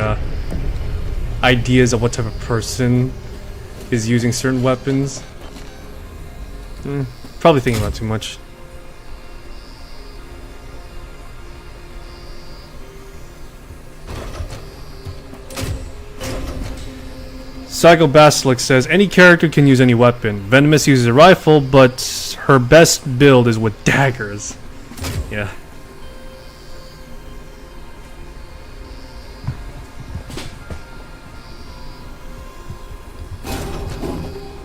ideas of what type of person is using certain weapons? Probably thinking about too much. Psycho Basilisk says, any character can use any weapon. Venomous uses a rifle, but her best build is with daggers. Yeah.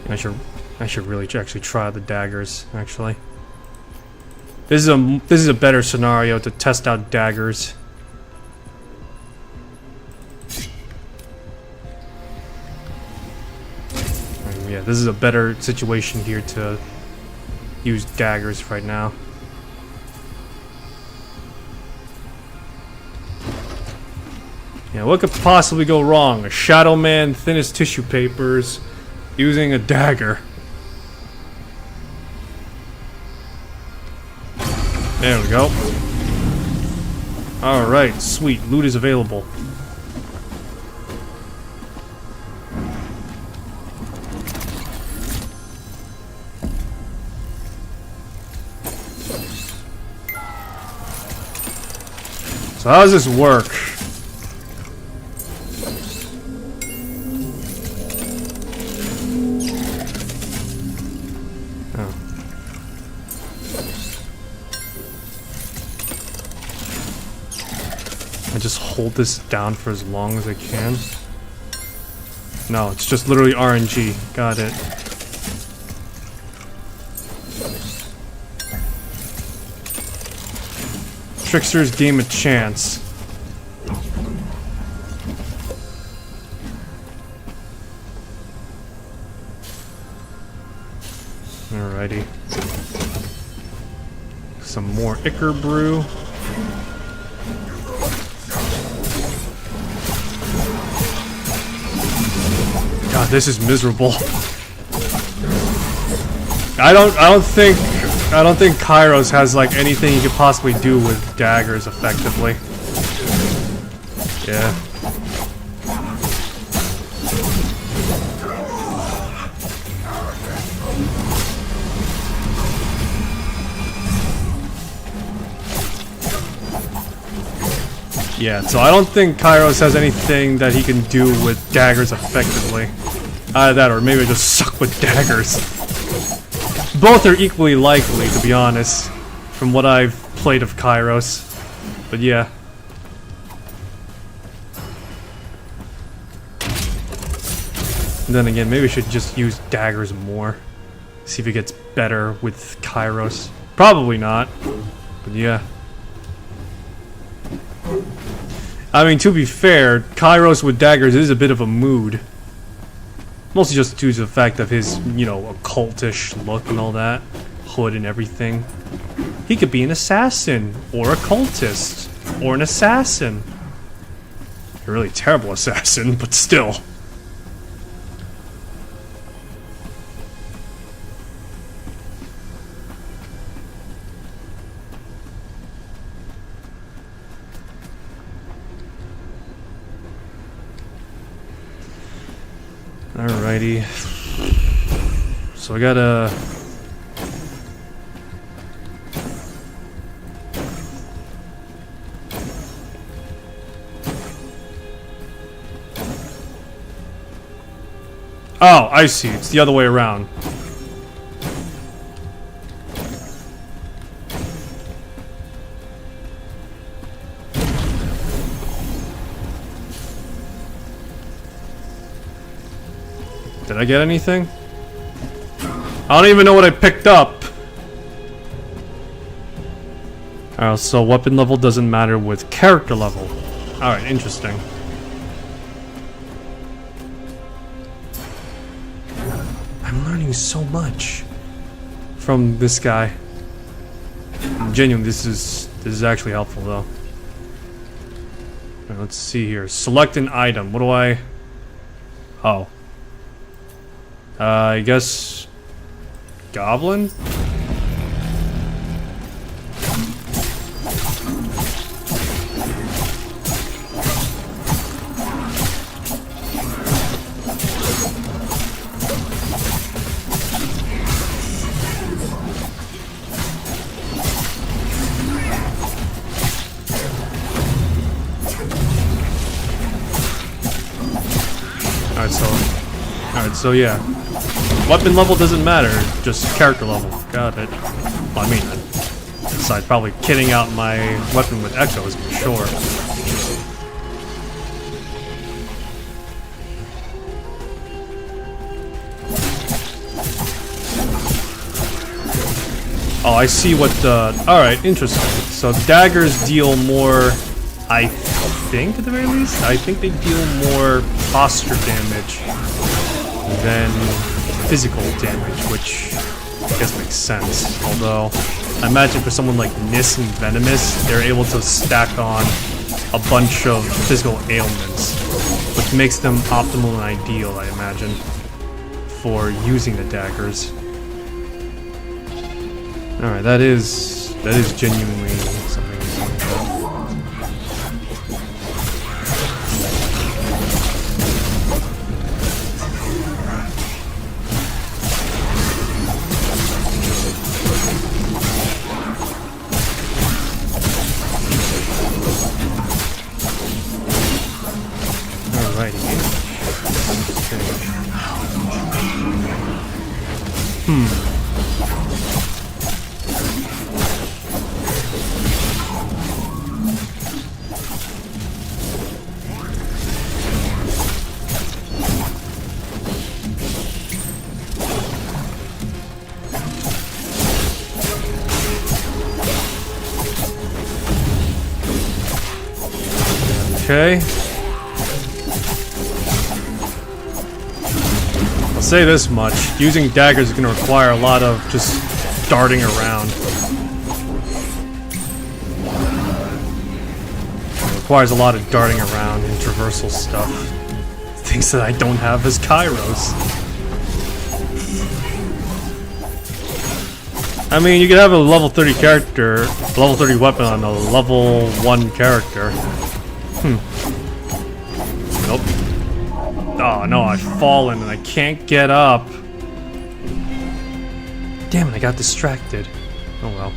I should really actually try the daggers, actually. This is a better scenario to test out daggers. Yeah, this is a better situation here to use daggers right now. Yeah, what could possibly go wrong? A shadow man, thin as tissue papers, using a dagger. There we go. Alright, sweet. Loot is available. So how does this work? Oh. I just hold this down for as long as I can? No, it's just literally RNG. Got it. Tricksters game a chance. Alrighty. Some more Ichor brew. God, this is miserable. I don't think Kairos has like anything he could possibly do with daggers effectively. Yeah. Yeah, so I don't think Kairos has anything that he can do with daggers effectively. Either that or maybe just suck with daggers. Both are equally likely, to be honest, from what I've played of Kairos. But yeah. And then again, maybe I should just use daggers more. See if it gets better with Kairos. Probably not. But yeah. I mean, to be fair, Kairos with daggers is a bit of a mood. Mostly just due to the fact of his, you know, occultish look and all that. Hood and everything. He could be an assassin, or a cultist, or an assassin. A really terrible assassin, but still. Alrighty. So I gotta... Oh, I see. It's the other way around. Did I get anything? I don't even know what I picked up. Alright, so weapon level doesn't matter with character level. Alright, interesting. I'm learning so much from this guy. Genuinely, this is actually helpful though. Alright, let's see here. Select an item. What do I... Oh. I guess... Goblin? Alright, so yeah. Weapon level doesn't matter, just character level. Got it. Well, I mean, aside probably kitting out my weapon with echoes for sure. Oh, I see what the... Alright, interesting. So daggers deal more, I think, at the very least? I think they deal more posture damage than physical damage, which I guess makes sense. Although, I imagine for someone like Nis and Venomous, they're able to stack on a bunch of physical ailments, which makes them optimal and ideal, I imagine, for using the daggers. Alright, that is genuinely something. Alrighty. Okay. Okay. I'll say this much. Using daggers is going to require a lot of just darting around. It requires a lot of darting around and traversal stuff. Things that I don't have as Kairos. I mean, you could have a level 30 character, level 30 weapon on a level 1 character. Nope. Oh no, I've fallen and I can't get up. Damn it, I got distracted. Oh well.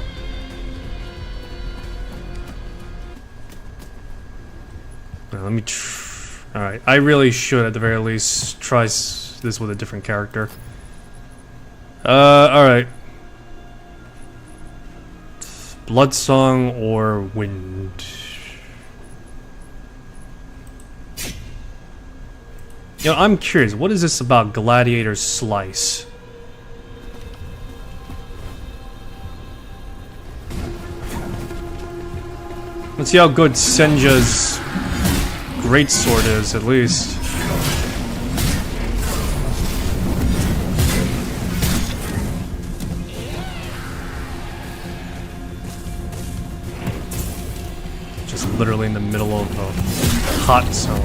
Well, let me alright, I really should at the very least try this with a different character. Alright. Bloodsong or Wind? You know, I'm curious, what is this about Gladiator Slice? Let's see how good Senja's greatsword is, at least. Just literally in the middle of a hot zone.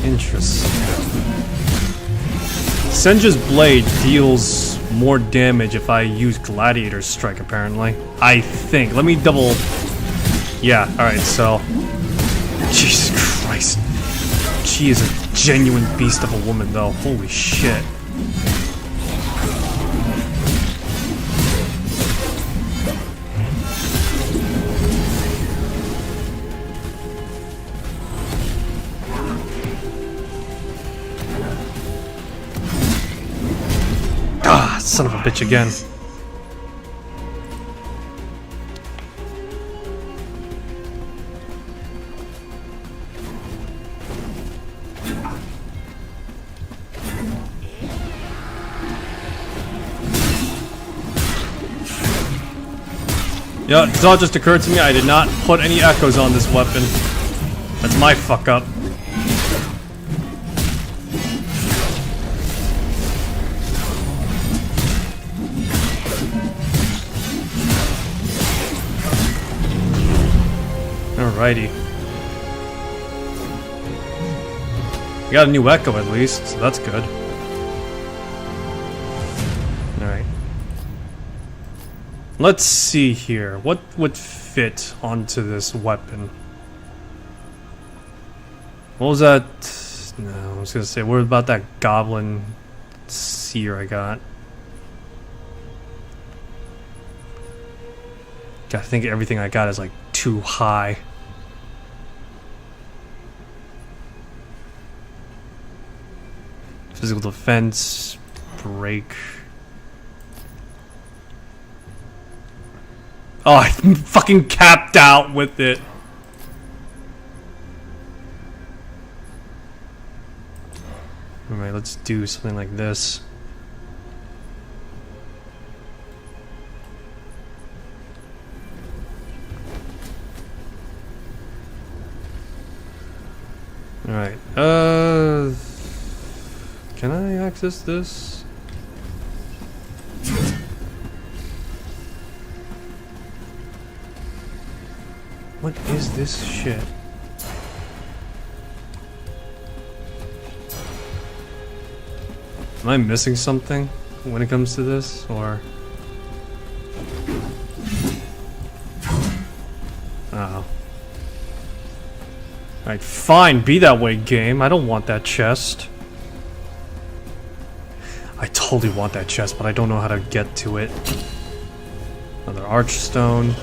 Interesting. Senja's blade deals more damage if I use Gladiator's Strike, apparently. I think. Let me double... Yeah, alright, so... Jesus Christ. She is a genuine beast of a woman, though. Holy shit. Son of a bitch again. Yeah, it's all just occurred to me I did not put any echoes on this weapon. That's my fuck up. Alrighty. We got a new echo at least, so that's good. Alright. Let's see here. What would fit onto this weapon? What was that? No, I was gonna say, what about that goblin seer I got? I think everything I got is like too high. Physical defense, break. Oh, I'm fucking capped out with it. Alright, let's do something like this. Alright, can I access this? What is this shit? Am I missing something when it comes to this, or? Oh. Alright, fine, be that way, game. I don't want that chest. I totally want that chest, but I don't know how to get to it. Another archstone.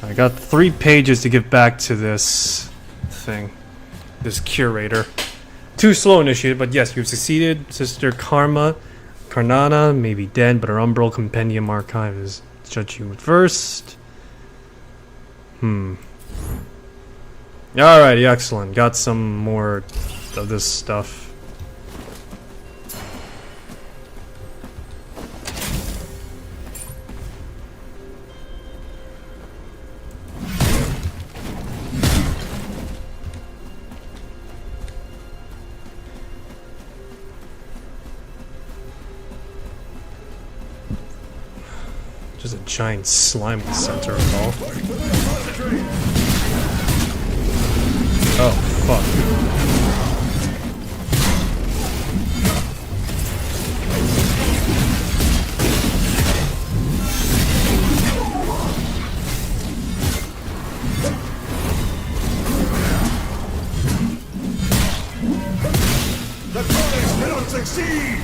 I got 3 pages to get back to this thing. This curator. Too slow initiative, but yes, you've succeeded. Sister Karnana may be dead, but her Umbral Compendium Archive is judge you first. Alrighty, excellent. Got some more of this stuff. Just a giant slime in the center of it all. Oh, fuck. The Codex cannot succeed!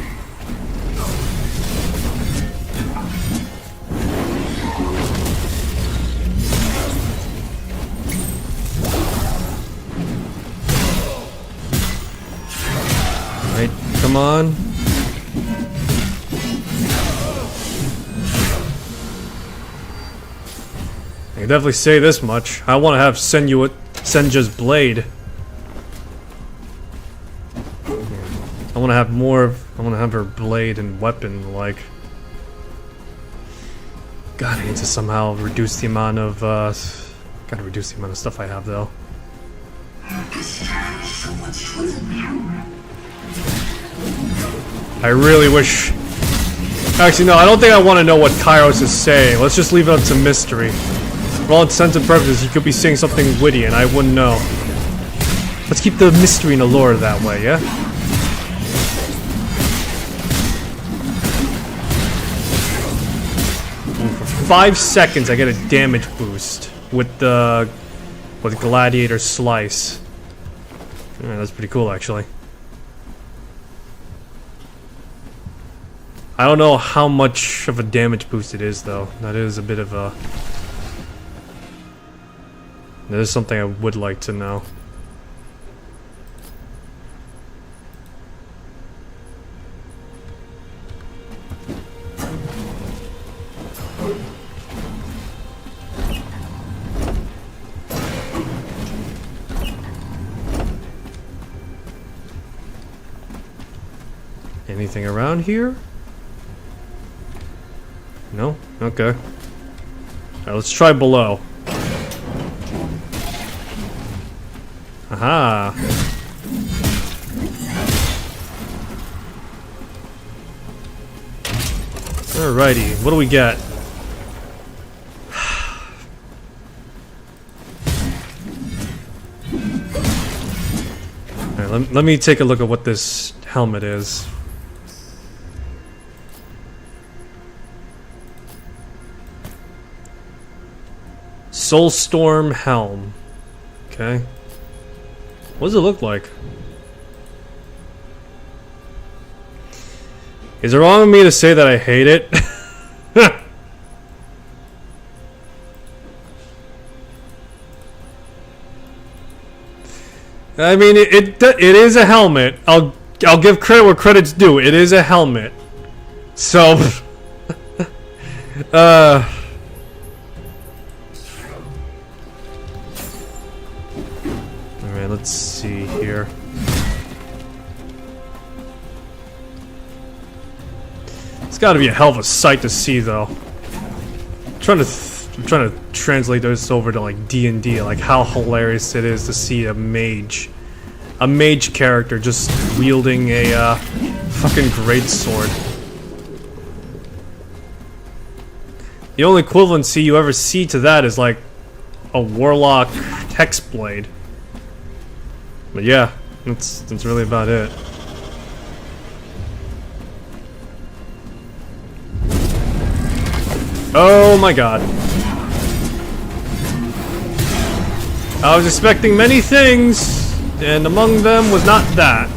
Right, come on. I can definitely say this much. I want to have Senja's blade. I want to have more. I want to have her blade and weapon. Like, God, I need to somehow reduce the amount of. Gotta reduce the amount of stuff I have, though. I really wish. Actually, no, I don't think I want to know what Kairos is saying. Let's just leave it up to mystery. For all intents and purposes, he could be saying something witty, and I wouldn't know. Let's keep the mystery and allure that way, yeah? Ooh, for 5 seconds, I get a damage boost with the Gladiator Slice. Yeah, that's pretty cool, actually. I don't know how much of a damage boost it is, though. That is a bit of a... That is something I would like to know. Anything around here? No? Okay. Alright, let's try below. Aha! Alrighty, what do we get? Alright, let me take a look at what this helmet is. Soulstorm Helm. Okay. What does it look like? Is it wrong of me to say that I hate it? I mean, it is a helmet. I'll give credit where credit's due. It is a helmet. So, Alright, let's see here. It's gotta be a hell of a sight to see, though. I'm trying to translate this over to like D&D, like how hilarious it is to see a mage character just wielding a Fucking great sword. The only equivalency you ever see to that is like a warlock hex blade. But yeah, that's really about it. Oh my god. I was expecting many things, and among them was not that.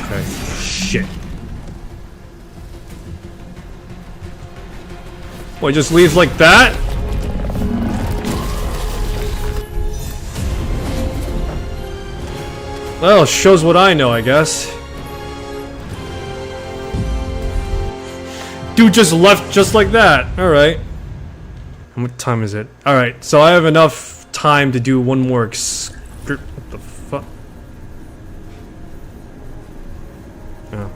Okay, shit. What, just leaves like that? Well, shows what I know, I guess. Dude just left just like that. Alright. What time is it? Alright, so I have enough time to do one more what the fuck? Oh.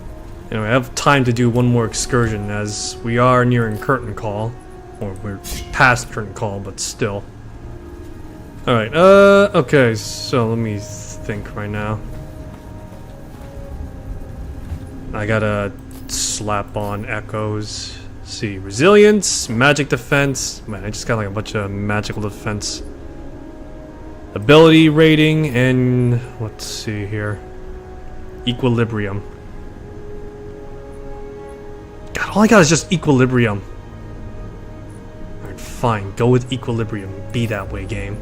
Anyway, I have time to do one more excursion as we are nearing curtain call. Or we're past curtain call, but still. Alright, okay, so let me think right now. I gotta slap on echoes. Let's see, resilience, magic defense. Man, I just got like a bunch of magical defense. Ability rating, and let's see here. Equilibrium. God, all I got is just equilibrium. Alright, fine, go with equilibrium. Be that way, game.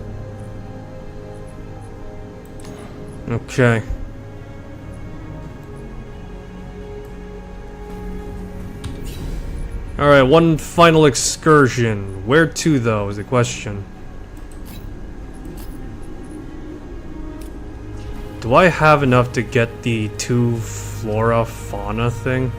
Okay. Alright, one final excursion. Where to, though, is the question. Do I have enough to get the 2 flora fauna thing?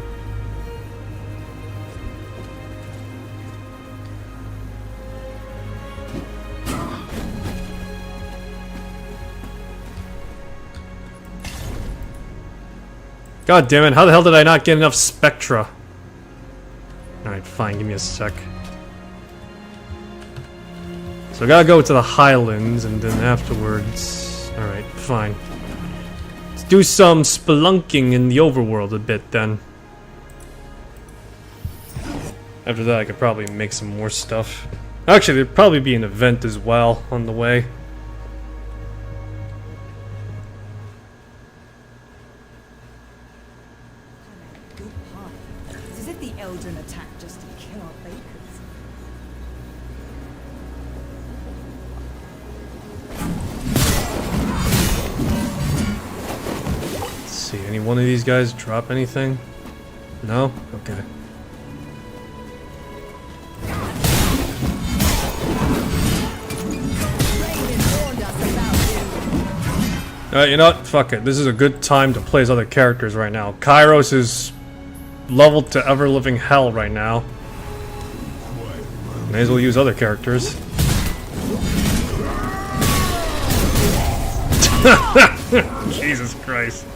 God damn it, how the hell did I not get enough spectra? Alright, fine, give me a sec. So I gotta go to the Highlands, and then afterwards... Alright, fine. Let's do some spelunking in the overworld a bit, then. After that, I could probably make some more stuff. Actually, there'd probably be an event as well on the way. It's as if the Eldrin attacked just to kill our bakers. Let's see, any one of these guys drop anything? No? Okay. Alright, you know what? Fuck it. This is a good time to play as other characters right now. Kairos is leveled to ever-living hell right now. May as well use other characters. Jesus Christ.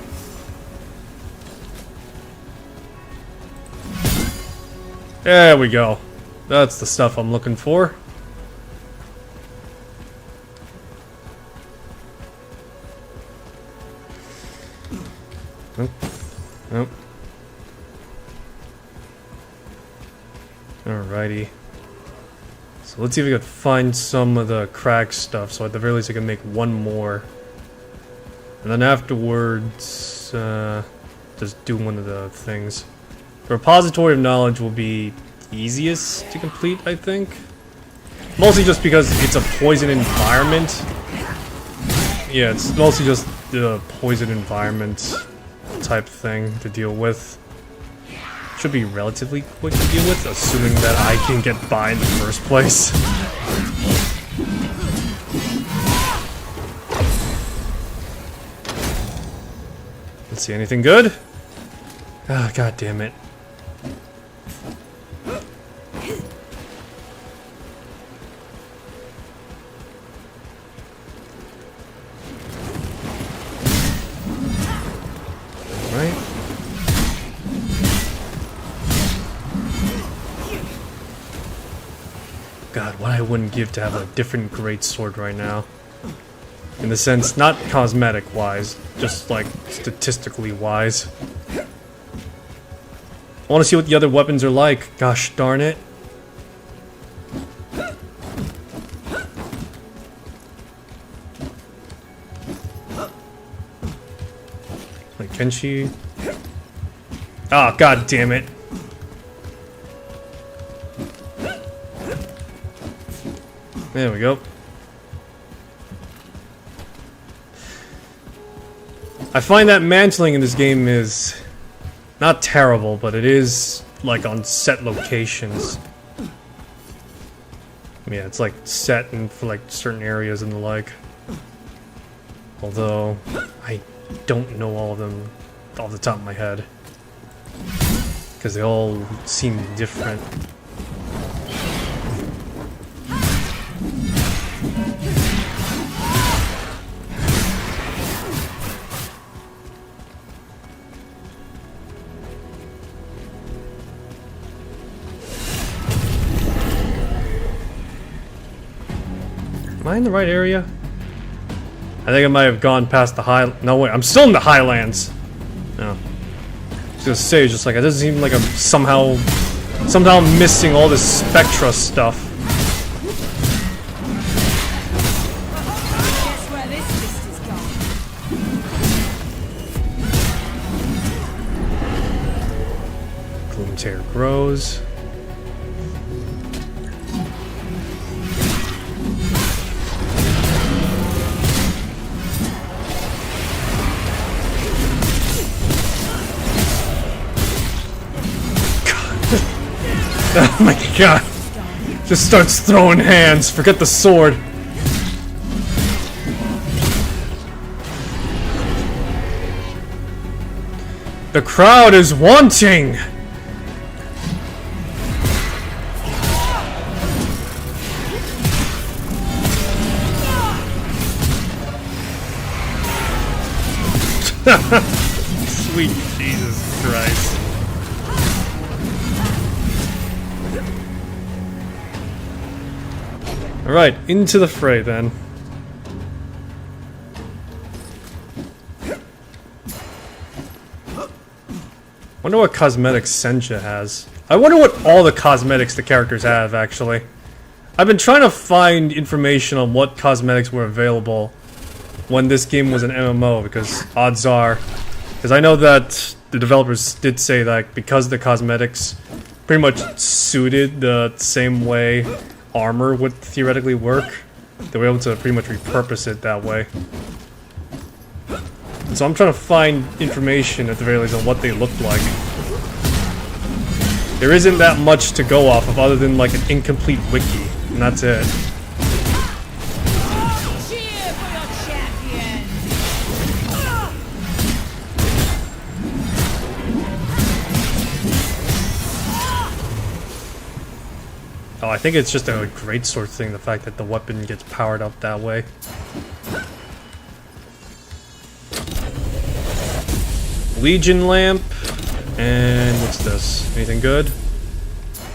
There we go. That's the stuff I'm looking for. Nope. Nope. Alrighty. So let's see if we can find some of the crack stuff, so at the very least I can make one more. And then afterwards, just do one of the things. The repository of knowledge will be easiest to complete, I think. Mostly just because it's a poison environment. Yeah, it's mostly just the poison environment type thing to deal with. Should be relatively quick to deal with, assuming that I can get by in the first place. Let's see, anything good? Ah, oh, god damn it. God, what I wouldn't give to have a different greatsword right now. In the sense, not cosmetic-wise, just like statistically wise. I want to see what the other weapons are like. Gosh darn it. Like, can she? Oh, god damn it. There we go. I find that mantling in this game is not terrible, but it is like on set locations. Yeah, it's like set in for like certain areas and the like. Although I don't know all of them off the top of my head because they all seem different. Am I in the right area? I think I might have gone past the high. No, wait, I'm still in the highlands. No. I was gonna say, just like, it doesn't seem like I'm somehow missing all this Spectra stuff. Guess where this fist is gone. Gloom Tear grows. Oh my god. Just starts throwing hands. Forget the sword. The crowd is wanting. Sweet Jesus Christ. Alright, into the fray then. Wonder what cosmetics Senja has. I wonder what all the cosmetics the characters have, actually. I've been trying to find information on what cosmetics were available when this game was an MMO, because odds are... Because I know that the developers did say that because the cosmetics pretty much suited the same way armor would theoretically work, they were able to pretty much repurpose it that way. And so I'm trying to find information at the very least on what they looked like. There isn't that much to go off of other than like an incomplete wiki, and that's it. Cheer for your champion! Oh, I think it's just a greatsword thing, the fact that the weapon gets powered up that way. Legion lamp, and what's this? Anything good?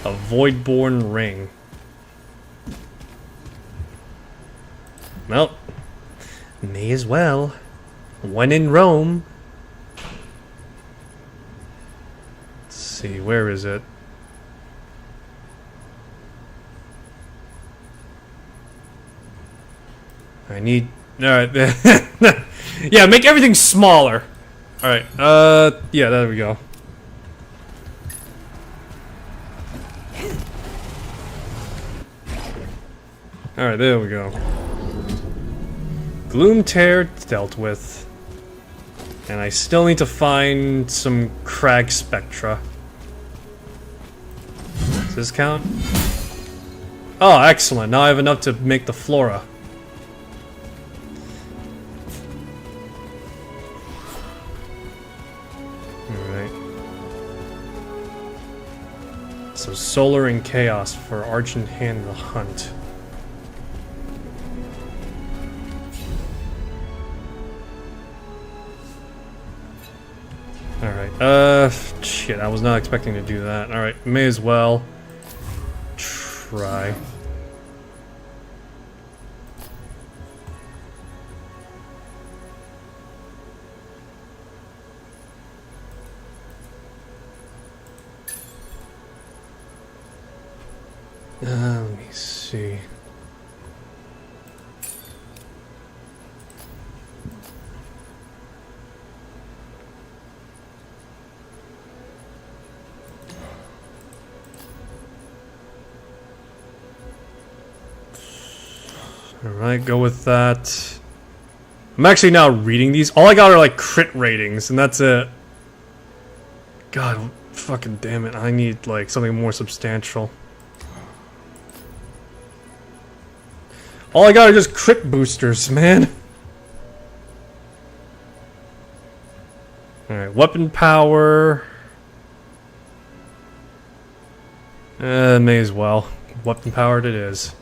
A Voidborn ring. Well, may as well. When in Rome. Let's see, where is it? I need... Alright. Yeah, make everything smaller. Alright, yeah, there we go. Alright, there we go. Gloom Tear dealt with. And I still need to find some Crag Spectra. Does this count? Oh, excellent. Now I have enough to make the Flora. So Solar and Chaos for Arch in Hand the Hunt. Alright, shit, I was not expecting to do that. Alright, may as well try. Let me see. Alright, go with that. I'm actually now reading these. All I got are like crit ratings, and that's it. God, fucking damn it. I need like something more substantial. All I got are just crit boosters, man. Alright, weapon power. May as well. Weapon powered it is.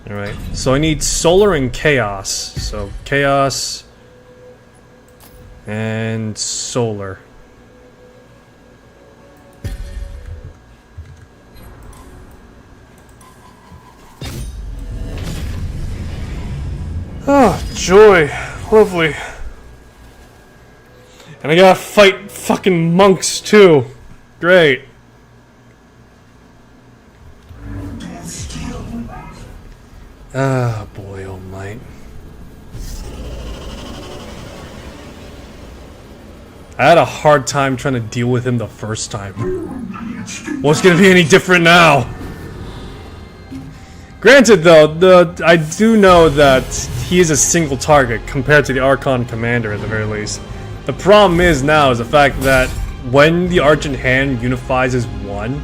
Alright, so I need solar and chaos. So, chaos and solar. Oh, joy. Lovely. And I gotta fight fucking monks too. Great. Ah, boy, oh might. I had a hard time trying to deal with him the first time. What's gonna be any different now? Granted, though, I do know that he is a single target compared to the Archon Commander at the very least. The problem is now is the fact that when the Argent Hand unifies as one,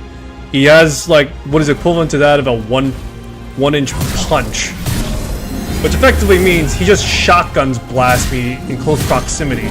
he has like what is equivalent to that of a one-inch punch, which effectively means he just shotguns blast me in close proximity.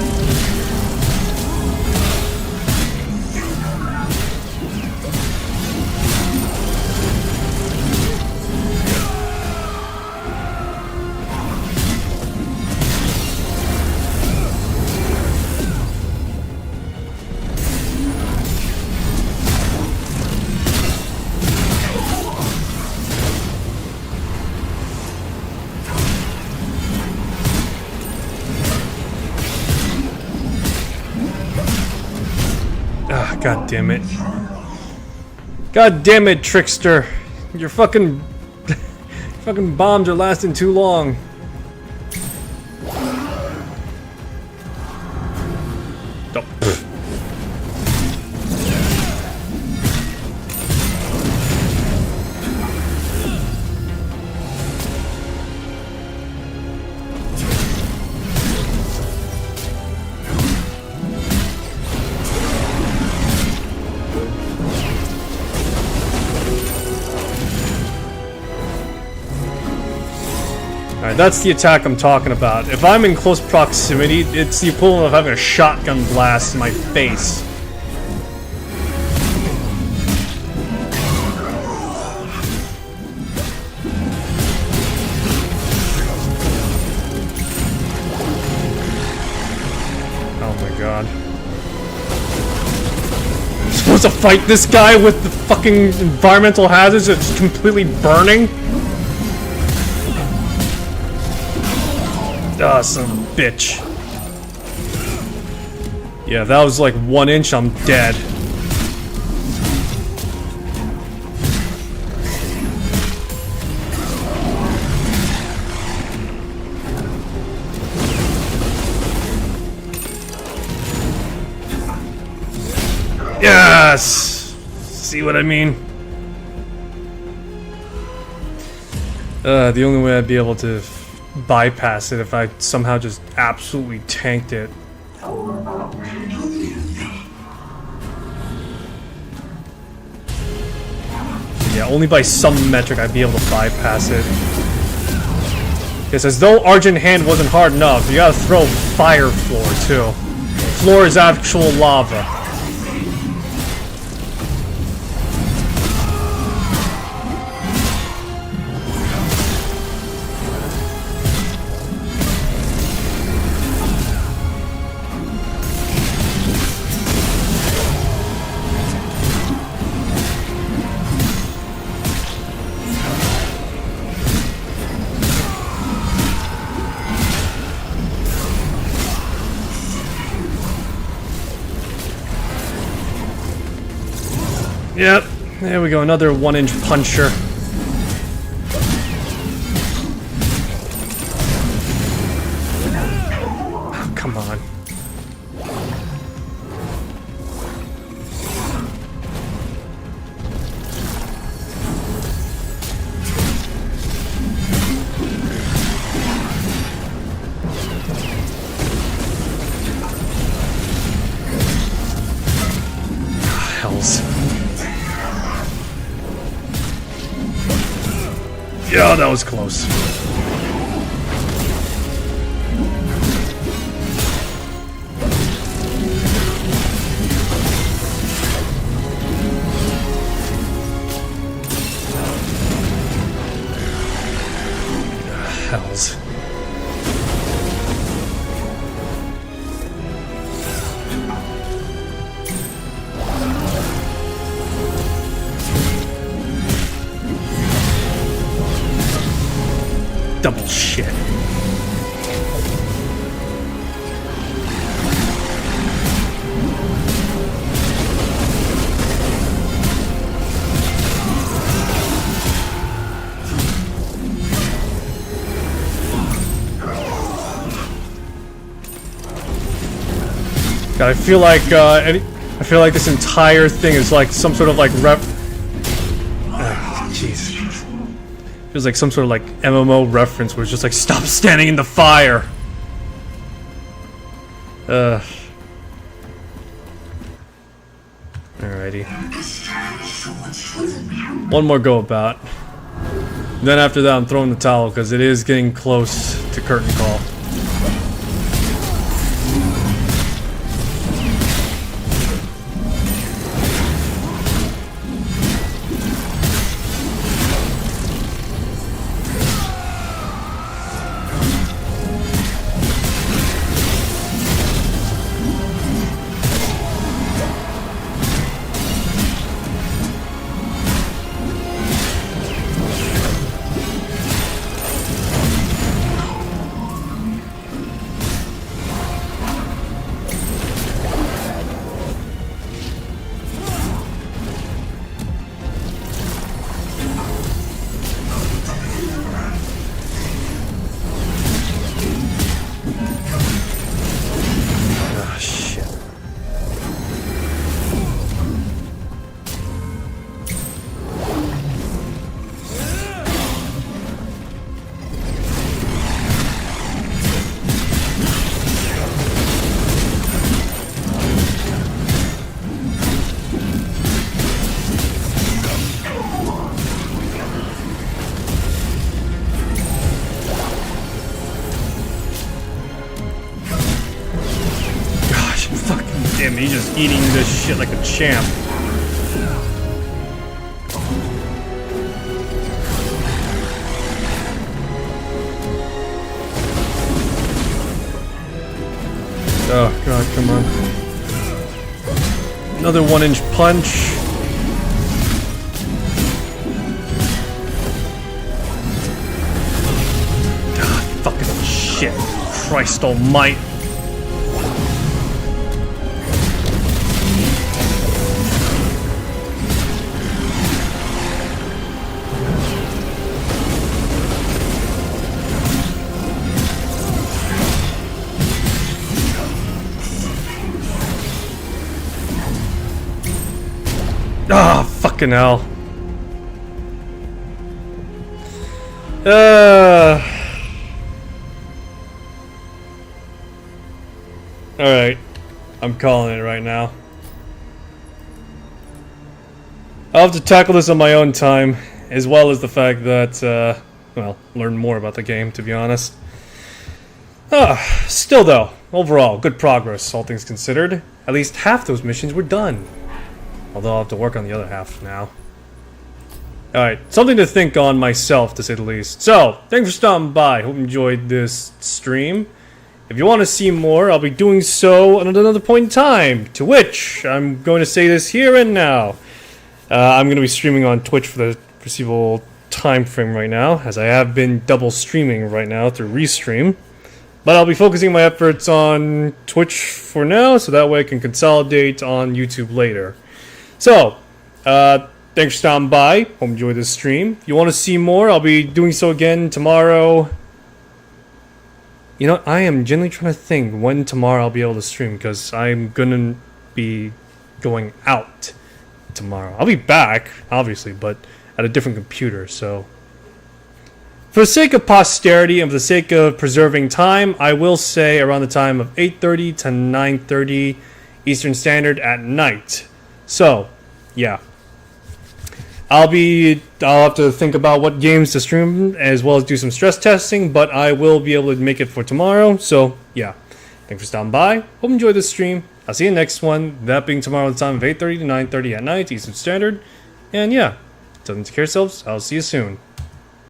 God damn it. God damn it, Trickster. Your fucking bombs are lasting too long. Oh, pfft. Alright, that's the attack I'm talking about. If I'm in close proximity, it's the equivalent of having a shotgun blast in my face. Oh my god. I'm supposed to fight this guy with the fucking environmental hazards that's completely burning? Ah, son of a bitch. Yeah, that was like 1 inch, I'm dead. Yes! See what I mean? The only way I'd be able to bypass it if I somehow just absolutely tanked it. Yeah, only by some metric I'd be able to bypass it. It's as though Argent Hand wasn't hard enough, you gotta throw Fire Floor too. Floor is actual lava. Yep, there we go, another 1-inch puncher. Oh, come on. Hells. Yeah, that was close. Hells. Double shit. God, I feel like this entire thing is like some sort of like jeez. Feels like some sort of like MMO reference where it's just like, stop standing in the fire! Alrighty. One more go about. Then after that I'm throwing the towel because it is getting close to curtain call. Damn, he's just eating this shit like a champ. Oh god, come on. Another 1-inch punch. Ah, fucking shit. Christ almighty. Ah, fucking hell. Alright. I'm calling it right now. I'll have to tackle this on my own time, as well as the fact that, well, learn more about the game, to be honest. Still though, overall, good progress, all things considered. At least half those missions were done. Although I'll have to work on the other half now. Alright, something to think on myself, to say the least. So, thanks for stopping by. Hope you enjoyed this stream. If you want to see more, I'll be doing so at another point in time. To which, I'm going to say this here and now. I'm going to be streaming on Twitch for the foreseeable time frame right now, as I have been double streaming right now through Restream. But I'll be focusing my efforts on Twitch for now, so that way I can consolidate on YouTube later. So, Thanks for stopping by. Hope you enjoyed this stream. If you want to see more, I'll be doing so again tomorrow. You know, I am genuinely trying to think when tomorrow I'll be able to stream, because I'm gonna be going out tomorrow. I'll be back, obviously, but at a different computer, so... For the sake of posterity and for the sake of preserving time, I will say around the time of 8:30 to 9:30 Eastern Standard at night. So, yeah. I'll have to think about what games to stream as well as do some stress testing, but I will be able to make it for tomorrow. So, yeah. Thanks for stopping by. Hope you enjoyed this stream. I'll see you next one. That being tomorrow at the time of 8:30 to 9:30 at night Eastern Standard. And yeah, till then, take care of yourselves. I'll see you soon.